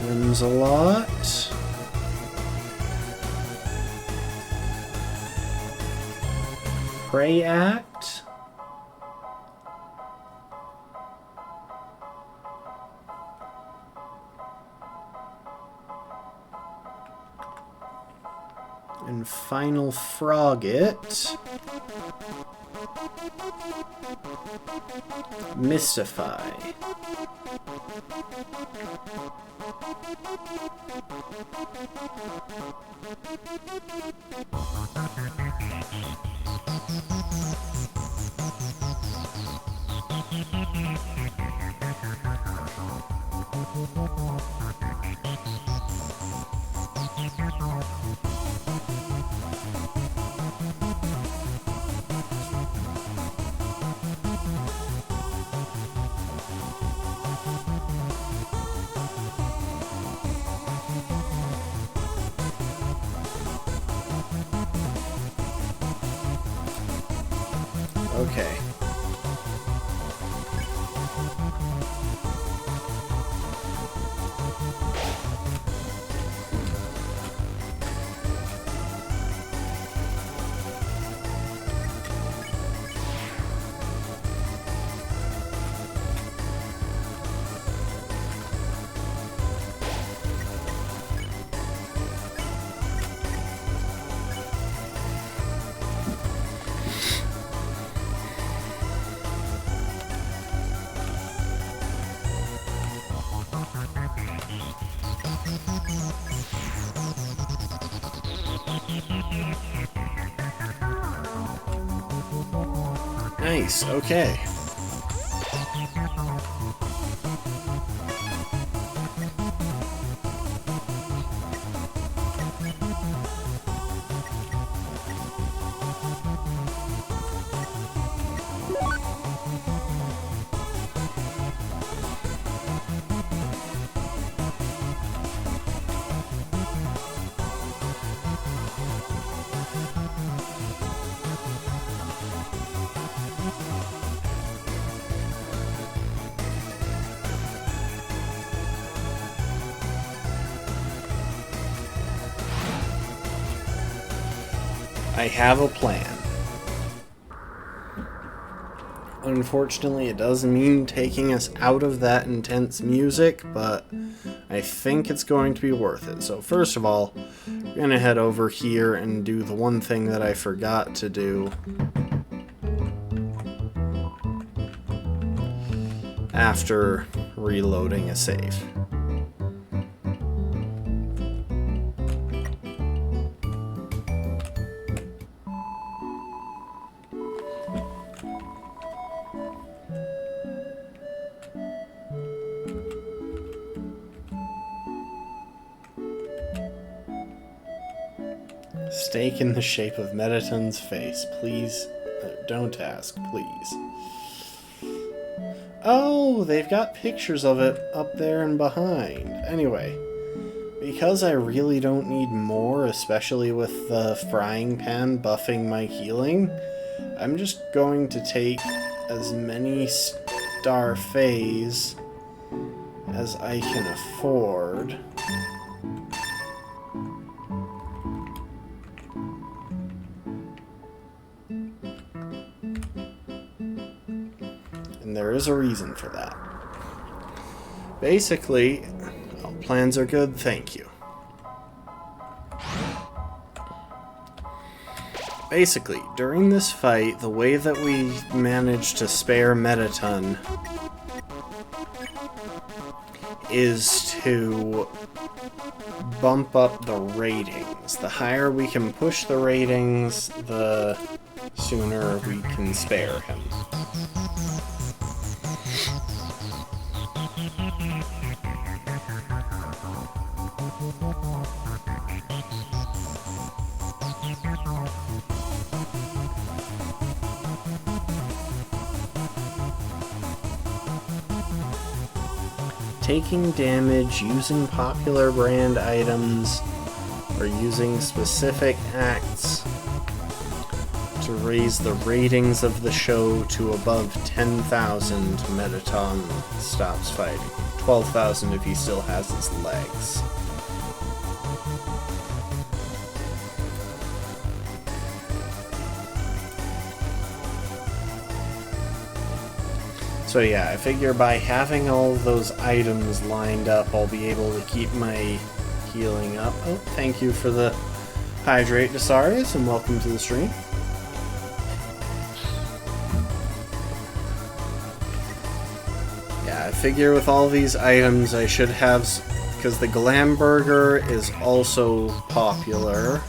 Speaker 1: Limbs a lot. Prey Act. And Final Frogget. Mystify. Okay. Nice, okay. I have a plan. Unfortunately, it does mean taking us out of that intense music, but I think it's going to be worth it. So first of all, we're going to head over here and do the one thing that I forgot to do after reloading a save. Steak in the shape of Mediton's face. Please, don't ask, please. Oh, they've got pictures of it up there and behind. Anyway, because I really don't need more, especially with the frying pan buffing my healing, I'm just going to take as many star phase as I can afford. And there is a reason for that. Basically, well, plans are good, thank you. Basically, during this fight, the way that we managed to spare Mediton is to bump up the ratings. The higher we can push the ratings, the sooner we can spare him. Taking damage using popular brand items or using specific acts to raise the ratings of the show to above 10,000, Mediton stops fighting. 12,000 if he still has his legs. So yeah, I figure by having all of those items lined up, I'll be able to keep my healing up. Oh, thank you for the hydrate, Desarius, and welcome to the stream. Yeah, I figure with all these items I should have, because the Glam Burger is also popular.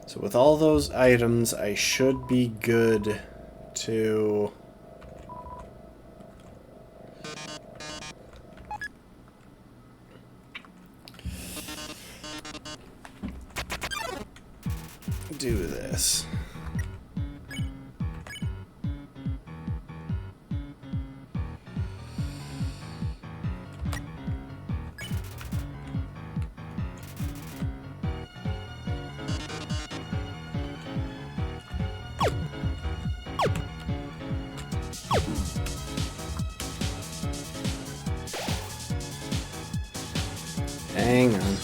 Speaker 1: So with all those items, I should be good to do this. Hang on.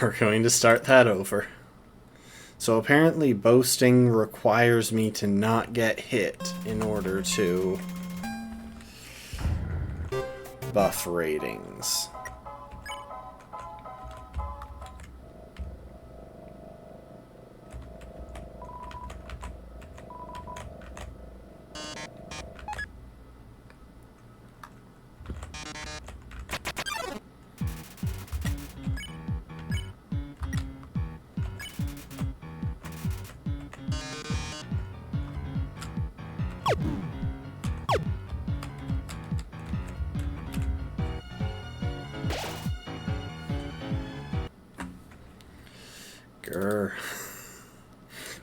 Speaker 1: We're going to start that over. So apparently boasting requires me to not get hit in order to buff ratings. Grr.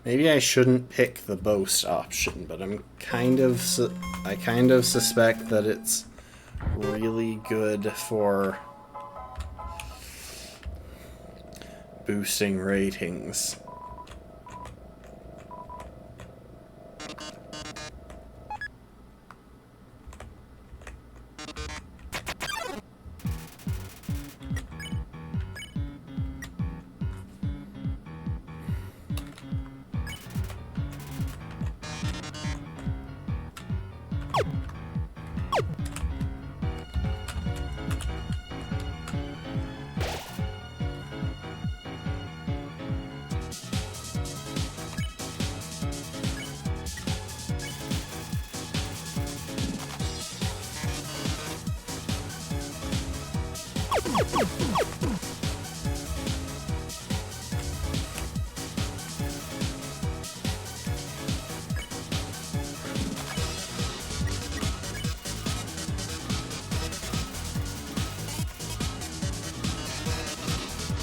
Speaker 1: Maybe I shouldn't pick the boast option, but I kind of suspect that it's really good for boosting ratings.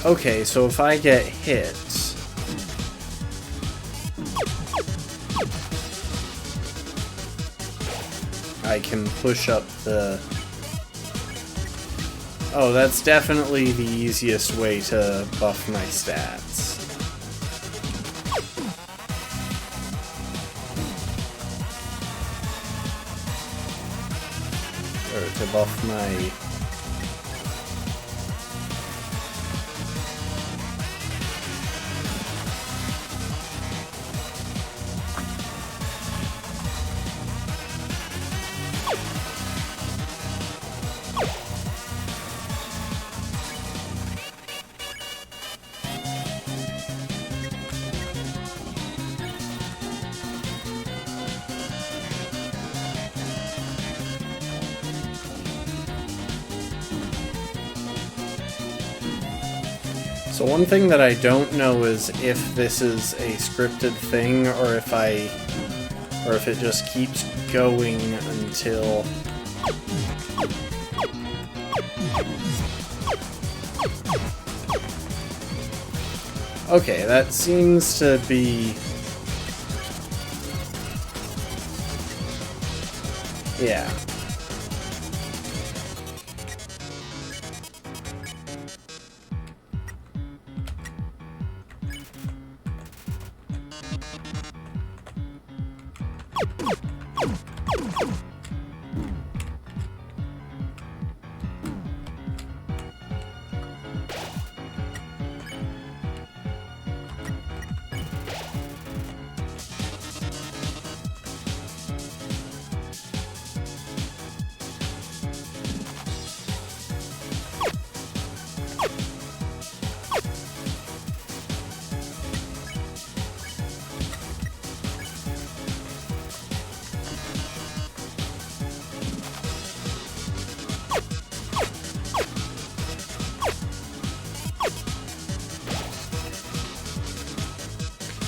Speaker 1: Okay, so if I get hit... I can push up the... Oh, that's definitely the easiest way to buff my stats. Or to buff my... So one thing that I don't know is if this is a scripted thing or if it just keeps going until... Okay, that seems to be... Yeah.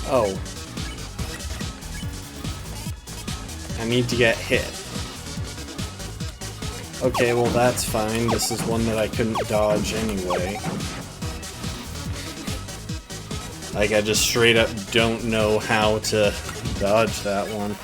Speaker 1: Oh. I need to get hit. Okay, well that's fine. This is one that I couldn't dodge anyway. Like, I just straight up don't know how to dodge that one.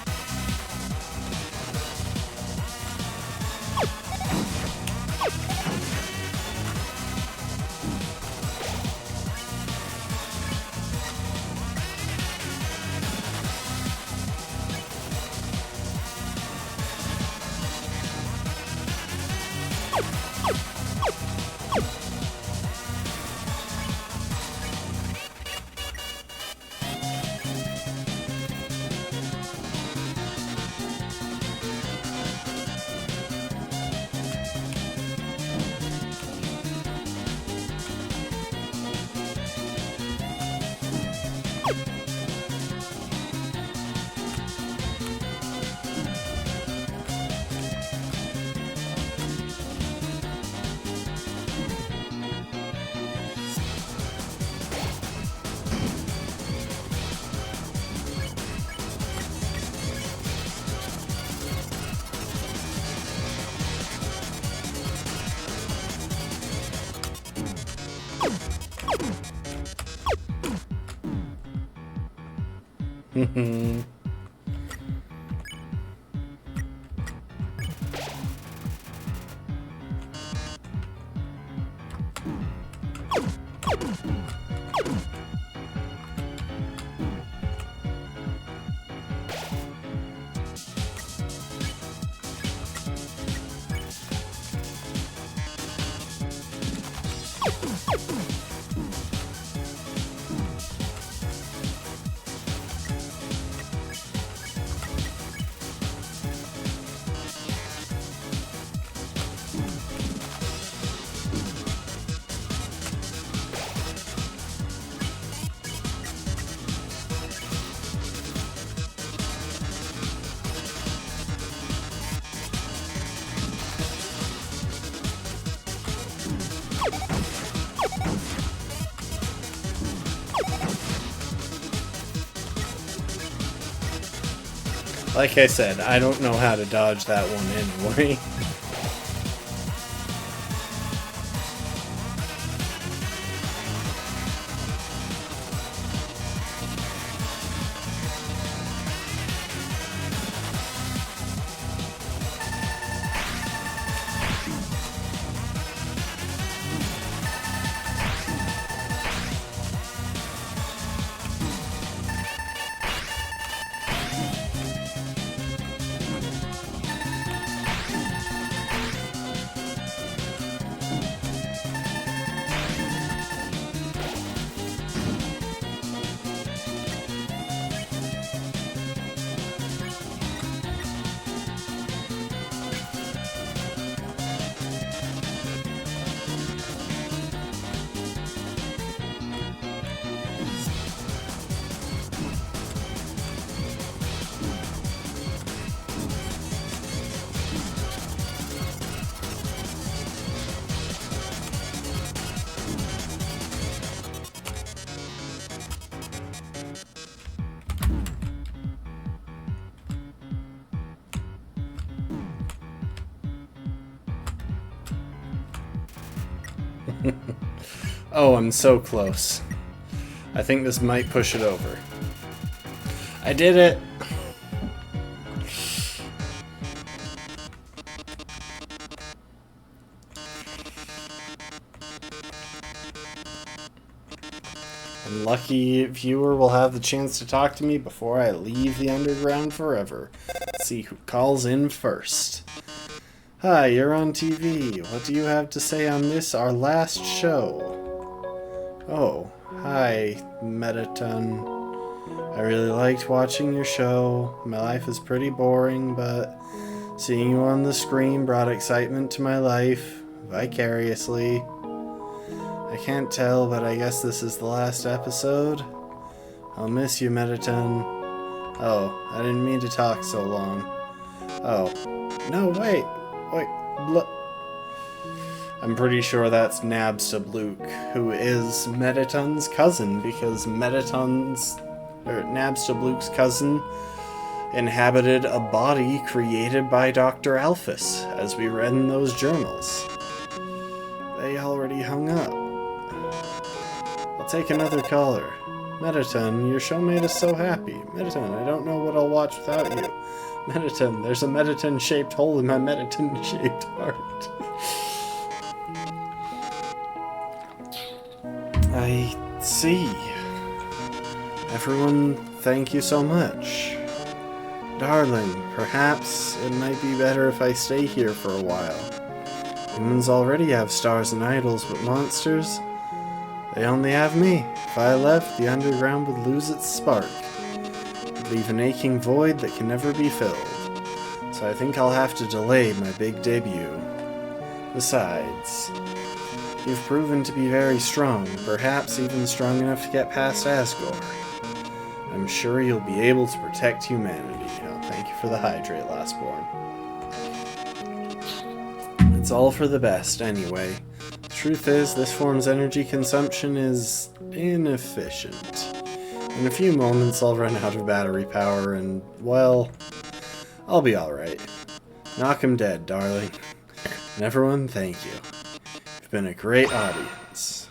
Speaker 1: Like I said, I don't know how to dodge that one anyway. Oh, I'm so close. I think this might push it over. I did it! And lucky viewer will have the chance to talk to me before I leave the underground forever. Let's see who calls in first. Hi, you're on TV. What do you have to say on this, our last show? Oh, hi, Metaton. I really liked watching your show. My life is pretty boring, but seeing you on the screen brought excitement to my life, vicariously. I can't tell, but I guess this is the last episode. I'll miss you, Metaton. Oh, I didn't mean to talk so long. Oh, no, wait, I'm pretty sure that's Nabstabluke, who is Metaton's cousin, because Nabstabluke's cousin inhabited a body created by Dr. Alphys, as we read in those journals. They already hung up. I'll take another caller. Metaton, your show made us so happy. Metaton, I don't know what I'll watch without you. Metaton, there's a Metaton-shaped hole in my Metaton-shaped heart. I see. Everyone, thank you so much. Darling, perhaps it might be better if I stay here for a while. Humans already have stars and idols, but monsters, they only have me. If I left, the underground would lose its spark. Leave an aching void that can never be filled. So I think I'll have to delay my big debut. Besides, you've proven to be very strong, perhaps even strong enough to get past Asgore. I'm sure you'll be able to protect humanity. Oh, thank you for the hydrate, Lastborn. It's all for the best, anyway. The truth is, this form's energy consumption is inefficient. In a few moments, I'll run out of battery power, and, well, I'll be alright. Knock him dead, darling. And everyone, thank you. You've been a great audience.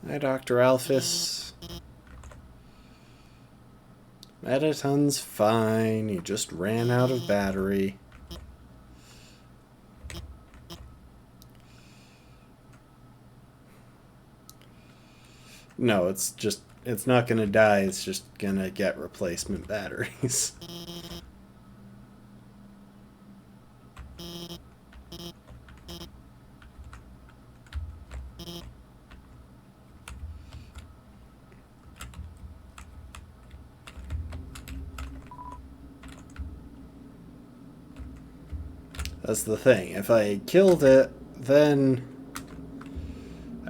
Speaker 1: Hi, Dr. Alphys. Metaton's fine. He just ran out of battery. No, it's not gonna die. It's just gonna get replacement batteries. That's the thing. If I killed it, then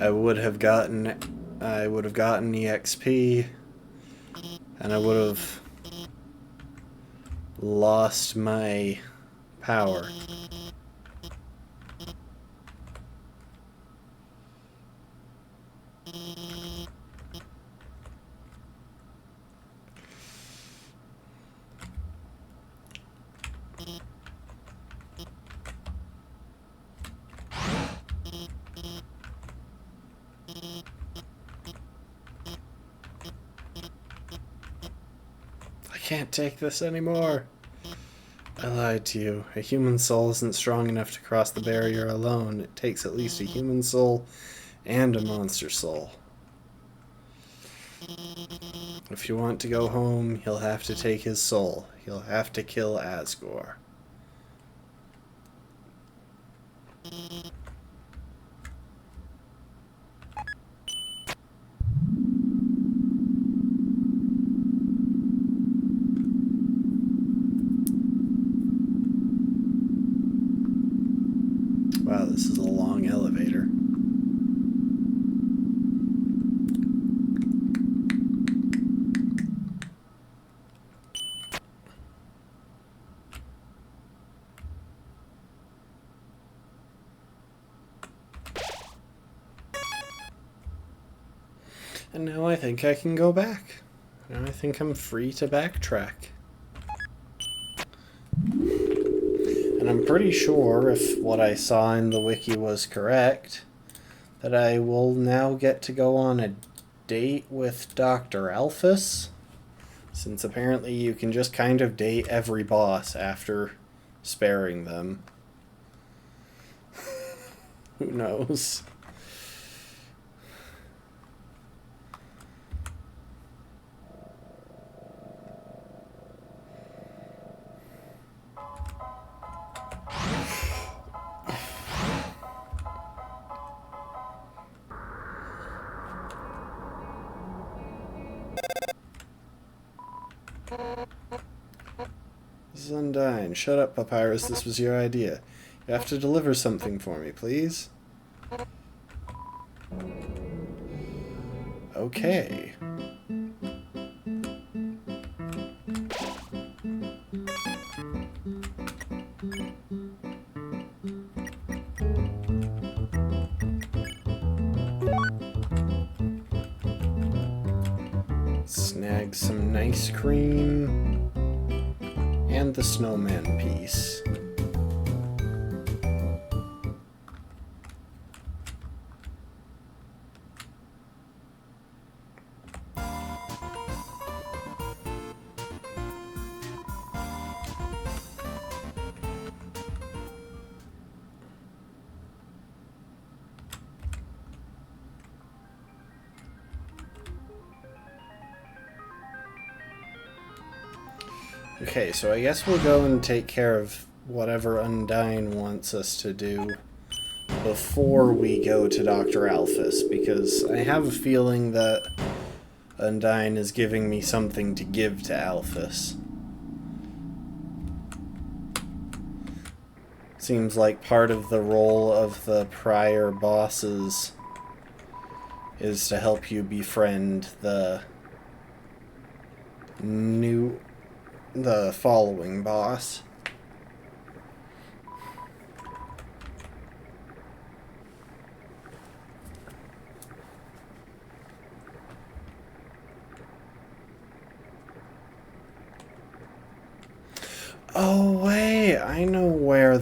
Speaker 1: I would have gotten EXP, and I would have lost my power. I can't take this anymore. I lied to you. A human soul isn't strong enough to cross the barrier alone. It takes at least a human soul and a monster soul. If you want to go home, you'll have to take his soul. You'll have to kill Asgore. Wow, this is a long elevator. And now I think I can go back. Now I think I'm free to backtrack. And I'm pretty sure, if what I saw in the wiki was correct, that I will now get to go on a date with Dr. Alphys, since apparently you can just kind of date every boss after sparing them. Who knows? This is Undyne. Shut up, Papyrus. This was your idea. You have to deliver something for me, please. Okay. Snag some nice cream. And the snowman piece. Okay, so I guess we'll go and take care of whatever Undyne wants us to do before we go to Dr. Alphys, because I have a feeling that Undyne is giving me something to give to Alphys. Seems like part of the role of the prior bosses is to help you befriend the following boss. Oh wait, I know where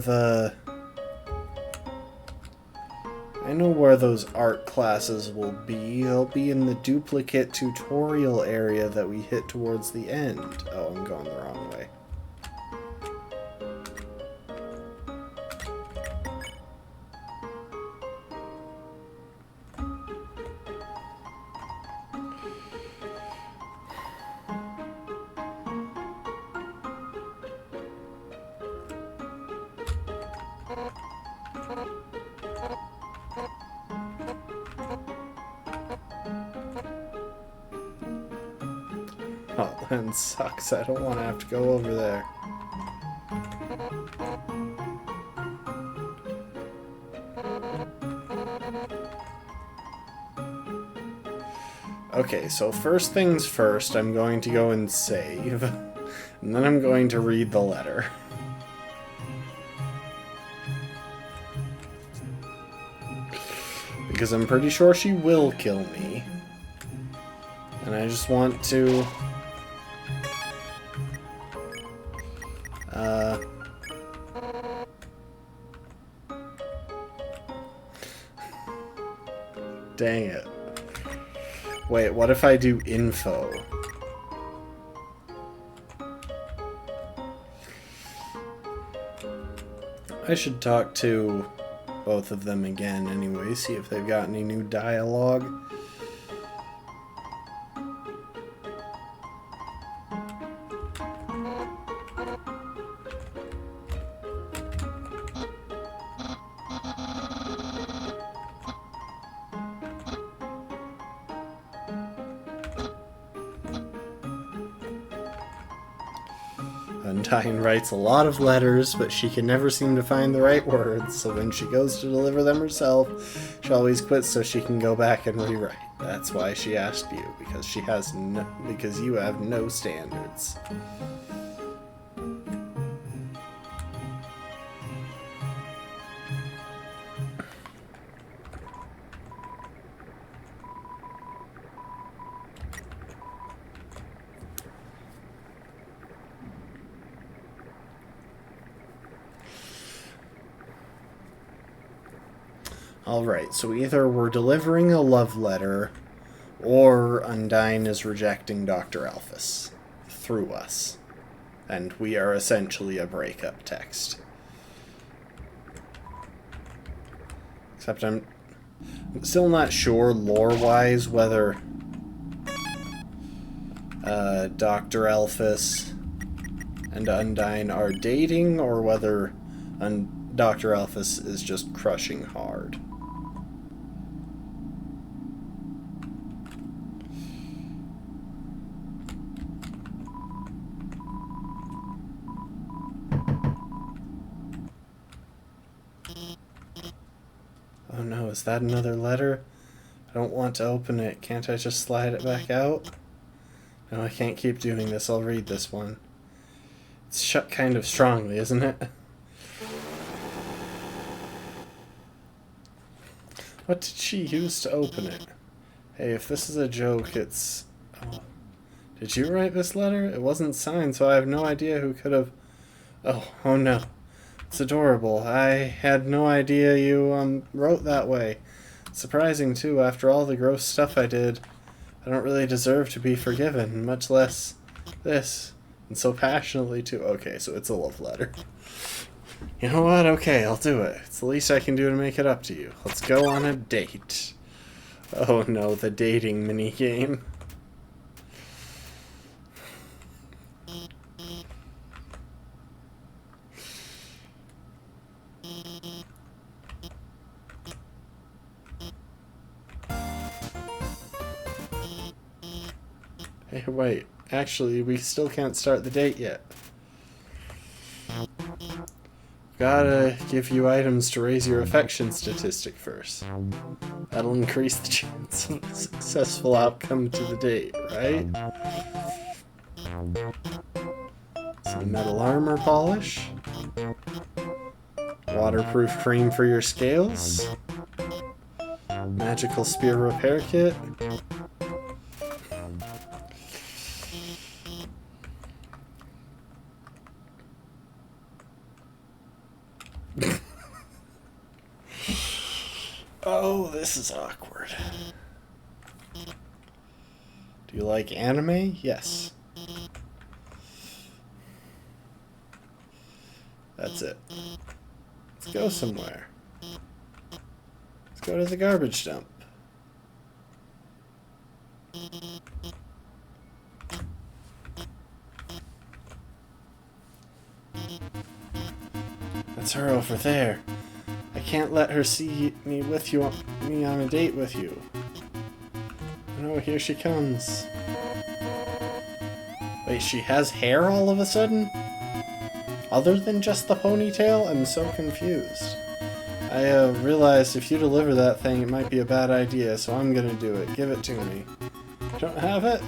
Speaker 1: those art classes will be. They'll be in the duplicate tutorial area that we hit towards the end. Oh, I'm going the wrong way. Oh, that sucks. I don't want to have to go over there. Okay, so first things first, I'm going to go and save. And then I'm going to read the letter. Because I'm pretty sure she will kill me. And I just want to... Dang it. Wait, what if I do info? I should talk to both of them again anyway, see if they've got any new dialogue. Undyne writes a lot of letters, but she can never seem to find the right words, so when she goes to deliver them herself, she always quits so she can go back and rewrite. That's why she asked you, because because you have no standards. Alright, so either we're delivering a love letter, or Undyne is rejecting Dr. Alphys through us. And we are essentially a breakup text. Except I'm still not sure, lore-wise, whether Dr. Alphys and Undyne are dating, or whether Dr. Alphys is just crushing hard. Oh no, is that another letter? I don't want to open it. Can't I just slide it back out? No, I can't keep doing this. I'll read this one. It's shut kind of strongly, isn't it? What did she use to open it? Hey, if this is a joke, it's... Oh. Did you write this letter? It wasn't signed, so I have no idea who could have... Oh no. It's adorable. I had no idea you, wrote that way. Surprising, too, after all the gross stuff I did. I don't really deserve to be forgiven, much less this. And so passionately, too. Okay, so it's a love letter. You know what? Okay, I'll do it. It's the least I can do to make it up to you. Let's go on a date. Oh no, the dating minigame. Hey, wait. Actually, we still can't start the date yet. Gotta give you items to raise your affection statistic first. That'll increase the chance of a successful outcome to the date, right? Some metal armor polish. Waterproof cream for your scales. Magical spear repair kit. Oh, this is awkward. Do you like anime? Yes. That's it. Let's go somewhere. Let's go to the garbage dump. That's her over there. I can't let her see me with you, me on a date with you. Oh, here she comes. Wait, she has hair all of a sudden? Other than just the ponytail? I'm so confused. I realized if you deliver that thing, it might be a bad idea, so I'm gonna do it. Give it to me. Don't have it?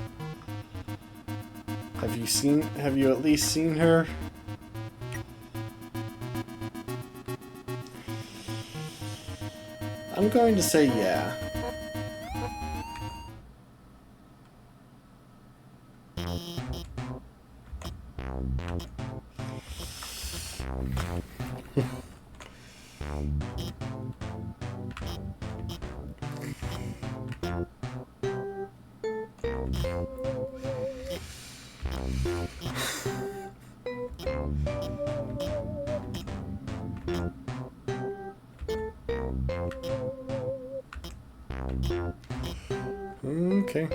Speaker 1: Have you at least seen her? I'm going to say yeah. Okay.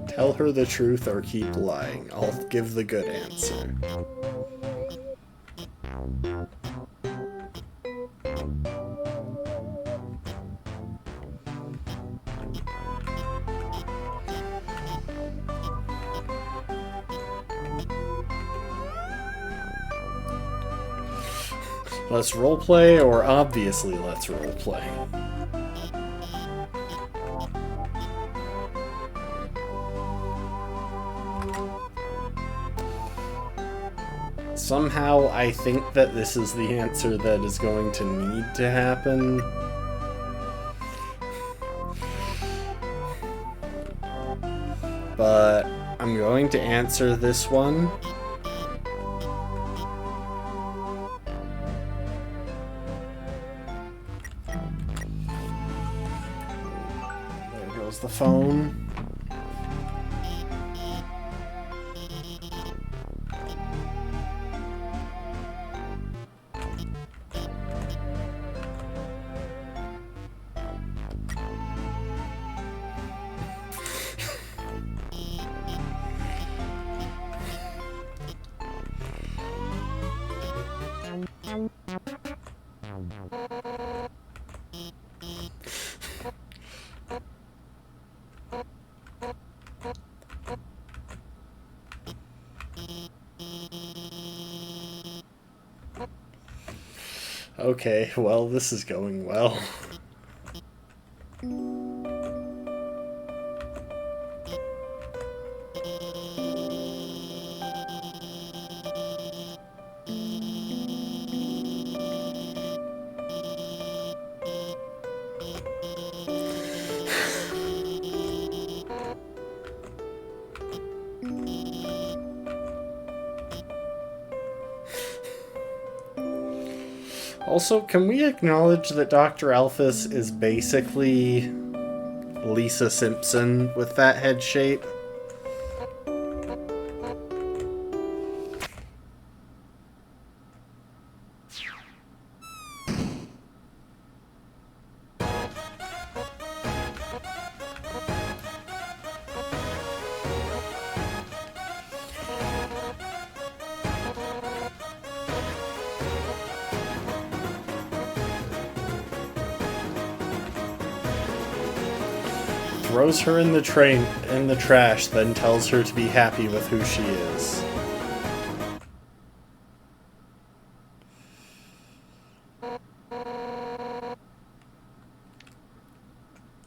Speaker 1: Tell her the truth or keep lying. I'll give the good answer. Let's roleplay, or obviously let's roleplay. Somehow I think that this is the answer that is going to need to happen. But I'm going to answer this one. There goes the phone. Okay, well, this is going well. Also, can we acknowledge that Dr. Alphys is basically Lisa Simpson with that head shape? Throws her in the trash, then tells her to be happy with who she is.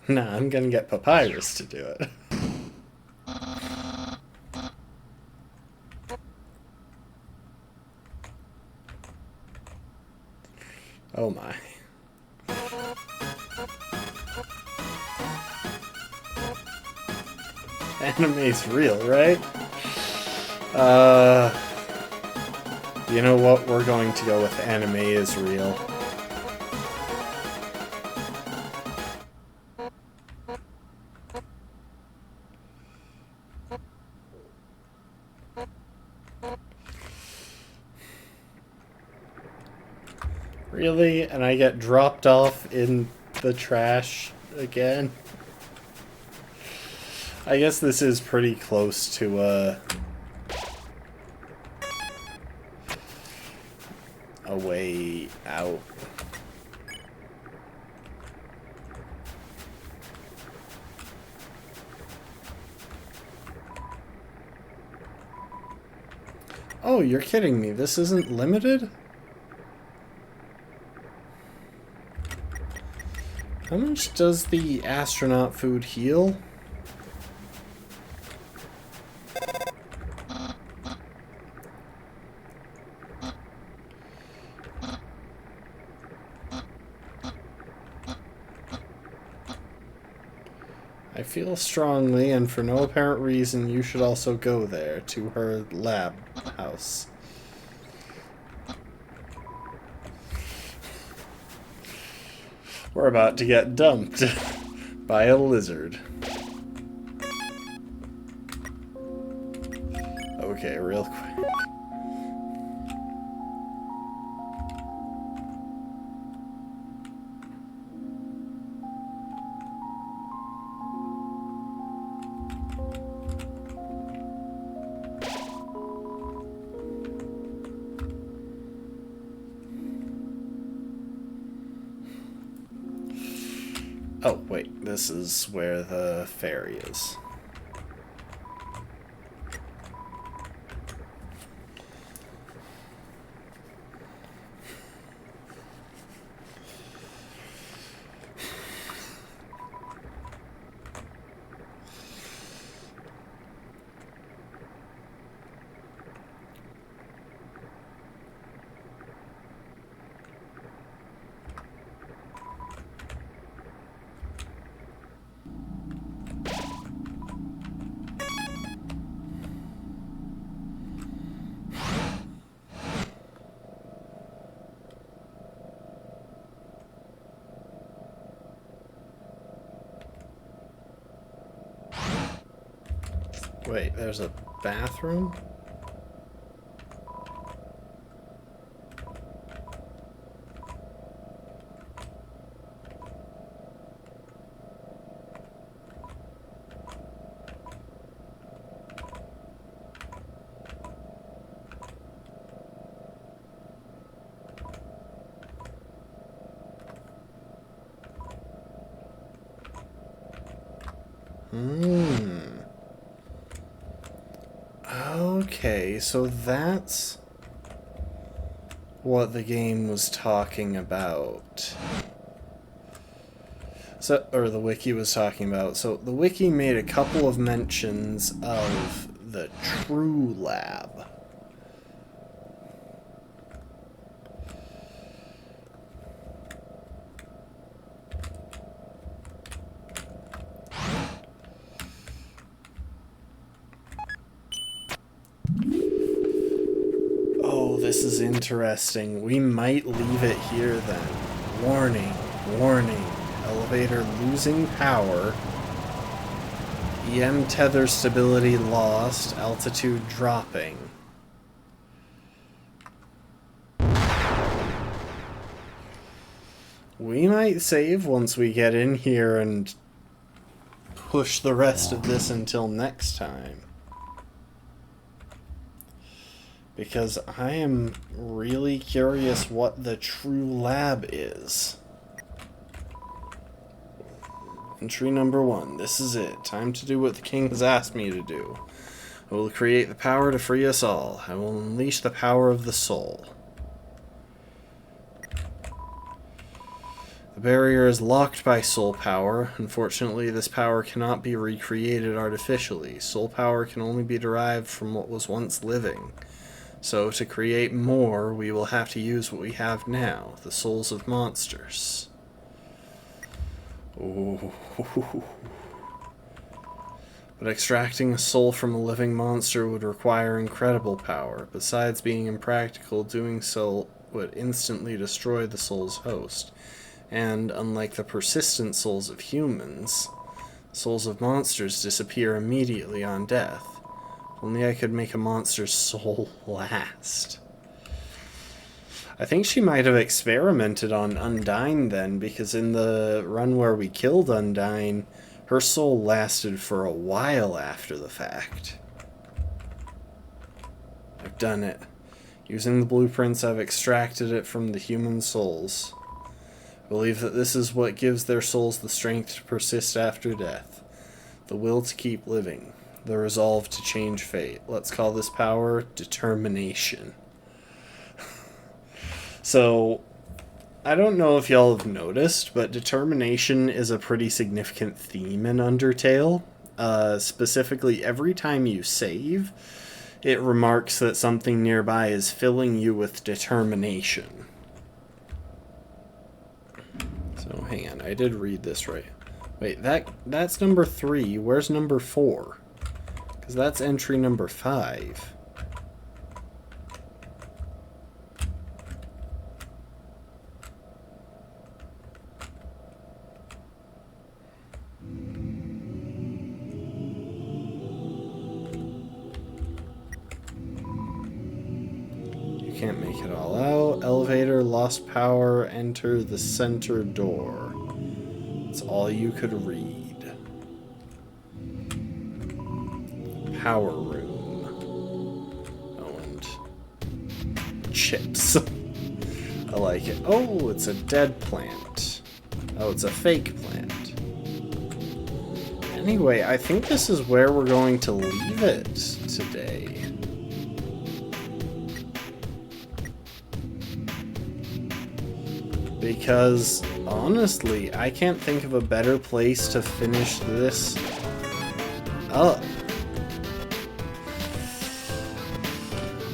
Speaker 1: Nah, I'm gonna get Papyrus to do it. Oh my. Anime's real, right? You know what? We're going to go with anime is real. Really? And I get dropped off in the trash again? I guess this is pretty close to a way out. Oh, you're kidding me. This isn't limited? How much does the astronaut food heal? I feel strongly, and for no apparent reason, you should also go there, to her lab house. We're about to get dumped by a lizard. Okay, real quick. Oh, wait, this is where the ferry is. Wait, there's a bathroom? Okay, so that's what the game was talking about. So, or the wiki was talking about. So the wiki made a couple of mentions of the True Lab. Oh, this is interesting. We might leave it here then. Warning, warning. Elevator losing power. EM tether stability lost. Altitude dropping. We might save once we get in here and push the rest of this until next time. Because I am really curious what the True Lab is. Entry number 1. This is it. Time to do what the king has asked me to do. I will create the power to free us all. I will unleash the power of the soul. The barrier is locked by soul power. Unfortunately, this power cannot be recreated artificially. Soul power can only be derived from what was once living. So, to create more, we will have to use what we have now, the souls of monsters. Ooh. But extracting a soul from a living monster would require incredible power. Besides being impractical, doing so would instantly destroy the soul's host. And, unlike the persistent souls of humans, souls of monsters disappear immediately on death. Only I could make a monster's soul last. I think she might have experimented on Undyne then, because in the run where we killed Undyne, her soul lasted for a while after the fact. I've done it. Using the blueprints, I've extracted it from the human souls. I believe that this is what gives their souls the strength to persist after death. The will to keep living. The resolve to change fate. Let's call this power determination. So, I don't know if y'all have noticed, but determination is a pretty significant theme in Undertale. Specifically, every time you save, it remarks that something nearby is filling you with determination. So, hang on, I did read this right. Wait, that's number 3. Where's number 4? Because that's entry number 5. Can't make it all out. Elevator, lost power, enter the center door. That's all you could read. Power room. Oh, and chips. I like it. Oh, it's a dead plant. Oh, it's a fake plant. Anyway, I think this is where we're going to leave it today. Because, honestly, I can't think of a better place to finish this up.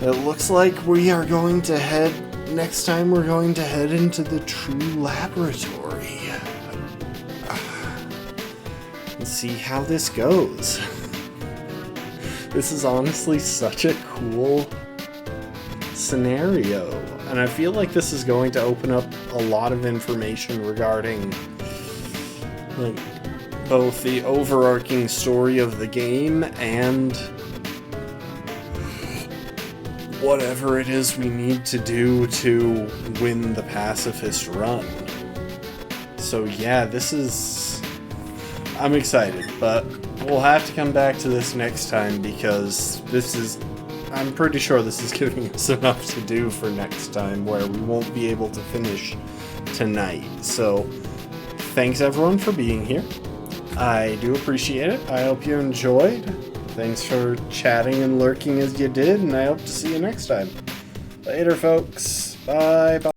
Speaker 1: It looks like we are going to head... Next time we're going to head into the true laboratory. And see how this goes. This is honestly such a cool scenario. And I feel like this is going to open up a lot of information regarding like both the overarching story of the game and whatever it is we need to do to win the pacifist run. So yeah, this is... I'm excited, but we'll have to come back to this next time because this is... I'm pretty sure this is giving us enough to do for next time where we won't be able to finish tonight. So, thanks everyone for being here. I do appreciate it. I hope you enjoyed. Thanks for chatting and lurking as you did, and I hope to see you next time. Later, folks. Bye. Bye.